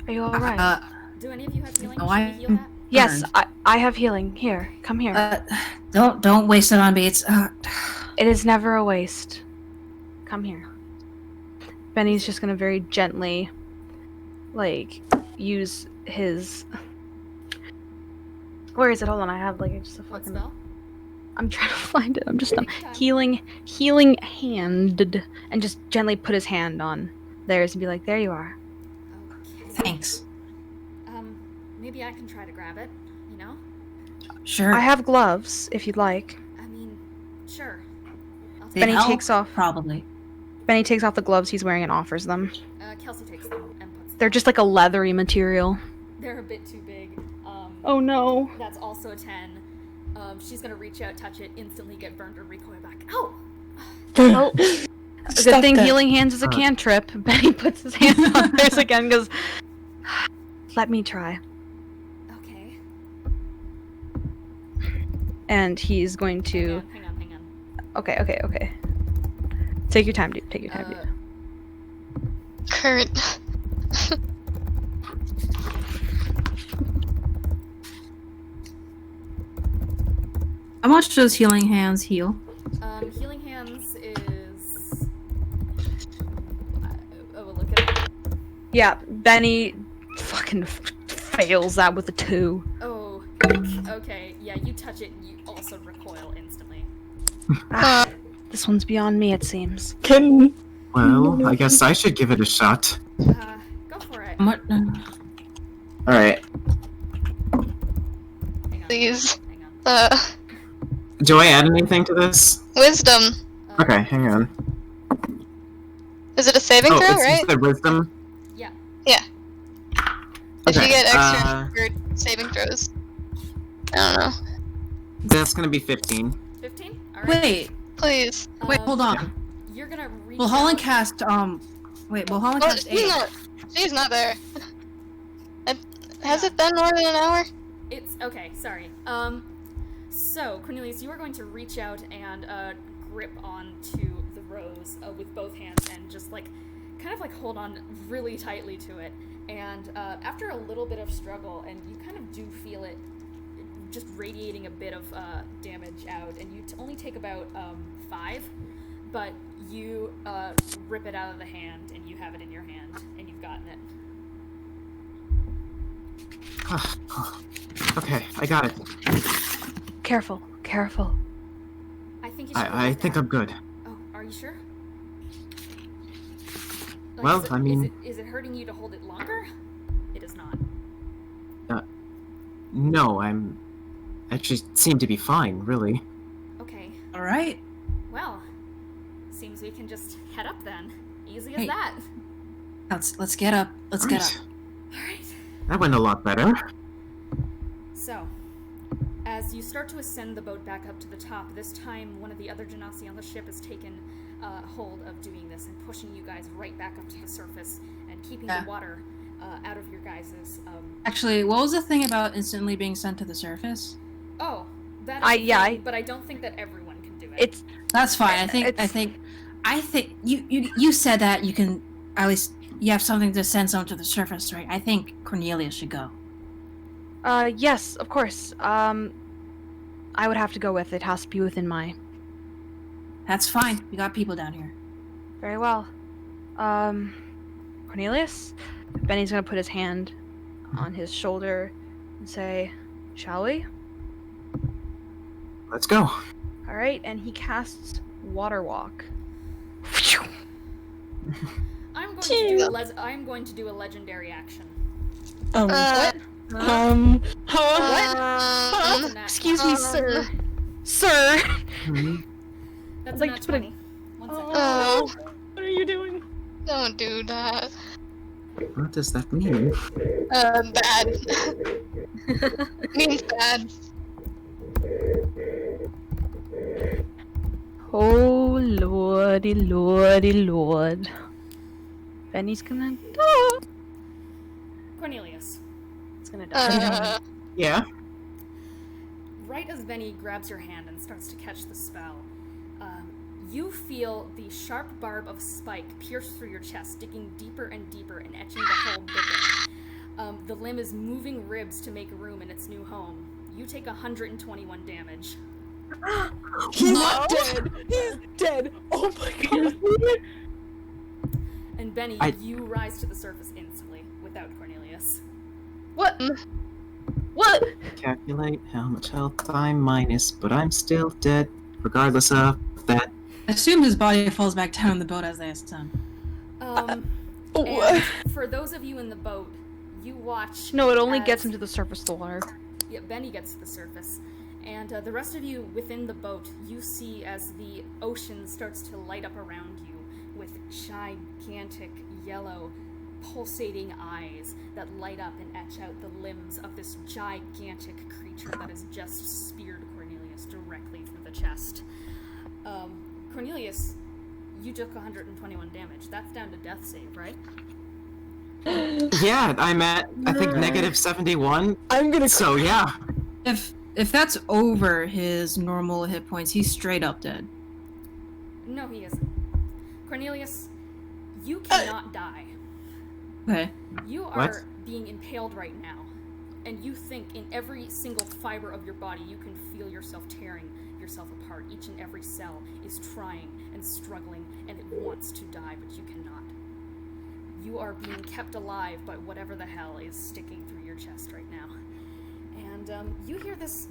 Are you alright? Do any of you have healing? No, Should we heal I'm that? Yes, burned. I have healing. Here, come here. Don't waste it on Bates. It is never a waste. Come here. Benny's just gonna very gently, like, use his. Where is it? Hold on, I have like just a What fucking. spell? I'm trying to find it. I'm just Take your time. healing hand, and just gently put his hand on theirs and be like, "There you are." Thanks. Maybe I can try to grab it, you know? Sure. I have gloves, if you'd like. I mean, sure. I'll They take Benny help? takes off. Probably. Benny takes off the gloves he's wearing and offers them. Kelsey takes them and puts them. They're just like a leathery material. They're a bit too big. Oh no. That's also a 10. She's gonna reach out, touch it, instantly get burned, or recoil back. Ow! Oh. Good Stop thing that. healing hands is a cantrip. Benny puts his hand on hers again and goes, let me try. Okay. And he's going to... Hang on. Okay. Take your time, dude. Take your time, dude. Current. How much does healing hands heal? Healing hands is... we'll look at it. Yeah, Benny fucking fails that with a 2. Oh, okay. Yeah, you touch it and you also recoil instantly. This one's beyond me, it seems. Well, I guess I should give it a shot. Go for it. What? Alright. Hang on. Please. Hang on. Do I add anything to this? Wisdom. Okay, hang on. Is it a saving throw, it's right? just the wisdom? Yeah. Yeah. If you Okay, get extra for saving throws. I don't know. That's gonna be 15. 15? Alright. Wait, Please. hold on. You're gonna reach Will Holland out- cast, Wait, will Holland Oh, cast 8? she's not there. Has it been more than an hour? It's okay, sorry. So Cornelius, you are going to reach out and grip onto the rose with both hands and just kind of hold on really tightly to it. And after a little bit of struggle, and you kind of do feel it just radiating a bit of damage out, and you only take about 5, but you rip it out of the hand, and you have it in your hand, and you've gotten it. Okay, I got it. Careful. I think you should I think I'm good. Oh, are you sure? Well, I mean... Is it hurting you to hold it longer? It is not. No, I'm... actually seem to be fine, really. Okay. Alright. Well, seems we can just head up then. Easy as Hey. that. Let's get up. Let's get up. Alright. That went a lot better. So, as you start to ascend the boat back up to the top, this time one of the other genasi on the ship has taken hold of doing this and pushing you guys right back up to the surface and keeping the water out of your guys' Actually, what was the thing about instantly being sent to the surface? Oh, that I- is a yeah, thing, I- but I don't think that everyone can do it. It's That's fine. I It's- think you said that you can at least you have something to send someone to the surface, right? I think Cornelia should go. yes, of course. I would have to go with it. It has to be within my... That's fine. We got people down here. Very well. Cornelius? Benny's gonna put his hand on his shoulder and say, shall we? Let's go. Alright, and he casts Water Walk. I'm going to do a legendary action. What? What? That's a nat- Excuse me, sir. Sir! That's I'd a like nat to put a- 20. 1 second. Oh, What are you doing? don't do that. What does that mean? Bad. Means bad. Oh, lordy, lordy, lord. Benny's gonna die. Cornelius. He's gonna die. Yeah? Right as Benny grabs your hand and starts to catch the spell, you feel the sharp barb of spike pierce through your chest, digging deeper and deeper and etching the hole bigger. The limb is moving ribs to make room in its new home. You take 121 damage. He's dead! He's dead! Oh my god! And Benny, you rise to the surface instantly, without Cornelius. What? What? Calculate how much health I'm minus, but I'm still dead, regardless of that. Assume his body falls back down in the boat as they ascend. And for those of you in the boat, you watch. No, it only as- gets him to the surface of the water. Yeah, Bennie gets to the surface. And the rest of you within the boat, you see as the ocean starts to light up around you with gigantic yellow pulsating eyes that light up and etch out the limbs of this gigantic creature that has just speared Cornelius directly through the chest. Cornelius, you took 121 damage. That's down to death save, right? Yeah, I'm at, I think, negative 71. I'm gonna. So, yeah. If that's over his normal hit points, he's straight up dead. No, he isn't. Cornelius, you cannot die. Okay. You are What? being impaled right now, and you think in every single fiber of your body you can feel yourself tearing yourself apart. Each and every cell is trying and struggling, and it wants to die, but you cannot. You are being kept alive by whatever the hell is sticking through your chest right now. And you hear this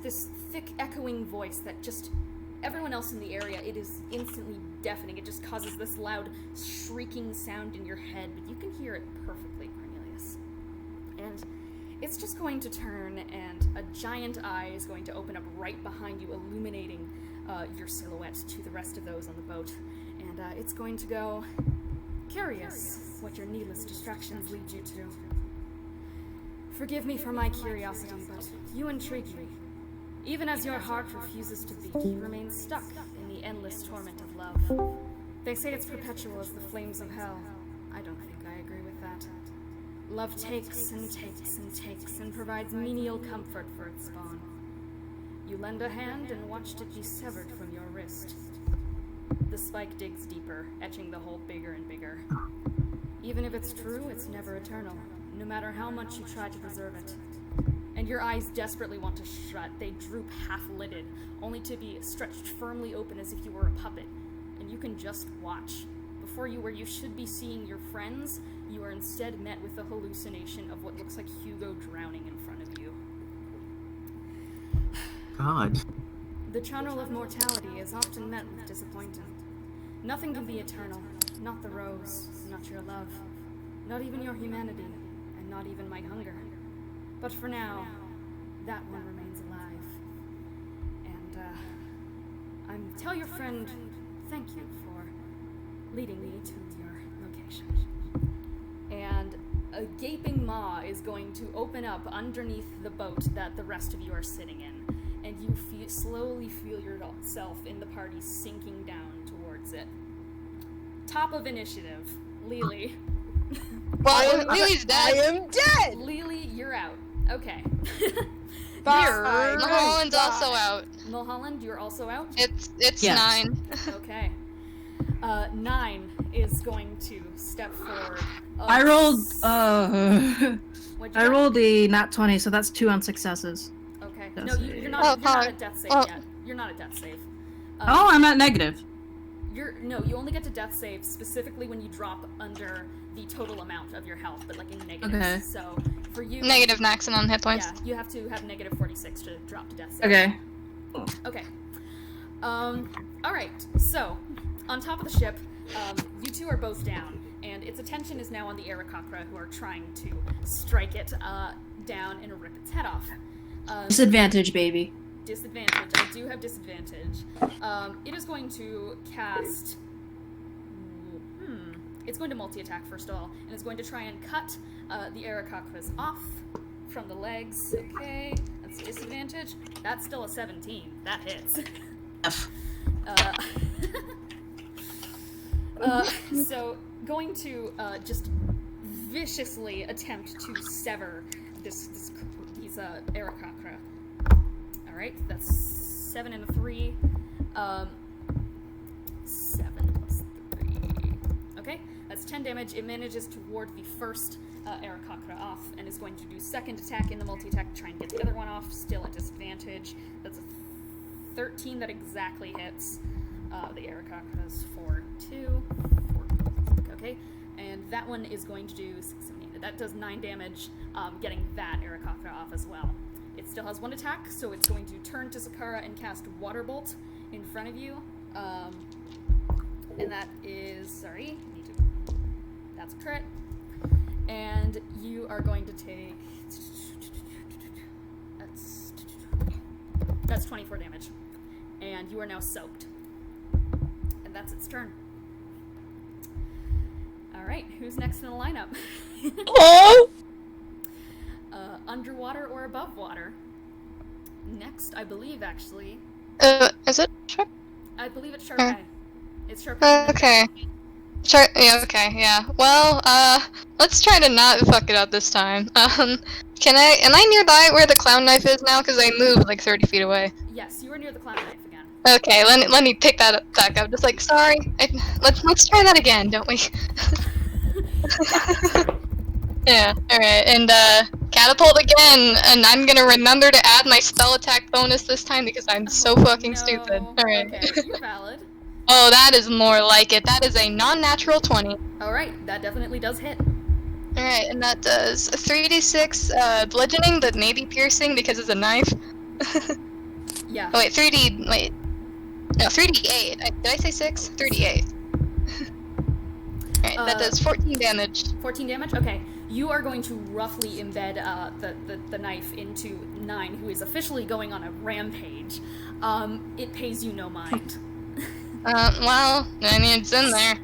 thick echoing voice that just everyone else in the area, it is instantly deafening. It just causes this loud shrieking sound in your head, but you can hear it perfectly, Cornelius. And it's just going to turn, and a giant eye is going to open up right behind you, illuminating your silhouette to the rest of those on the boat. And it's going to go, curious what your needless distractions lead you to. Forgive me for my curiosity, but you intrigue me. Even as your heart refuses to beat, you remain stuck in the endless torment of love. They say it's perpetual as the flames of hell. I don't think I agree with that. Love takes and takes and takes and provides menial comfort for its spawn. You lend a hand and watched it be severed from your wrist. The spike digs deeper, etching the hole bigger and bigger. Even if it's true, it's never eternal, no matter how much you try to preserve it. And your eyes desperately want to shut. They droop half-lidded, only to be stretched firmly open as if you were a puppet. And you can just watch. Before you, where you should be seeing your friends, you are instead met with the hallucination of what looks like Hugo drowning in front of you. God. The channel of mortality is often met with disappointment. Nothing can be eternal. Not the rose, not your love, not even your humanity, and not even my hunger. But for now, that one remains alive. And, tell your friend thank you for leading me to your location. And a gaping maw is going to open up underneath the boat that the rest of you are sitting in, and you slowly feel yourself in the party sinking down towards it. Top of initiative, Lelee. Well, Lily's dead. I am dead. Lelee, you're out. Okay. Bye. Mulholland's also out. Mulholland, you're also out? It's Yes. 9. Okay. 9 is going to step forward. I rolled What'd you I get? rolled a nat 20, so that's 2 on successes. Okay. Death No, save. you're Oh, not sorry. at death save Oh. yet. You're not at death save. Oh, I'm at negative. You only get to death save specifically when you drop under the total amount of your health, but like in negatives. Okay. So for you, Negative maximum hit points. yeah, you have to have negative 46 to drop to death save. Okay. Okay. All right. So, on top of the ship, you two are both down, and its attention is now on the Aarakocra, who are trying to strike it down and rip its head off. Disadvantage, baby. Disadvantage. I do have disadvantage. It is going to cast. It's going to multi-attack first of all, and it's going to try and cut the Aarakocras off from the legs. Okay, that's disadvantage. That's still a 17. That hits. F. So going to just viciously attempt to sever these Aarakocra. All right, that's 7 and a 3. 7 plus 3. Okay, that's 10 damage. It manages to ward the first Aarakocra off and is going to do second attack in the multi-attack to try and get the other one off, still at disadvantage. That's a 13 that exactly hits the Aarakocras for 2. Okay, and that one is going to do 6, 7, 8. That does 9 damage, getting that Aarakocra off as well. It still has 1 attack, so it's going to turn to Sikkara and cast Water Bolt in front of you. And that is, that's a crit. And you are going to take... That's 24 damage. And you are now soaked. And that's its turn. Alright, who's next in the lineup? Oh! Underwater or above water? Next, I believe, actually. Is it Sharp? I believe it's Charpay. It's Charpay. Okay. Yeah, okay, yeah. Well, let's try to not fuck it up this time. Am I nearby where the clown knife is now? Because I moved like 30 feet away. Yes, you are near the clown knife again. Okay, let me pick that up, back up. Just like, sorry, let's try that again, don't we? Yeah, alright, and catapult again, and I'm gonna remember to add my spell attack bonus this time because I'm so fucking stupid. Alright. Okay, you're valid. Oh, that is more like it. That is a non-natural 20. Alright, that definitely does hit. Alright, and that does 3d6 bludgeoning, but maybe piercing because it's a knife. Yeah. Oh wait, 3d8. Did I say 6? 3d8. Alright, that does 14 damage. 14 damage? Okay. You are going to roughly embed the knife into 9, who is officially going on a rampage. It pays you no mind. Well, I mean, it's in there.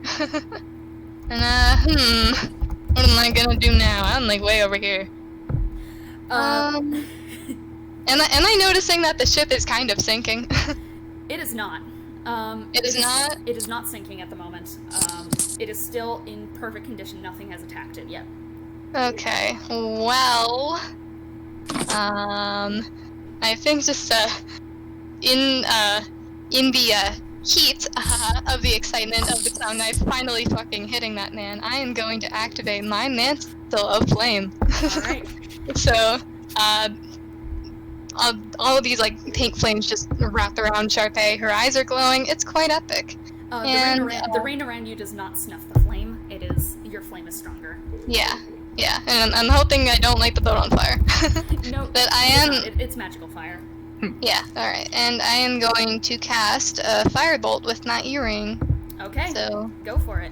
And, what am I gonna do now? I'm, like, way over here. Am I noticing that the ship is kind of sinking? It is not. It is not? It is not sinking at the moment. It is still in perfect condition. Nothing has attacked it yet. Okay, well... I think just, in the, heat of the excitement of the clown knife finally fucking hitting that man, I am going to activate my mantle of flame. Alright. So, all of these like pink flames just wrap around Charpay. Her eyes are glowing. It's quite epic. The rain around you does not snuff the flame. Your flame is stronger. Yeah, and I'm hoping I don't light the boat on fire. No, but I am. It's magical fire. Yeah, alright. And I am going to cast a firebolt with my earring. Okay, so go for it.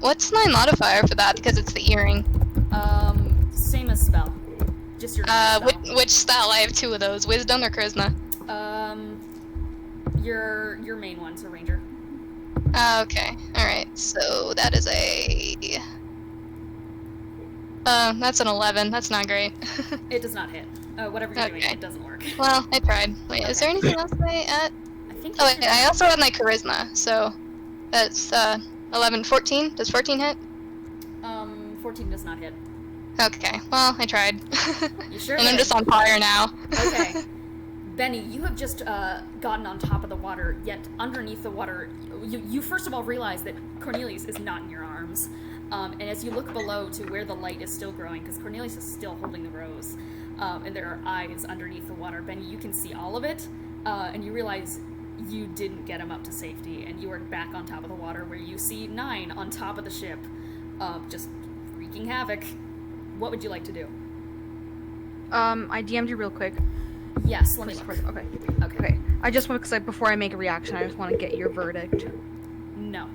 What's my modifier for that? Because it's the earring. Same as spell. Just your spell. Which spell? I have 2 of those. Wisdom or Charisma? Your main one's a ranger. Okay. Alright, so that is a... that's an 11. That's not great. It does not hit. Whatever you're doing, it doesn't work. Well, I tried. Wait, is there anything else I add? I think Oh, wait, I also have my Charisma, so... That's, 11, 14? Does 14 hit? 14 does not hit. Okay, well, I tried. You sure And I'm did. just on fire now. Okay. Benny, you have just gotten on top of the water, yet underneath the water, you first of all realize that Cornelius is not in your arms. And as you look below to where the light is still growing, because Cornelius is still holding the rose, and there are eyes underneath the water, Benny, you can see all of it, and you realize you didn't get him up to safety, and you are back on top of the water where you see 9 on top of the ship, just wreaking havoc. What would you like to do? I DM'd you real quick. Yes, let me look. Okay. I just want, because before I make a reaction, I just want to get your verdict. No.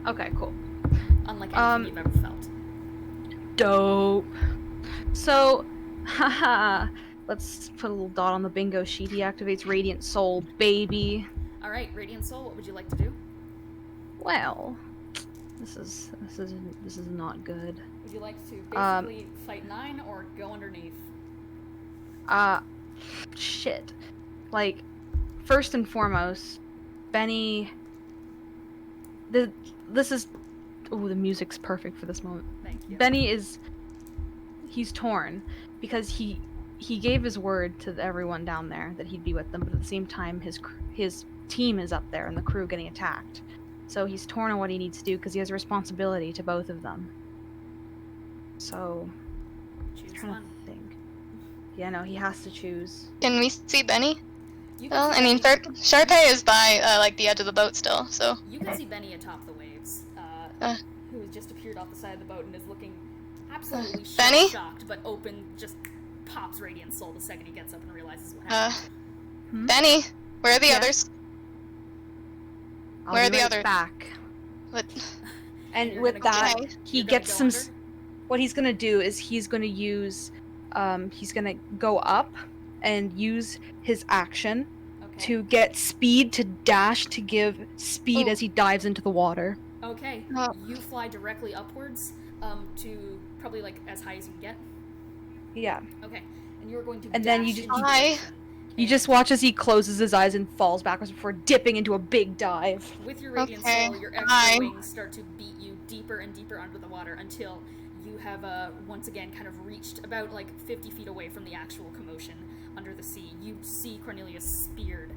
Okay, cool. Unlike anything you've ever felt. Dope. So, haha. Let's put a little dot on the bingo sheet. He activates Radiant Soul, baby. Alright, Radiant Soul, what would you like to do? Well, this is not good. Would you like to basically fight 9 or go underneath? Shit. Like, first and foremost, Bennie... This is... Ooh, the music's perfect for this moment. Thank you. Bennie is... He's torn, because he gave his word to everyone down there that he'd be with them, but at the same time, his team is up there and the crew getting attacked. So he's torn on what he needs to do, because he has a responsibility to both of them. So... Choose I'm trying one. to think. Yeah, no, he has to choose. Can we see Bennie? You can Well, see I mean, Benny- Charpay is by, like, the edge of the boat still, so... You can see Benny atop the waves, who has just appeared off the side of the boat and is looking absolutely Benny? shocked, but just pops Radiant Soul the second he gets up and realizes what happened. Bennie, where are the Yeah? others? I'll Where be are the right others? back. What? And You're with gonna that, go- he you're gonna gets go some... under? what he's gonna do is he's gonna use, he's gonna go up and use his action Okay. to get speed to dash to give speed as he dives into the water. Okay. Oh. You fly directly upwards, to probably like as high as you can get. Yeah. Okay. And you're going to And dash then you just- into the Hi. ocean. You just watch as he closes his eyes and falls backwards before dipping into a big dive. With your radiant Okay, soul, your extra hi. wings start to beat you deeper and deeper under the water until you have once again kind of reached about like 50 feet away from the actual commotion under the sea. You see Cornelius speared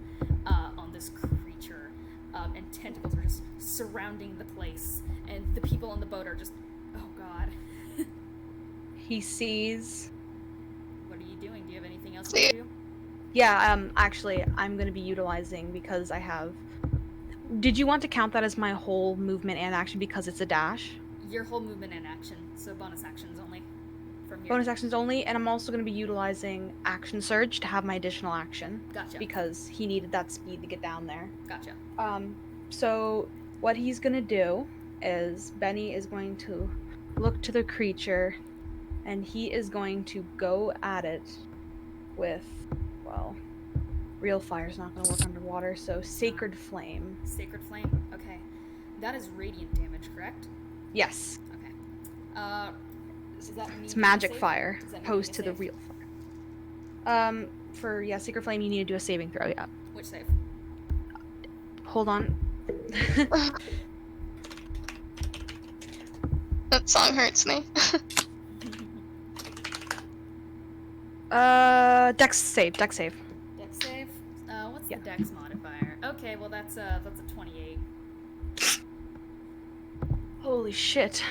on this creature, and tentacles are just surrounding the place, and the people on the boat are just, oh god. He sees. What are you doing? Do you have anything else See- to do? Yeah, actually, I'm going to be utilizing because I have. Did you want to count that as my whole movement and action because it's a dash? Your whole movement and action, so bonus actions only from here. Bonus actions only, and I'm also going to be utilizing Action Surge to have my additional action Gotcha. because he needed that speed to get down there. Gotcha. So what he's going to do is Bennie is going to look to the creature, and he is going to go at it with, well, real fire's not going to work underwater, so Sacred Flame. Sacred Flame. Okay. That is radiant damage, correct? Yes, Okay. Does that mean it's magic save? fire Does that mean opposed you to the save? real fire. For Sacred Flame, you need to do a saving throw. Yeah. Which save? Hold on. That song hurts me. Dex save. Dex save. What's Yeah. the Dex modifier? Okay, well that's a 28. Holy shit.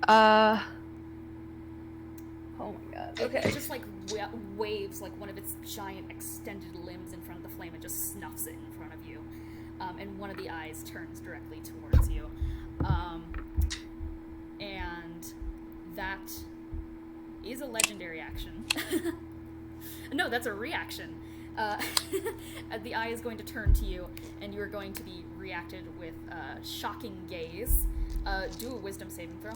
Oh my god. It Okay. just like waves like one of its giant extended limbs in front of the flame. It just snuffs it in front of you, and one of the eyes turns directly towards you, and that is a legendary action. No, that's a reaction. The eye is going to turn to you, and you are going to be reacted with shocking gaze. Do a wisdom saving throw.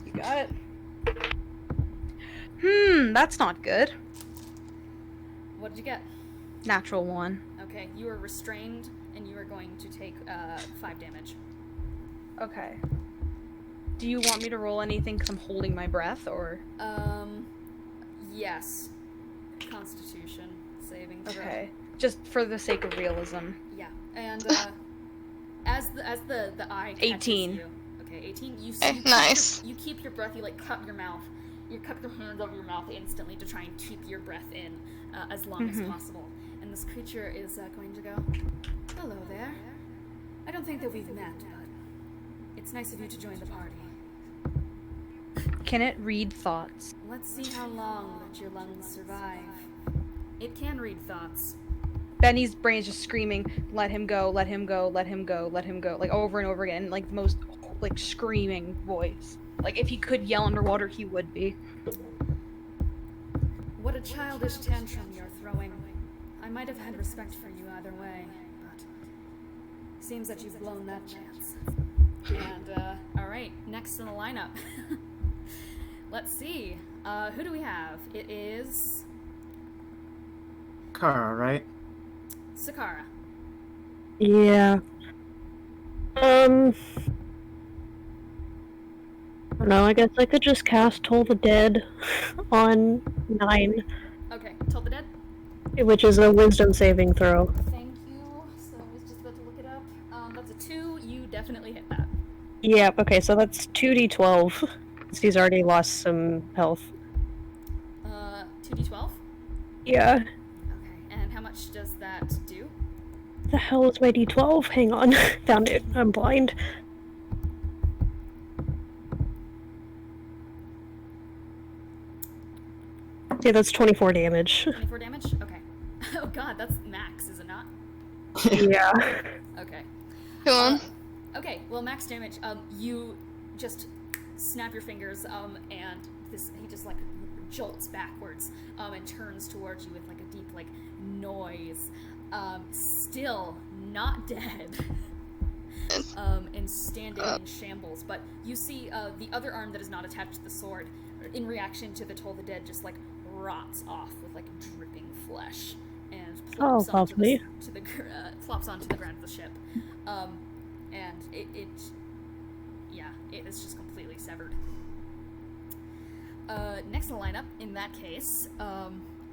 You got it. That's not good. What did you get? Natural 1. Okay, you are restrained, and you are going to take 5 damage. Okay. Do you want me to roll anything because I'm holding my breath, or? Yes. Constitution saving throw. Okay. Just for the sake of realism. Yeah, and as the eye catches 18. you, okay, 18. You nice. You keep your breath. You like cup your mouth. You cup your hands over your mouth instantly to try and keep your breath in as long as possible. And this creature is going to go, "Hello there. I don't think that we've met, but it's nice of you to join the party. Can it read thoughts? Let's see how long that your lungs survive." It can read thoughts. Benny's brain is just screaming, "Let him go, let him go, let him go, let him go," like over and over again, like the most like screaming voice. Like if he could yell underwater, he would be. What a childish tantrum you're throwing. I might have had respect for you either way, but seems that you've blown that chance. And, alright, next in the lineup. Let's see. Who do we have? It is Kara, right? Sikkara. Yeah. No, I guess I could just cast Toll the Dead on 9, Okay, Toll the Dead. which is a wisdom saving throw. Thank you. So I was just about to look it up. That's a 2. You definitely hit that. Yeah, okay, so that's 2d12, because he's already lost some health. 2d12? Yeah. Okay, and how much does that do? The hell is my d12? Hang on. Found it. I'm blind. Yeah, that's 24 damage. 24 damage? Okay. Oh god, that's max, is it not? Yeah. Okay. Go on. Okay, well, max damage. You just snap your fingers, and he just like jolts backwards, and turns towards you with like a deep like noise. Still not dead. and standing in shambles. But you see the other arm that is not attached to the sword, in reaction to the Toll the Dead, just like rots off with like dripping flesh and plops onto the plops onto the ground of the ship. And it is just completely severed. Next in the lineup, in that case,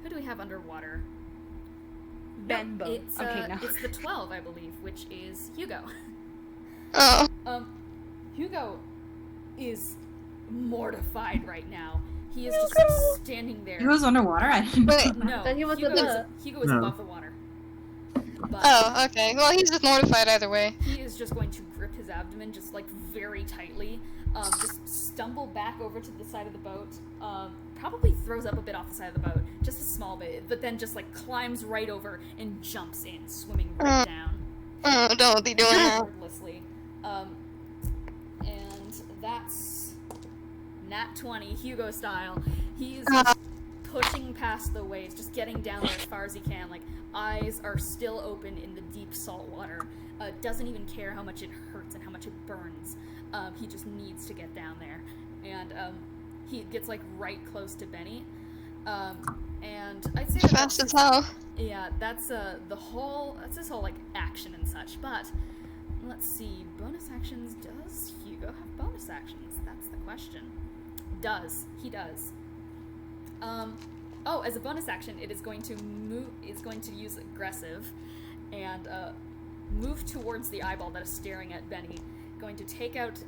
who do we have underwater? Benbo. It's, Okay, no. it's the 12, I believe, which is Hugo. Oh. Hugo is mortified right now. He is just standing there. He was underwater? I didn't know. Wait. No, Then he was Hugo is No. above the water. But Oh, okay. Well, he's just mortified either way. he is just going to grip his abdomen just like very tightly, just stumble back over to the side of the boat, probably throws up a bit off the side of the boat, just a small bit, but then just like climbs right over and jumps in, swimming right down. Oh, don't be doing that. Effortlessly. And that's Nat 20, Hugo style. He's just pushing past the waves, just getting down there as far as he can. Like, eyes are still open in the deep salt water. Doesn't even care how much it hurts and how much it burns. He just needs to get down there. And he gets like right close to Bennie. And I'd say Fast as hell. yeah, that's his whole like action and such. But let's see, bonus actions. Does Hugo have bonus actions? That's the question. He does. Oh, as a bonus action, it is going to move. It's going to use aggressive, and move towards the eyeball that is staring at Bennie. Going to take out.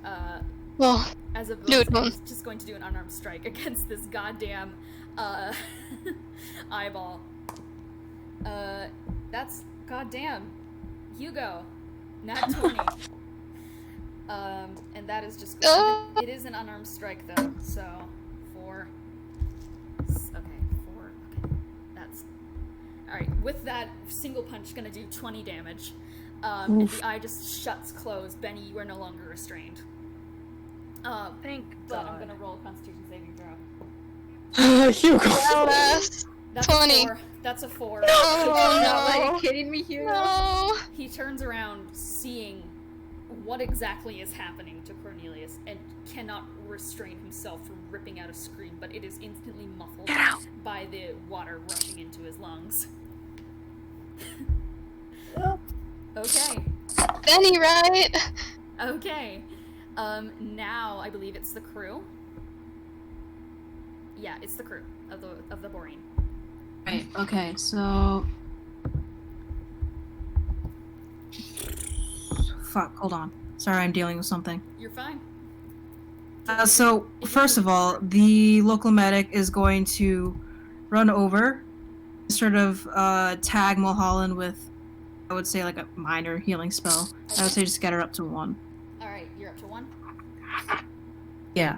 Well, As a No, bonus, he's just going to do an unarmed strike against this goddamn eyeball. That's goddamn Hugo, Nat 20. And that is just it is an unarmed strike though. So that's all right. With that single punch, gonna do 20 damage. And the eye just shuts closed. Bennie, you are no longer restrained. Thank But God. I'm gonna roll a Constitution saving throw. Hugo. Alas. That's 20. a 4. That's a 4. Oh, Are you kidding me, Hugo? no. He turns around, seeing what exactly is happening to Cornelius, and cannot restrain himself from ripping out a scream, but it is instantly muffled by the water rushing into his lungs. Okay. Bennie, right? Okay. Now I believe it's the crew. Yeah, it's the crew of the Borean. Right, okay, so... Fuck, hold on. Sorry, I'm dealing with something. You're fine. So, first of all, the local medic is going to run over, sort of tag Mulholland with, I would say, like a minor healing spell. I would say just get her up to 1. Alright, you're up to 1. Yeah.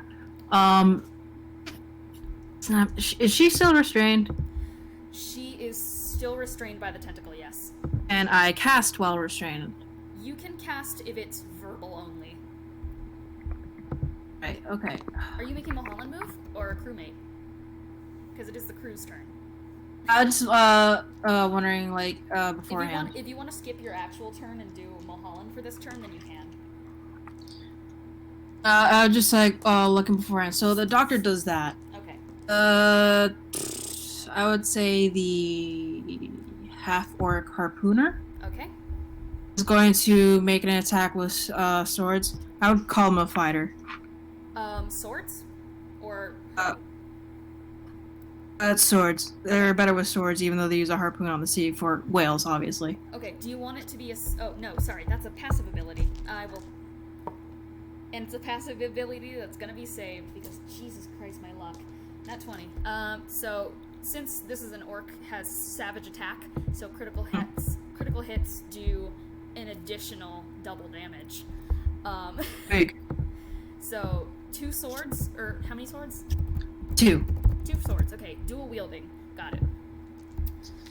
Is she still restrained? She is still restrained by the tentacle, yes. And I cast while restrained. You can cast if it's verbal only. Right, okay. Are you making Mulholland move? Or a crewmate? Because it is the crew's turn. I was just wondering, like, beforehand. If you want to skip your actual turn and do Mulholland for this turn, then you can. I was just, like, looking beforehand. So the doctor does that. Okay. I would say the half-orc harpooner Okay. is going to make an attack with swords. I would call him a fighter. Swords? Or... Swords. They're better with swords, even though they use a harpoon on the sea for whales, obviously. Okay, do you want it to be a... Oh, no, sorry, that's a passive ability. I will... And it's a passive ability that's gonna be saved, because Jesus Christ, my luck. Nat 20. So, since this is an orc, has savage attack, so critical hits do an additional double damage. Big. So, 2 swords, or how many swords? 2. 2 swords, okay, dual wielding, got it.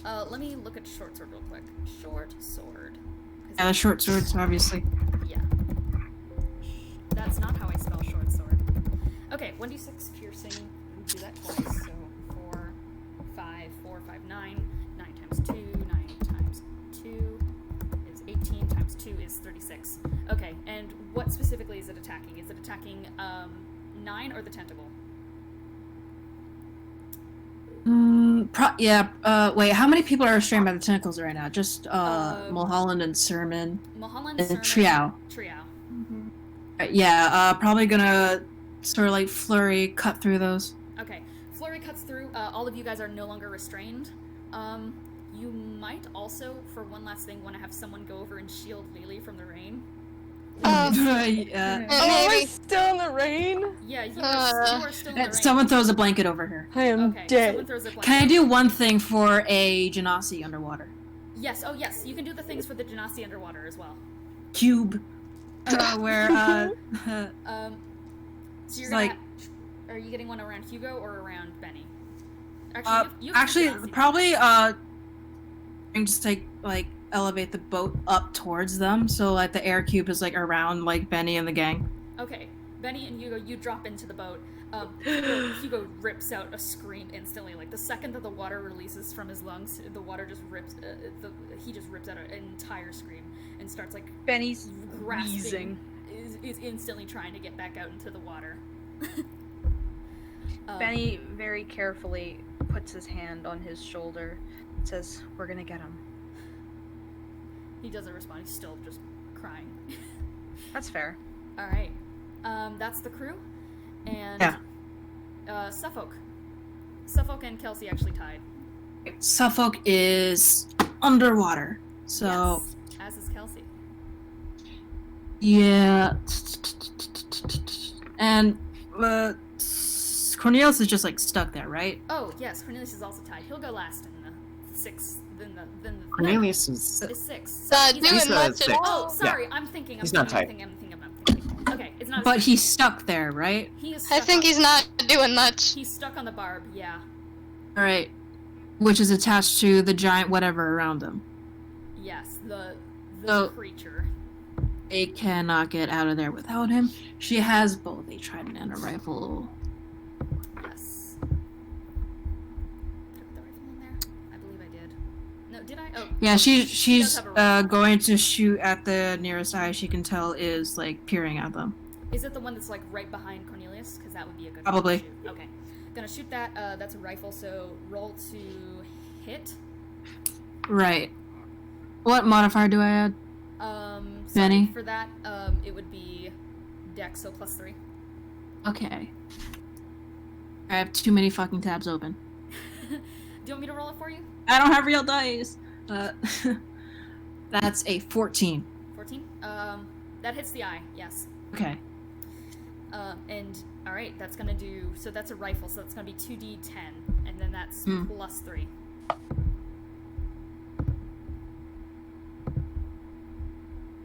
Let me look at short sword real quick. Short sword. Yeah, short swords, obviously. Yeah. That's not how I spell short sword. Okay, 1d6 piercing. We do that twice. So 4, 5, 9. 9 times 2. 9 times 2 is 18 times times 2 is 36. Okay, and what specifically is it attacking? Is it attacking 9 or the tentacle? Wait, how many people are restrained by the tentacles right now? Just Mulholland and Sermon. Mulholland, and Sermon, Triao. Yeah, probably gonna sort of like flurry cut through those. Okay, flurry cuts through. All of you guys are no longer restrained. You might also, for one last thing, want to have someone go over and shield Lelee from the rain. Yeah. Oh, we're still in the rain? Yeah, you are still in the rain. Someone throws a blanket over her. I am dead. Someone throws a blanket. Can I do one thing for a Genasi underwater? Yes, oh yes, you can do the things for the Genasi underwater as well. Cube. Where, So you're like... Are you getting one around Hugo or around Bennie? Actually, probably, just take, like, elevate the boat up towards them, so, like, the air cube is, like, around, like, Bennie and the gang. Okay, Bennie and Hugo, you drop into the boat. Hugo rips out a scream instantly. Like, the second that the water releases from his lungs, the water just rips, he just rips out an entire scream and starts, like, Benny's grasping, is instantly trying to get back out into the water. Bennie very carefully puts his hand on his shoulder, says, "We're gonna get him." He doesn't respond, he's still just crying. That's fair. Alright. That's the crew. And Suffolk. Suffolk and Kelsey actually tied. Suffolk is underwater, so... Yes, as is Kelsey. Yeah. And, Cornelius is just, like, stuck there, right? Oh, yes, Cornelius is also tied. He'll go last in the 6th, then the Cornelius is... Is 6. Doing much at all. Oh, sorry, Yeah. I'm thinking. He's not tied. Okay, it's not. But he's stuck there, right? He is. I think he's not doing much. He's stuck on the barb. Yeah. All right. Which is attached to the giant whatever around him. Yes, the creature. They cannot get out of there without him. She has both a trident and a rifle. Yes. Did I put the rifle in there? I believe I did. No, did I? Oh. Yeah, she's have a rifle. going to shoot at the nearest eye she can tell is like peering at them. Is it the one that's like right behind Cornelius? Because that would be a good Probably. one to shoot. Okay. Gonna shoot that. That's a rifle, so roll to hit. Right. What modifier do I add? Bennie? Bennie? For that, it would be Dex, so +3. Okay. I have too many fucking tabs open. Do you want me to roll it for you? I don't have real dice. That's a 14. 14? That hits the eye, yes. Okay. And, alright, that's gonna do, so that's a rifle, so that's gonna be 2d10, and then that's +3.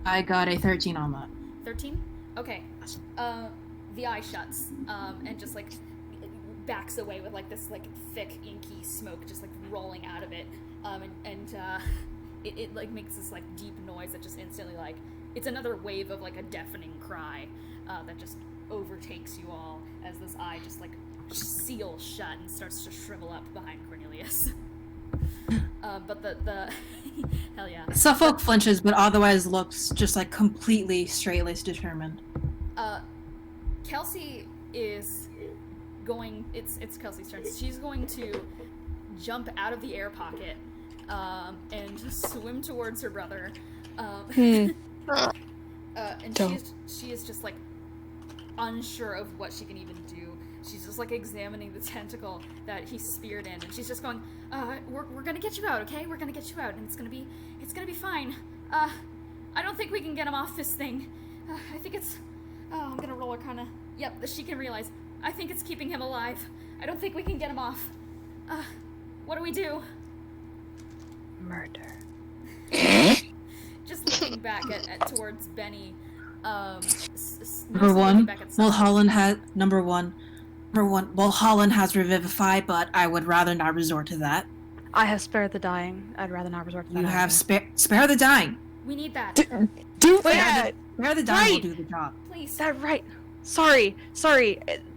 I got a 13 on that. 13? Okay. The eye shuts, and just, like, backs away with, like, this, like, thick, inky smoke just, like, rolling out of it. It like, makes this, like, deep noise that just instantly, like, it's another wave of, like, a deafening cry, that just overtakes you all as this eye just, like, seals shut and starts to shrivel up behind Cornelius. But the hell yeah. Suffolk flinches, but otherwise looks just like completely straight-laced determined. Kelsey is going. It's Kelsey's turn. She's going to jump out of the air pocket, and swim towards her brother. And she is just like unsure of what she can even do. She's just like examining the tentacle that he speared in, and she's just going, we're gonna get you out, okay? We're gonna get you out, and it's gonna be fine. I don't think we can get him off this thing. I think it's, I'm gonna roll Arcana. Yep, she can realize. I think it's keeping him alive. I don't think we can get him off. What do we do? Murder. Just looking back at towards Bennie. Number one, Mulholland has Revivify, but I would rather not resort to that. I have spared the dying. I'd rather not resort to that. You have spare the dying. We need that. Do that! Spare the dying will do the job. Please. That right. Sorry.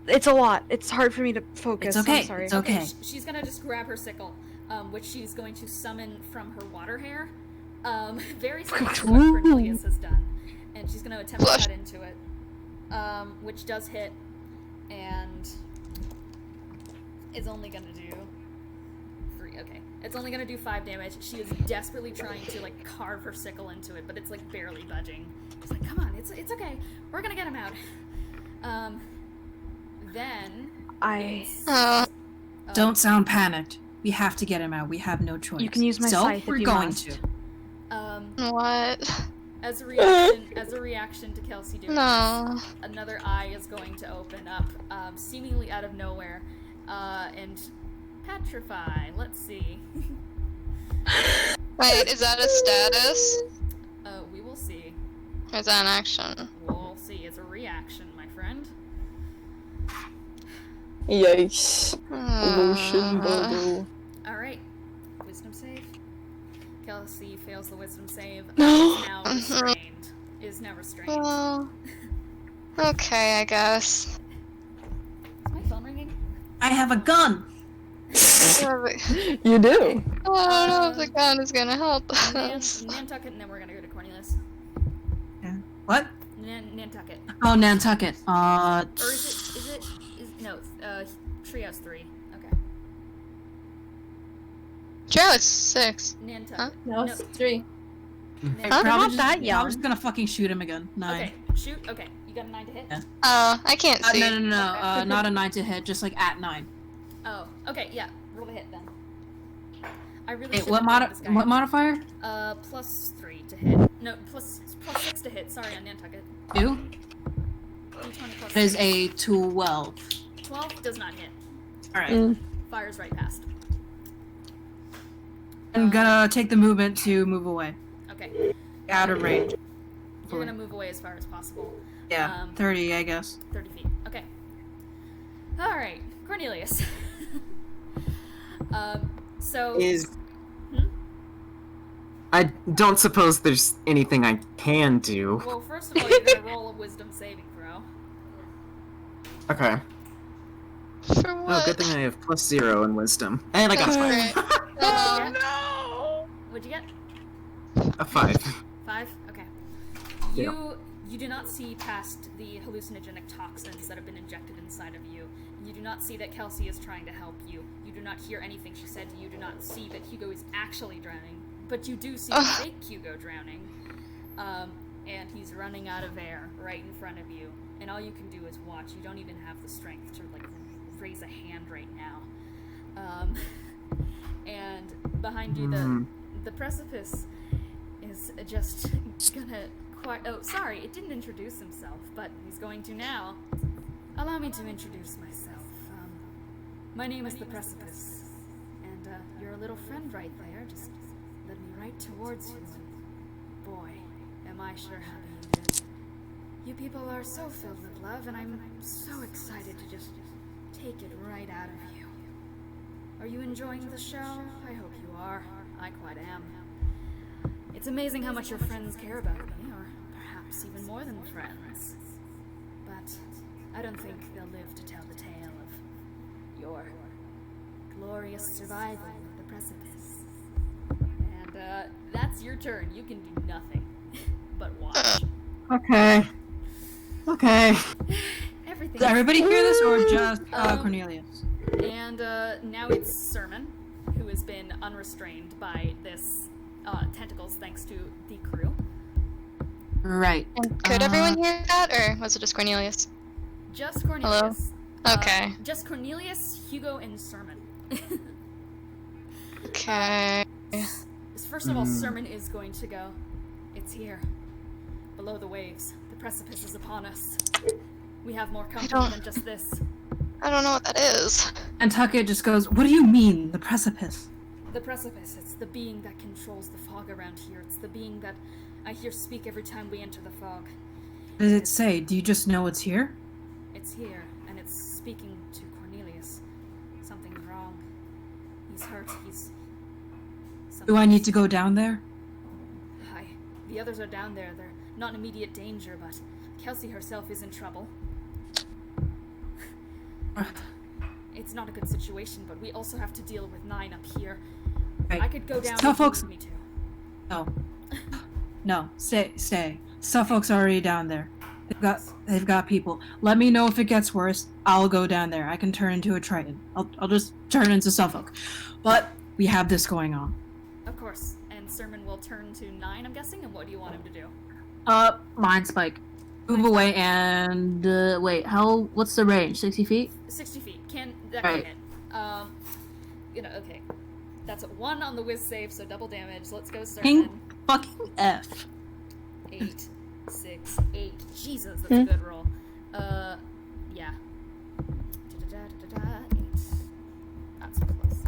It's a lot. It's hard for me to focus. It's okay. I'm sorry. It's okay. She's gonna just grab her sickle, which she's going to summon from her water hair, Very similar to what Cornelius has done. And she's gonna attempt to cut into it. Which does hit, and is only gonna do 3. Okay. It's only gonna do 5 damage. She is desperately trying to, like, carve her sickle into it, but it's, like, barely budging. She's like, come on, it's okay. We're gonna get him out. Then... Don't sound panicked. We have to get him out. We have no choice. You can use my so scythe if we're you going must. to. What? As a reaction to Kelsey doing No. this, another eye is going to open up, seemingly out of nowhere, and petrify. Let's see. Wait, is that a status? We will see. Or is that an action? We'll see. It's a reaction, my friend. Yikes. Emotion bubble. Alright. Wisdom save. Kelsey fails the wisdom save. No. Is now restrained. Well, okay, I guess. Is my phone ringing? I have a gun! You do. I don't know if the gun is gonna help us. Nantucket, and then we're gonna go to Cornelius. What? Nantucket. Oh, Nantucket. Or no, Trio's 3. Okay. Trio is 6. Nantucket. Huh? No, it's 3. Huh? Probably Not that young. I'm just gonna fucking shoot him again. 9. Okay, shoot. Okay, you got a 9 to hit? Yeah. I can't see. No. Okay. Not a 9 to hit, just like at 9. Oh, okay, yeah. Roll the hit then. I really Wait, should what modifier? Plus 3 to hit. No, plus 6 to hit. Sorry, on Nantucket. 2? D20 plus That is 6. a 12. 12 does not hit. Alright. Fires right past. I'm gonna take the movement to move away. Okay. Out of range. You're gonna move away as far as possible. Yeah, 30, I guess. 30 feet. Okay. Alright, Cornelius. So... I don't suppose there's anything I can do. Well, first of all, you're gonna roll a wisdom saving throw. Okay. For Oh, what? good thing I have +0 in wisdom. And I got That's 5. great. Oh, no! What'd you get? A 5. 5? Okay. Yeah. You do not see past the hallucinogenic toxins that have been injected inside of you. You do not see that Kelsey is trying to help you. You do not hear anything she said to you. You do not see that Hugo is actually drowning. But you do see fake Hugo drowning. And he's running out of air right in front of you. And all you can do is watch. You don't even have the strength to, like, raise a hand right now. And behind you, the precipice is just gonna oh, sorry, it didn't introduce himself, but he's going to now. Allow me to introduce myself. My name is the Precipice, and you're a little friend right there. Just led me right towards you, and boy, am I sure happy you did. You people are so filled with love, and I'm so excited to just take it right out of you. Are you enjoying the show? I hope you are. I quite am. It's amazing how much your friends care about me, or perhaps even more than friends. But I don't think they'll live to tell the tale of your glorious survival of the precipice. And that's your turn. You can do nothing but watch. Okay. Everything. Does everybody hear this, or just Cornelius? And now it's Sermon, who has been unrestrained by this tentacles thanks to the crew. Right. And could everyone hear that, or was it just Cornelius? Just Cornelius. Okay. Just Cornelius, Hugo, and Sermon. Okay. First of all, Sermon is going to go. It's here. Below the waves. The precipice is upon us. We have more company than just this. I don't know what that is. And Tucket just goes, what do you mean, the precipice? The precipice, it's the being that controls the fog around here. It's the being that I hear speak every time we enter the fog. What does it say? Do you just know it's here? It's here, and it's speaking to Cornelius. Something's wrong. He's hurt, Do I need to go down there? The others are down there. They're not in immediate danger, but Kelsey herself is in trouble. It's not a good situation, but we also have to deal with 9 up here. Right. I could go down Tell if you folks. need me to. No, stay. Suffolk's already down there. They've got people. Let me know if it gets worse. I'll go down there. I can turn into a Triton. I'll just turn into Suffolk. But we have this going on. Of course. And Sermon will turn to 9, I'm guessing, and what do you want him to do? Mind spike. Move away and wait. What's the range? 60 feet? 60 feet. That can Right. hit. Okay. That's a 1 on the whiz save, so double damage. Let's go, Sermon. Fucking F. 8, 6, 8. Jesus, that's a good roll. Yeah. 8. That's close.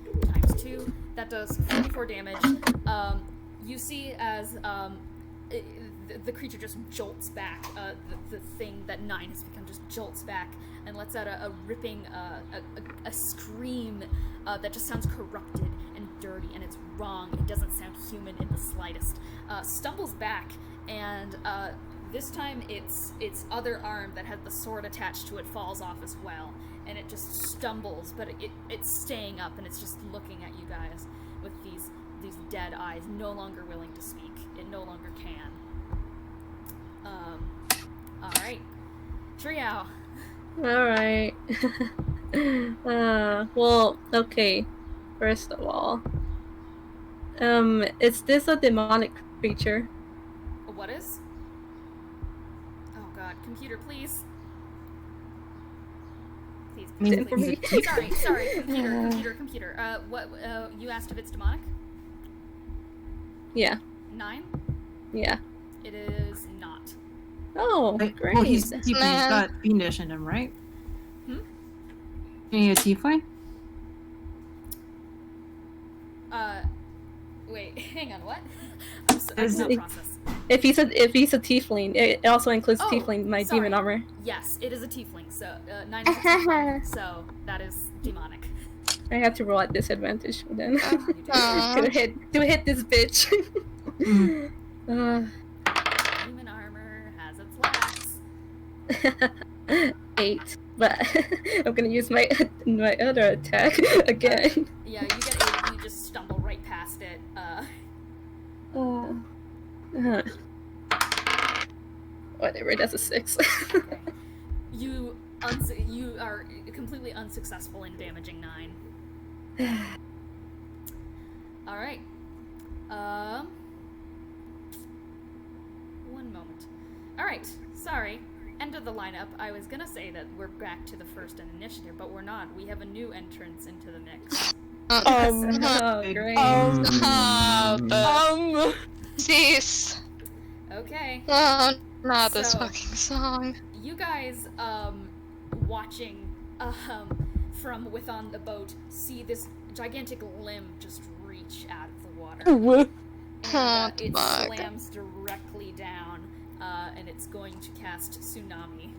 8 times 2. That does 44 damage. You see as the creature just jolts back. The thing that 9 has become just jolts back and lets out a ripping, a scream that just sounds corrupted and dirty, and it's wrong. It doesn't sound human in the slightest. Stumbles back, and this time its other arm that had the sword attached to it falls off as well, and it just stumbles, but it's staying up, and it's just looking at you guys with these dead eyes, no longer willing to speak. It no longer can. Alright. Triao. Alright. Well, okay. First of all, is this a demonic creature? What is? Oh god, computer, please. Please. Sorry, computer. What, you asked if it's demonic? Yeah. 9? Yeah. It is not. Oh, great. Well, he's got fiendish in him, right? Any a tiefling? Wait, hang on, what? I'm process. If he's a tiefling, it also includes tiefling, my sorry. demon armor. Yes, it is a tiefling, so 9 is a tiefling, so that is demonic. I have to roll at disadvantage then. to hit this bitch. Demon armor has its lacks. 8, but I'm gonna use my other attack again. Yeah, you get 8, you just stumble right past it. Whatever, that's a 6. Okay. You are completely unsuccessful in damaging 9. Alright. One moment. Alright, sorry. End of the lineup. I was gonna say that we're back to the first in initiative, but we're not. We have a new entrance into the mix. Great. Cease. Okay. Oh, not this So- fucking song. You guys, watching, from within the boat, see this gigantic limb just reach out of the water. And, it fuck. slams directly down, and it's going to cast Tsunami.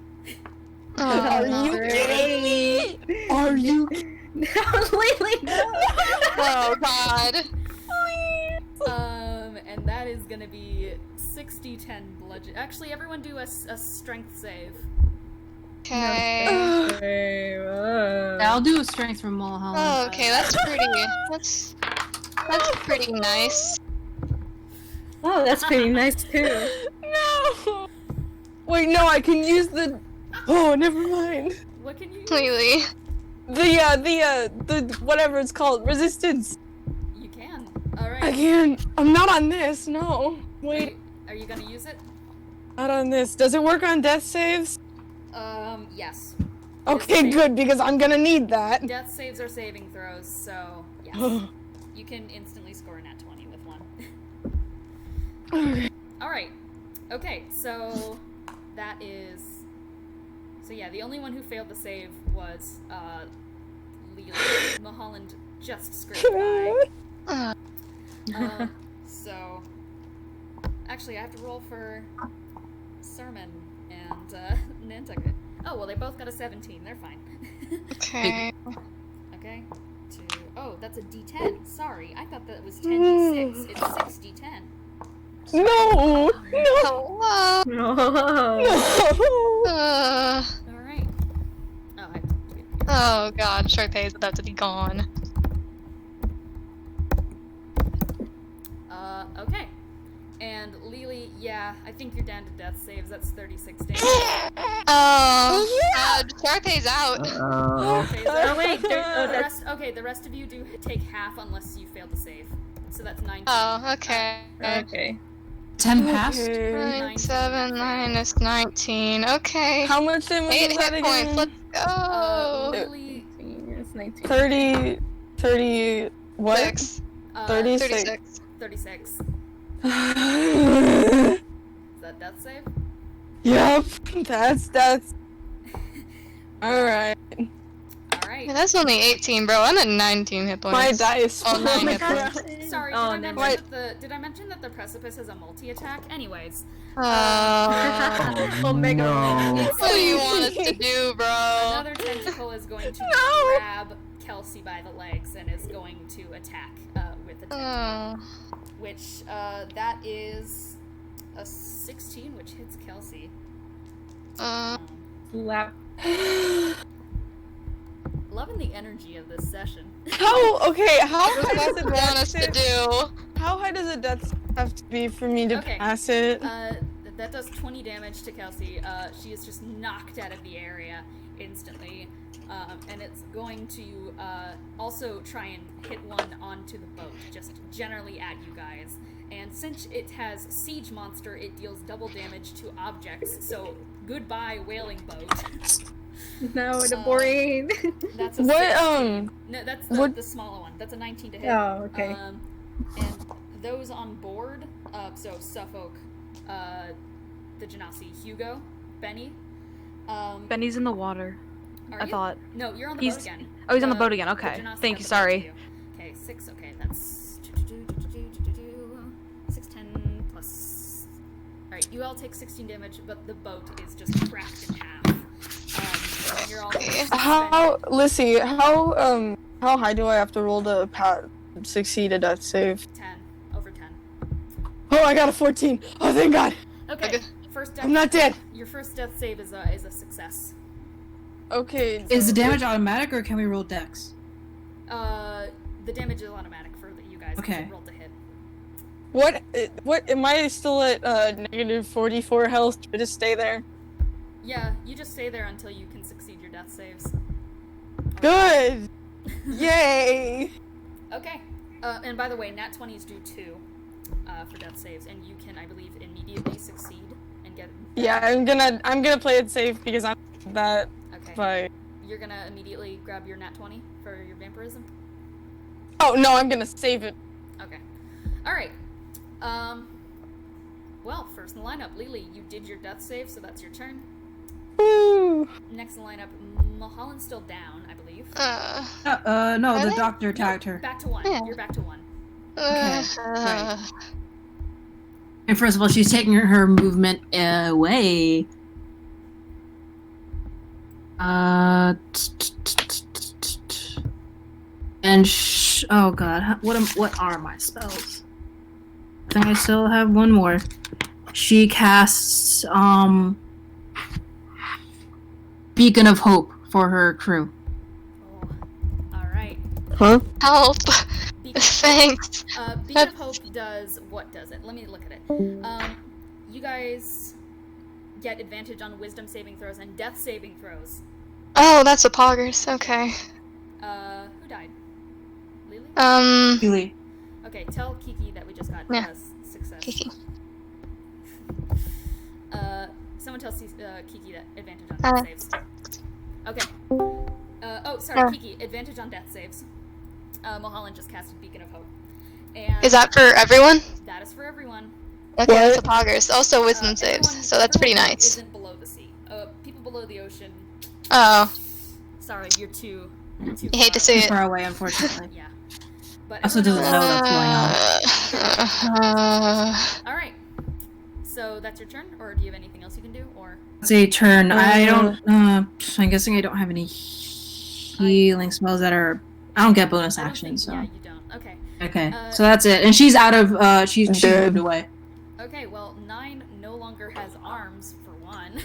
Are you kidding me? Are you? Lelee, no! Oh god. And that is gonna be 60-10 bludgeon. Actually, everyone do a strength save. Okay. I'll do a strength from Mulholland. Oh, okay, that's pretty nice. Oh, that's pretty nice too. No. Wait, no, I can use the. Oh, never mind. What can you Lelee. The whatever it's called, resistance. You can. Alright. I can't. I'm not on this. No. Wait, Are you gonna use it? not on this. Does it work on death saves? Yes. Okay, good, because I'm gonna need that. Death saves are saving throws, so yes. You can instantly score a nat 20 with one. Alright. Okay, so that is... So yeah, the only one who failed the save was, Lelee. Mulholland just scraped by. So... Actually, I have to roll for Sermon and, Nantucket. Oh, well, they both got a 17. They're fine. Okay. Okay. Oh, that's a D10. Sorry, I thought that was 10d6. It's 6d10. No. No. Hello. No. Alright. Oh, I have to do it. Oh god, Charpay is about to be gone. Okay. And Lelee, yeah, I think you're down to death saves. That's 36 damage. Charpay's out. Oh wait, the rest of you do take half unless you fail to save. So that's 9. Oh, okay. Okay. 10 passed. 9, 7 minus 19. Okay. How much damage 8 is that hit points. again? Let's go. Lelee, It's 19. 30, what? 6. 36. 36. Is that death save? Yep, that's. Alright. Alright. Yeah, that's only 18, bro. I'm at 19 hit points. My dice. Oh, 9 hit God. points. Sorry, Oh, did I mention that the Precipice has a multi-attack? Anyways. Oh, Omega. no. What do you want us to do, bro? Another tentacle is going to grab Kelsey by the legs and is going to attack with a tentacle. Which, that is a 16, which hits Kelsey. Slap. Loving the energy of this session. How high does What do you want us to do? How high does a death have to be for me to Okay. pass it? That does 20 damage to Kelsey. She is just knocked out of the area instantly. And it's going to also try and hit one onto the boat, just generally at you guys. And since it has Siege Monster, it deals double damage to objects, so goodbye Whaling Boat. No, the boring. That's a What, 16. No, that's the smaller one. That's a 19 to hit. Oh, okay. And those on board, so Suffolk, the Genasi, Hugo, Bennie. Benny's in the water. Are I you? thought. No, you're on the He's- boat again. Oh, he's on the boat again. Okay. Genasi Thank got you. the boat Sorry. to you. Okay, 6. Okay, that's 6, 10 plus. All right, you all take 16 damage, but the boat is just cracked in half. And you're all How, Lyssy, how high do I have to roll to succeed a death save? 10 over 10. Oh, I got a 14. Oh, thank God. Okay, first death. I'm not dead. Your first death save is a success. Okay. Is the damage automatic or can we roll dex? The damage is automatic for you guys. Okay. Roll to hit. What, am I still at, negative 44 health? Should I just stay there? Yeah, you just stay there until you can succeed your death saves. Good! Yay! Okay. And by the way, nat 20s do 2 for death saves, and you can, I believe, immediately succeed and get. Yeah, I'm gonna play it safe because I'm that. Okay. But You're gonna immediately grab your nat 20 for your vampirism. oh no, I'm gonna save it. Okay. All right. Well, first in the lineup, Lelee, you did your death save, so that's your turn. Woo! Next in the lineup, Mulholland's still down, I believe. No, the Really? doctor attacked her. Back to 1. Yeah. You're back to 1. Right. And first of all, she's taking her movement away. And oh god, what are my spells? I think I still have one more. She casts Beacon of Hope for her crew. Oh. All right. Huh? Help! Beacon Thanks. Beacon of Hope does what does it? Let me look at it. You guys get advantage on Wisdom saving throws and Death saving throws. Oh, that's a poggers. Okay. Who died? Lelee? Really? Okay, tell Kiki that we just got Yeah. success. Kiki. Someone tell Kiki that advantage on death saves. Okay. Oh, sorry, Kiki. Advantage on death saves. Mulholland just casted Beacon of Hope. And Is that for everyone? that is for everyone. Okay, that's a poggers. Also wisdom saves, Everyone- so that's pretty everyone who nice. Isn't below the sea. People below the ocean. Oh, Sorry, you're too. you hate to see Too it. far away, unfortunately. Yeah. But Also everyone doesn't know else- what's going on. All right. So that's your turn, or do you have anything else you can do, or? It's a turn. I don't. I'm guessing I don't have any healing spells that are. I don't get bonus I don't actions. think- So Yeah, you don't. Okay. okay, so that's it. And she's out of. She moved away. Okay. Well, 9 no longer has arms for one.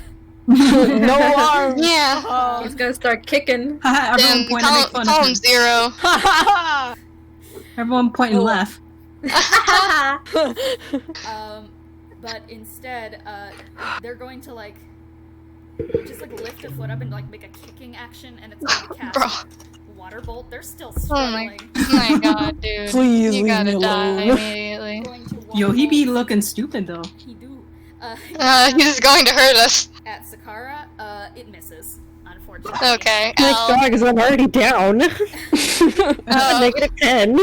No arms. Yeah. He's gonna start kicking. Everyone Then pointed to make fun of call him. him 0. Everyone pointing left. But instead, they're going to like just like lift a foot up and like make a kicking action, and it's going to cast water bolt. They're still struggling. Oh my god, dude! Please you leave gotta me die alone. immediately. Going to Yo, water he be bolt. looking stupid though. He do. He's going to hurt us. At Sikkara, it misses, unfortunately. Okay. Thank Al. God, because I'm already down. Negative 10.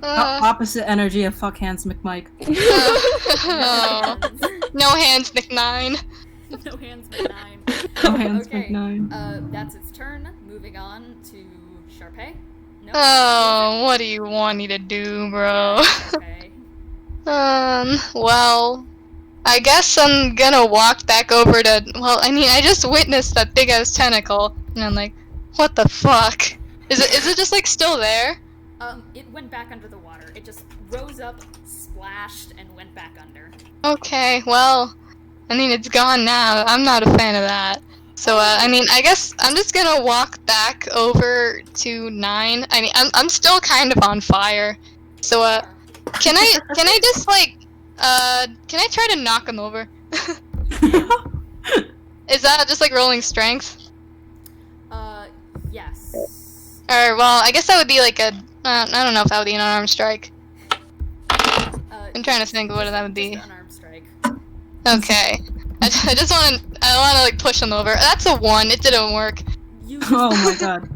Opposite energy of fuck hands McMike. Oh. No hands, Nick9. No hands, but 9. No hands Okay, McNine. that's its turn. Moving on to Charpay. No. Oh, what do you want me to do, bro? Okay. Well, I guess I'm gonna walk back over to. Well, I mean, I just witnessed that big ass tentacle, and I'm like, what the fuck? Is it just like still there? It went back under the water. It just rose up, splashed, and went back under. Okay, well, I mean, it's gone now. I'm not a fan of that. So, I mean, I guess I'm just gonna walk back over to 9. I mean, I'm still kind of on fire. So, can I just, like, can I try to knock him over? Is that just, like, rolling strength? Yes. Or, well, I guess that would be, like, a, I don't know if that would be an unarmed strike. I'm trying to think of what that would be. Just an unarmed strike. Okay. I just want to like push him over. That's a 1. It didn't work. You Oh my god.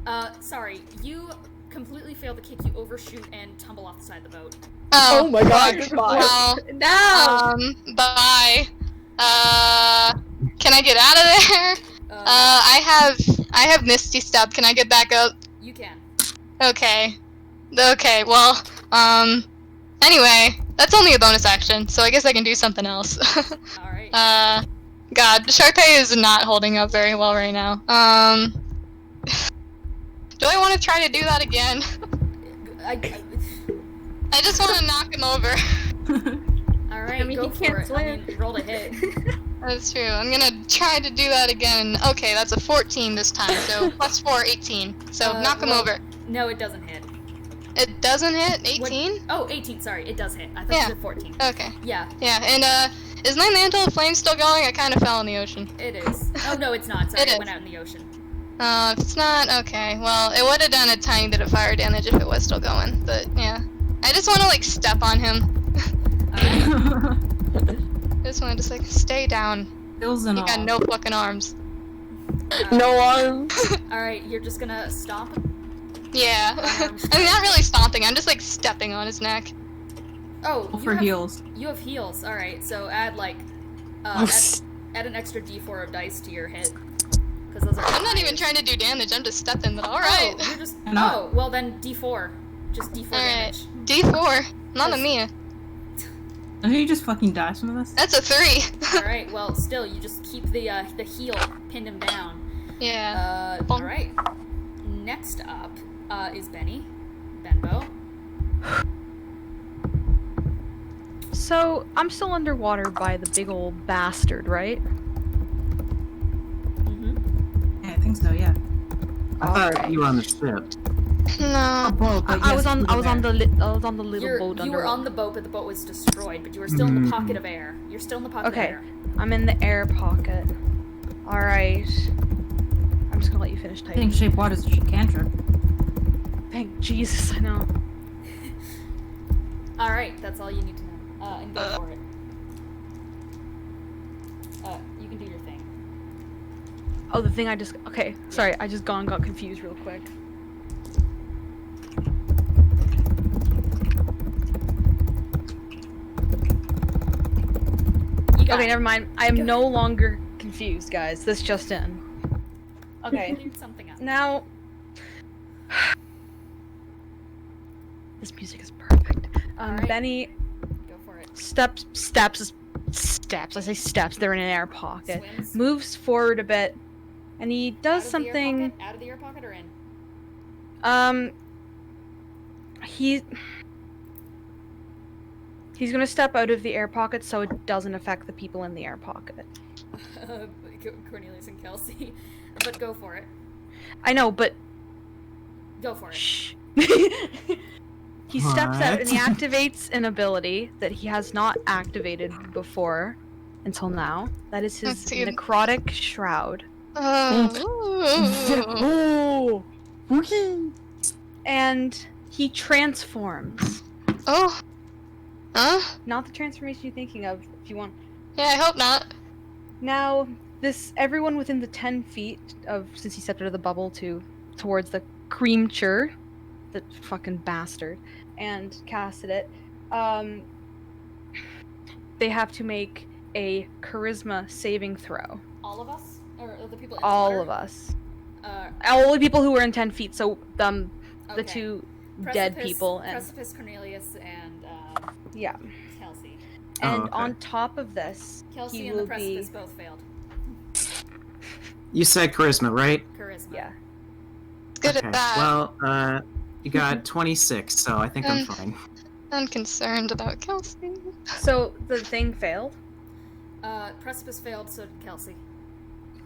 Sorry. You completely fail to kick. You overshoot and tumble off the side of the boat. Oh, my God, fuck. goodbye. Well, No! bye. Can I get out of there? I have Misty Step. Can I get back up? You can. Okay. Okay, well, anyway, that's only a bonus action, so I guess I can do something else. Alright. God, Charpay is not holding up very well right now. Do I want to try to do that again? I just want to knock him over. Alright, I mean, go he for can't it. swim. I mean, roll to hit. That's true. I'm gonna try to do that again. Okay, that's a 14 this time, so plus 4, 18. So knock him well, over. No, it doesn't hit. It doesn't hit? 18? Oh, 18, sorry. It does hit. I thought Yeah. you said 14. Okay. Yeah, Yeah, and is my mantle of flame still going? I kind of fell in the ocean. it is. Oh, no, it's not. Sorry, It it is. went out in the ocean. If it's not, okay. Well, it would have done a tiny bit of fire damage if it was still going, but yeah. I just want to, like, step on him. Alright. I just want to just, like, stay down. Skills and You all. got no fucking arms. No arms. Alright, you're just gonna stomp. Yeah. I mean, not really stomping, I'm just, like, stepping on his neck. Oh, Go you for have, heals. You have heals. Alright, so add, like, add an extra d4 of dice to your hit. Because those are I'm not even highest. trying to do damage, I'm just stepping, but alright. Oh, you're just. I know. Oh, well then d4. Just d4 Alright. damage. D4. Mamma mia. Did he just fucking die some of this? That's a 3. Alright, well, still, you just keep the heal, pinned him down. Yeah. Alright. Next up, is Bennie. Benbow. So, I'm still underwater by the big old bastard, right? Mm-hmm. Yeah, I think so, yeah. I thought you were on the ship. No. A boat, but I yes, was on you were there. the little boat You under. were on the boat, but the boat was destroyed, but you were still in the pocket of air. You're still in the pocket Okay. of air. I'm in the air pocket. Alright. I'm just gonna let you finish typing. Hitting shape waters is a cantrip. Thank Jesus, I know. Alright, that's all you need to know. And go for it. You can do your thing. Oh, the thing I just. Okay, sorry, I just got confused real quick. You got Okay, it. never mind. I am no longer confused, guys. This just in. Okay, Do something else. now. This music is perfect. Alright. Bennie Go for it. steps. I say steps. They're in an air pocket. Swims. Moves forward a bit, and he does Out of the air something. pocket? Out of the air pocket or in? He's gonna step out of the air pocket so it doesn't affect the people in the air pocket. Cornelius and Kelsey. But go for it. I know, but Go for it. shh. He steps out and he What? activates an ability that he has not activated before until now. That is his Let's see. necrotic shroud. Oh. And he transforms. Oh. Huh? Not the transformation you're thinking of, if you want. Yeah, I hope not. Now, everyone within the 10 feet of, since he stepped out of the bubble towards the creature, the fucking bastard, and casted it, they have to make a charisma saving throw. All of us? Or the people in the All water? of us. All the people who were in 10 feet, so the Okay. two dead people and Precipice, Cornelius, and yeah. Kelsey. And okay. on top of this, Kelsey he and will the Precipice be both failed. You said charisma, right? Charisma. yeah. Good at that. Well, you got 26, so I think I'm fine. I'm concerned about Kelsey. So the thing failed. Precipice failed, so did Kelsey.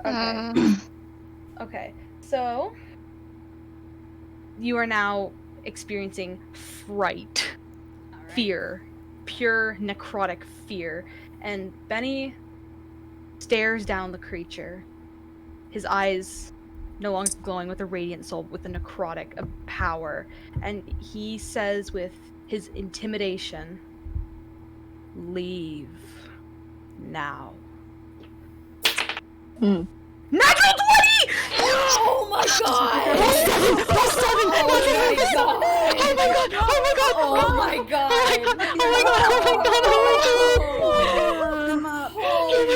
Okay. Okay. So you are now experiencing fright, Alright. fear, pure necrotic fear, and Bennie stares down the creature. His eyes no longer glowing with a radiant soul, with the necrotic power, and he says with his intimidation, "Leave now." Natural 20! Oh my god! Oh my god! Oh my god! Oh my god! Oh my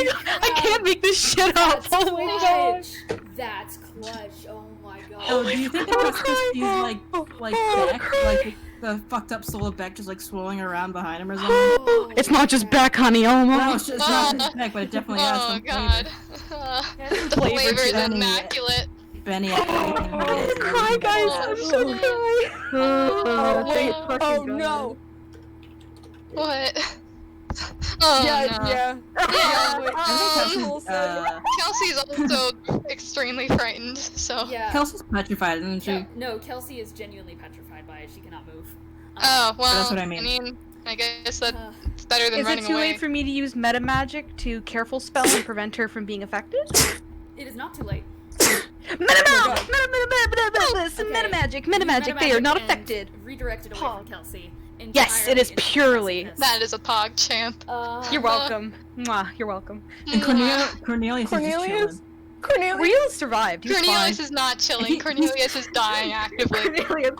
god! I can't make this shit up! Oh my gosh! That's clutch! Oh my god! Oh, do you think the Precipice sees like Beck, like the fucked up soul of Beck just like swirling around behind him or something? Oh, It's not just Beck, honey, oh No, my. it's not just Beck, but it definitely has Oh some god. flavor. The flavor is Bennie. immaculate. Bennie, Hi guys, I'm so crying. Thank fucking Oh God. no! What? Oh yeah, no. yeah. Kelsey's also extremely frightened, so. Yeah. Kelsey's petrified, isn't she? No, Kelsey is genuinely petrified by it. She cannot move. Oh, well, That's what I mean. I guess that's better than Is running it too away. late for me to use meta magic to careful spell and prevent her from being affected? It is not too late. Meta magic, they are not and affected. Redirected away from Kelsey. Yes, it is entirely into purely. Precipice. That is a pog champ. You're welcome. Mwah, you're welcome. And Cornelius is just chilling. Cornelius survived. He's Cornelius fine. is not chilling. Cornelius is dying actively. Okay,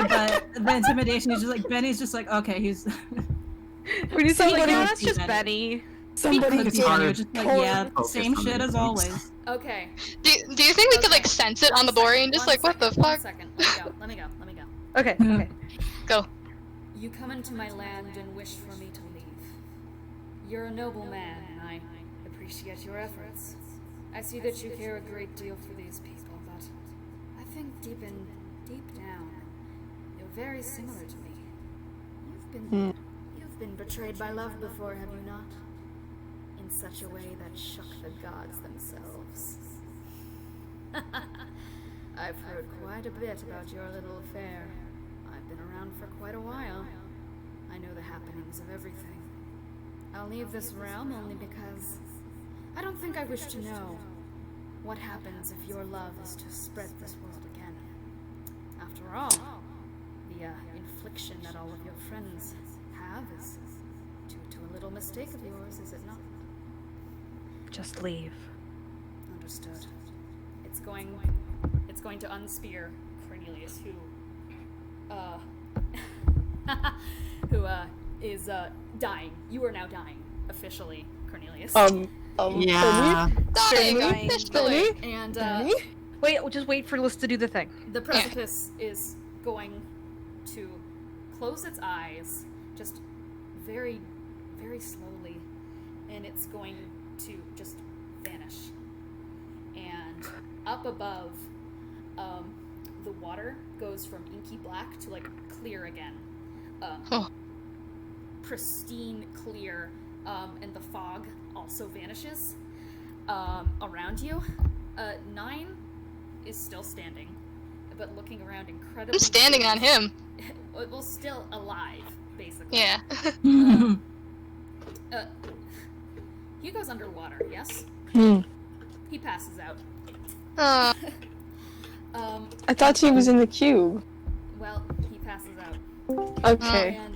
but the intimidation is just like Benny's just like okay, he's. When you say like, Somebody- yeah, that's just Benny. Somebody It's get hard. Just like yeah, Focus same on shit the as things. always. Okay. Do you think we could like sense it on the board and just like what the One fuck? second. Let me go. Okay, okay. Go. You come into my land and wish for me to leave. You're a noble man, and I appreciate your efforts. I see that you care a great deal for these people, but I think deep down, you're very similar to me. You've been betrayed by love before, have you not? In such a way that shook the gods themselves. I've heard quite a bit about your little affair. I've been around for quite a while. I know the happenings of everything. I'll leave this realm only because I don't think I wish to know what happens if your love is to spread this world again. After all, the infliction that all of your friends have is due to a little mistake of yours, is it not? Just leave. Understood. It's going to unspear Cornelius, who is dying. You are now dying, officially, Cornelius. Yeah. Dying Bennie? officially. And Wait, just wait for Liz to do the thing. the precipice is going to close its eyes, just very, very slowly, and it's going to just vanish. And up above, the water goes from inky black to like clear again. Pristine clear, and the fog also vanishes around you. 9 is still standing, but looking around incredibly. I'm standing on him. Well, still alive, basically. Yeah. Hugo's underwater, yes? Hmm. He passes out. I thought he was in the cube. Well, he passes out. Okay. And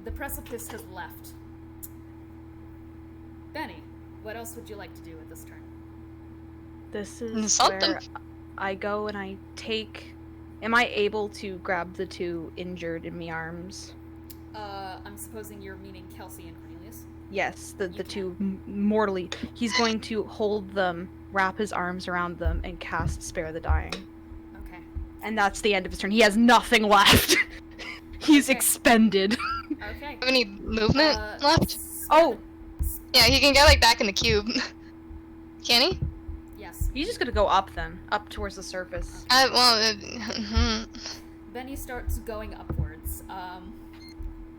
the precipice has left. Benny, what else would you like to do at this turn? This is Something. where I go and I take. Am I able to grab the two injured in my arms? I'm supposing you're meaning Kelsey and Cornelius. Yes, the two mortally. He's going to hold them, wrap his arms around them, and cast Spare the Dying. Okay. And that's the end of his turn. He has nothing left. He's expended. Okay. Have any movement left? Oh, Yeah, he can get like back in the cube. Can he? Yes. he's just gonna go up then, up towards the surface. Benny starts going upwards. I'm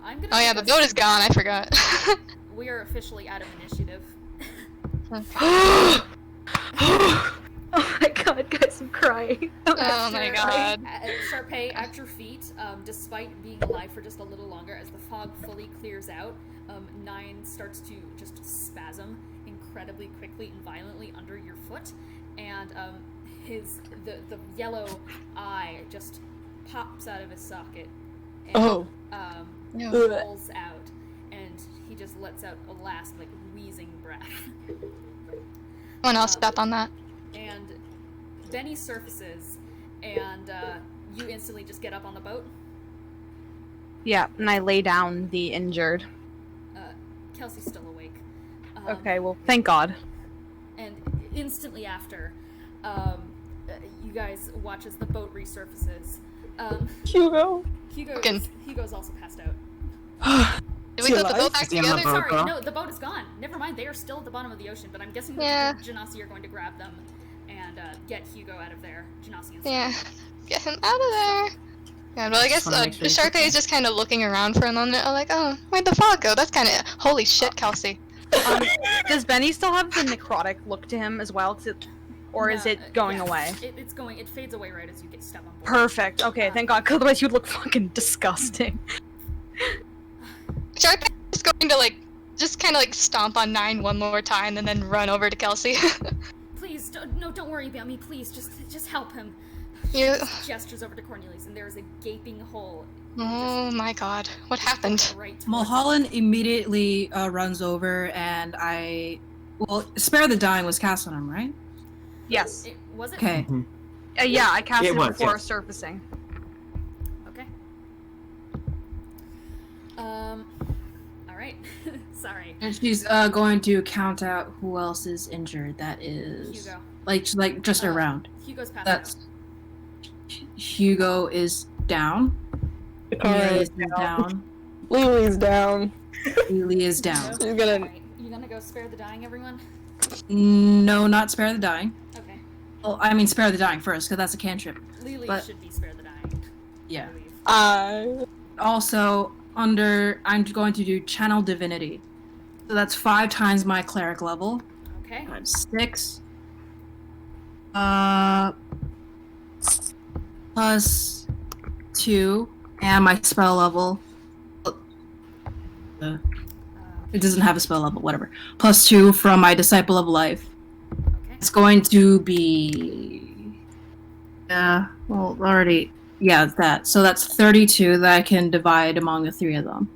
gonna. Oh yeah, the boat is gone. I forgot. We are officially out of initiative. Oh my god, guys, I'm crying. Oh my god. Charpay, at your feet, despite being alive for just a little longer, as the fog fully clears out, 9 starts to just spasm incredibly quickly and violently under your foot, and the yellow eye just pops out of his socket and rolls out, and he just lets out a last like wheezing breath. Someone else step on that. And Benny surfaces, and you instantly just get up on the boat. Yeah, and I lay down the injured. Kelsey's still awake. Okay, well, thank God. And instantly after, you guys watch as the boat resurfaces. Hugo. Hugo's also passed out. Did we put the boat back Is he on the together? boat? Sorry, no, the boat is gone. Never mind, they are still at the bottom of the ocean, but I'm guessing that Genasi are going to grab them and get Hugo out of there. Genasi and Yeah. Get him out of there. Yeah, well, I guess wanna make sure he's Charpay is just kind of looking around for a moment. I'm like, oh, where'd the fog go? That's kind of holy shit, Kelsey. Does Benny still have the necrotic look to him as well? Or is it going away? It's going. It fades away right as you get step on board. Perfect. Okay, thank God. 'Cause otherwise, you'd look fucking disgusting. Charpay is going to just kind of stomp on 9 one more time and then run over to Kelsey. Please, don't worry about me. Please, just help him. You. Gestures over to Cornelius, and there is a gaping hole. Oh my God, what happened? Right towards Mulholland immediately runs over, and Spare the Dying was cast on him, right? Yes. Was it? Okay. Yeah, I cast It it was, before yes. surfacing. Okay. Alright. Sorry. And she's going to count out who else is injured. That is Hugo. like just around. Hugo's passed That's out. Hugo is down. Sikkara is down. Lelee's down. Lelee is down. She's gonna. Alright, you gonna go spare the dying, everyone? No, not Spare the Dying. Okay. Well, I mean Spare the Dying first, because that's a cantrip. Lelee But- should be spare the dying. Yeah. I believe. Also, I'm going to do Channel Divinity. So that's 5 times my cleric level. Okay. That's 6. Plus 2, and my spell level. It doesn't have a spell level, whatever. Plus 2 from my Disciple of Life. Okay. It's going to be... that. So that's 32 that I can divide among the 3 of them.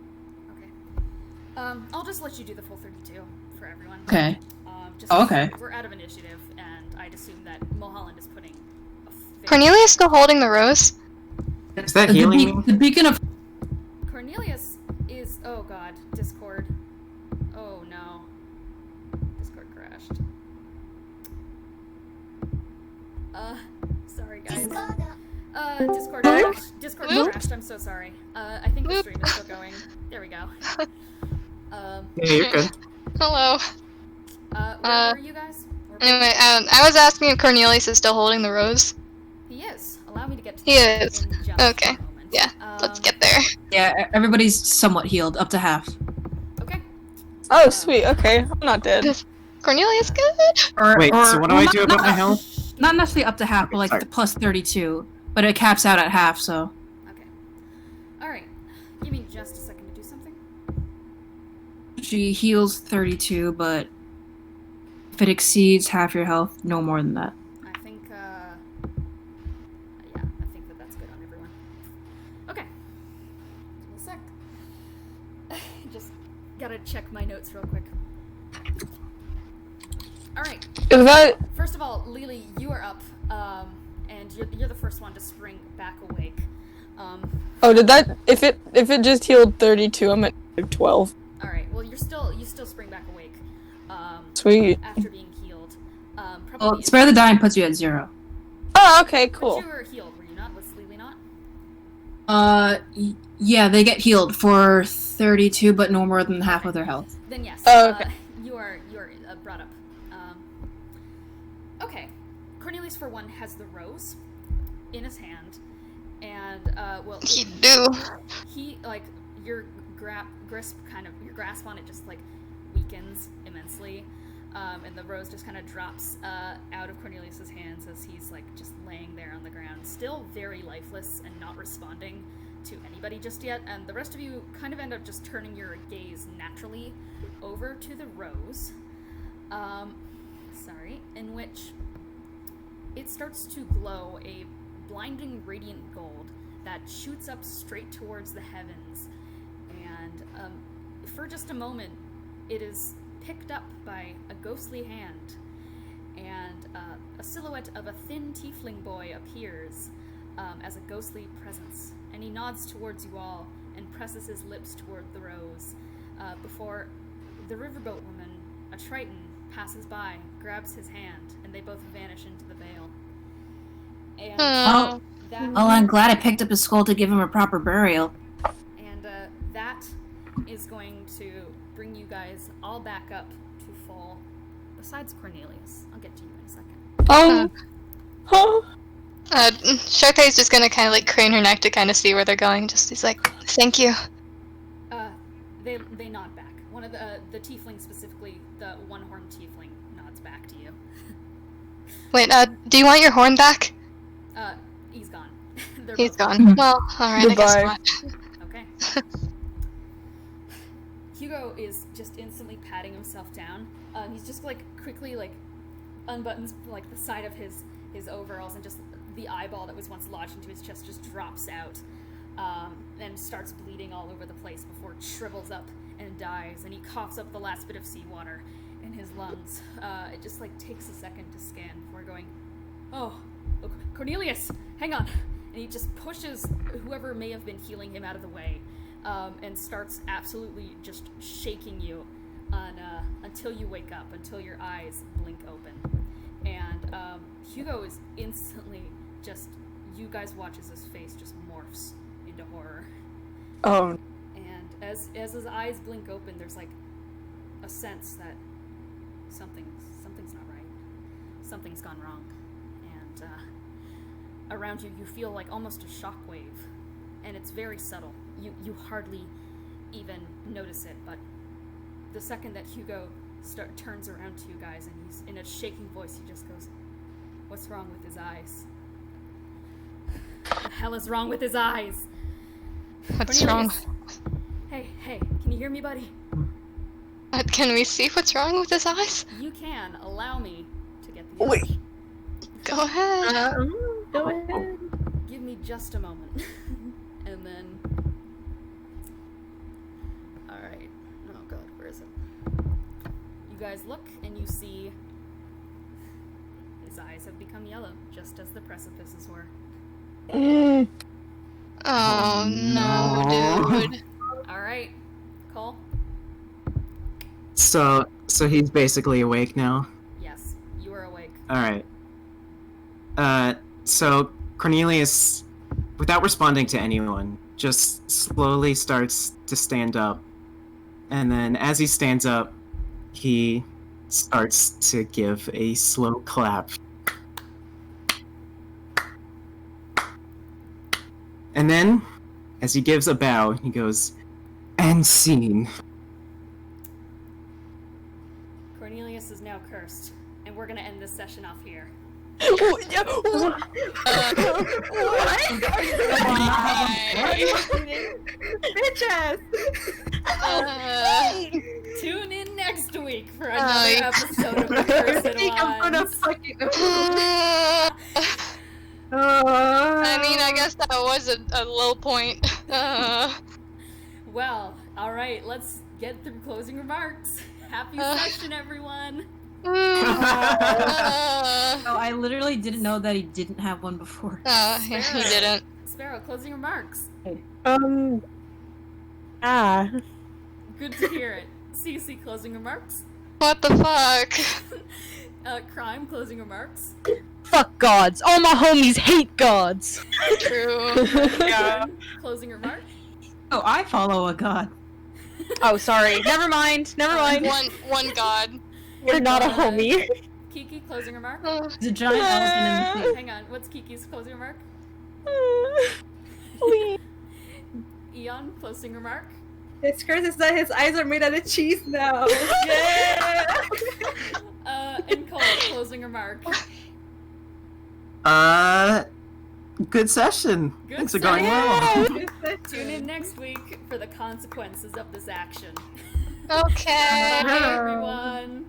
Okay. I'll just let you do the full 32 for everyone. Okay. Just Oh, okay. We're out of initiative, and I'd assume that Mulholland is putting a fair... Cornelius still holding the rose? Is that healing me? The beacon of... Cornelius is... Oh god. Discord. Oh no. Discord crashed. Sorry guys. Discord crashed. Discord crashed. I'm so sorry. I think the stream is still going. There we go. Yeah, you're good. Hello. Where were you guys? Anyway, I was asking if Cornelius is still holding the rose. He is. Allow me to get to He that is. in just Okay. a moment. Yeah, let's get there. Yeah, everybody's somewhat healed, up to half. Okay. Oh, sweet. Okay, I'm not dead. Cornelius good? Or, Wait, so what do I do about not, my health? Not necessarily up to half, but like Sorry. the plus 32. but it caps out at half, so. Okay. Alright. Give me just a second to do something. She heals 32, but if it exceeds half your health, no more than that. I think, yeah, I think that's good on everyone. Okay. Give me a sec. Just gotta check my notes real quick. Alright. Is that First of all, Lelee, you are up, and you're the first one to spring back awake. Oh, did that if it just healed 32, I'm at 12. All right. Well, you still spring back awake. Sweet. After being healed. Well, Probably. spare the dying puts you at 0. Oh, okay, But cool. you were healed, were you not? Was Lelee not? Yeah, they get healed for 32, but no more than half of their health. Then yes. Oh, okay. You are brought up. Okay. Cornelius, for one, has the rose in his hand, and well, You do. he like your grasp on it just like weakens immensely, and the rose just kind of drops out of Cornelius's hands as he's like just laying there on the ground, still very lifeless and not responding to anybody just yet. And the rest of you kind of end up just turning your gaze naturally over to the rose, in which it starts to glow a blinding radiant gold that shoots up straight towards the heavens, and for just a moment it is picked up by a ghostly hand, and a silhouette of a thin tiefling boy appears as a ghostly presence, and he nods towards you all and presses his lips toward the rose before the riverboat woman, a Triton, passes by, grabs his hand, and they both vanish into the veil. And Oh. that Well, I'm glad I picked up his skull to give him a proper burial. and that is going to bring you guys all back up to full, besides Cornelius. I'll get to you in a second. Huh? Charpay's just gonna kind of like crane her neck to kind of see where they're going. He's like, thank you. They nod back. One of the tiefling, specifically the one-horned tiefling, nods back to you. Wait, do you want your horn back? He's gone. They're He's both gone. Well, alright, I guess Goodbye. not. Okay. Hugo is just instantly patting himself down. He's just like quickly like unbuttons like the side of his overalls, and just the eyeball that was once lodged into his chest just drops out, and starts bleeding all over the place before it shrivels up and dies. And he coughs up the last bit of seawater in his lungs. It just like takes a second to scan before going, "Oh, Cornelius, hang on!" And he just pushes whoever may have been healing him out of the way, and starts absolutely just shaking you until you wake up, until your eyes blink open. And Hugo is instantly just, you guys watch as his face just morphs into horror. Oh. And as his eyes blink open, there's like a sense that something's not right. Something's gone wrong. And around you, you feel like almost a shockwave, and it's very subtle. You hardly even notice it, but the second that Hugo turns around to you guys, and he's in a shaking voice, he just goes, "What's wrong with his eyes? What the hell is wrong with his eyes? What's wrong? Cornelius. Hey, can you hear me, buddy? Can we see what's wrong with his eyes? You can. Allow me to get the Wait. image. Go ahead. Go ahead. Give me just a moment. And then... Alright. Oh god, where is it? You guys look, and you see his eyes have become yellow, just as the precipices were. Mm. Oh no, dude. Alright. Cole? So he's basically awake now. Yes, you are awake. Alright. So Cornelius, without responding to anyone, just slowly starts to stand up. And then as he stands up, he starts to give a slow clap. And then, as he gives a bow, he goes, "And scene." Cornelius is now cursed, and we're gonna end this session off here. Bitch ass! Tune in next week for another episode of The Cursed I'm gonna Ones. fucking. I mean, I guess that was a low point. Well, alright, let's get through closing remarks. Happy session, everyone! Oh, I literally didn't know that he didn't have one before. Yeah, he didn't. Sparrow, closing remarks. Good to hear it. CC, closing remarks. What the fuck? Crime, closing remarks. Fuck gods. All my homies hate gods. True. Closing remarks. Oh, I follow a god. Oh, sorry. Never mind. Never mind. One god. You're not a homie. Kiki, closing remark. There's a giant elephant in the sea. Hang on, what's Kiki's closing remark? Please. Eon, closing remark. It's crazy that his eyes are made out of cheese now. Yeah! And Cole, closing remark. Good session. Good Things are going session. well. Tune in next week for the consequences of this action. Okay. Bye, everyone.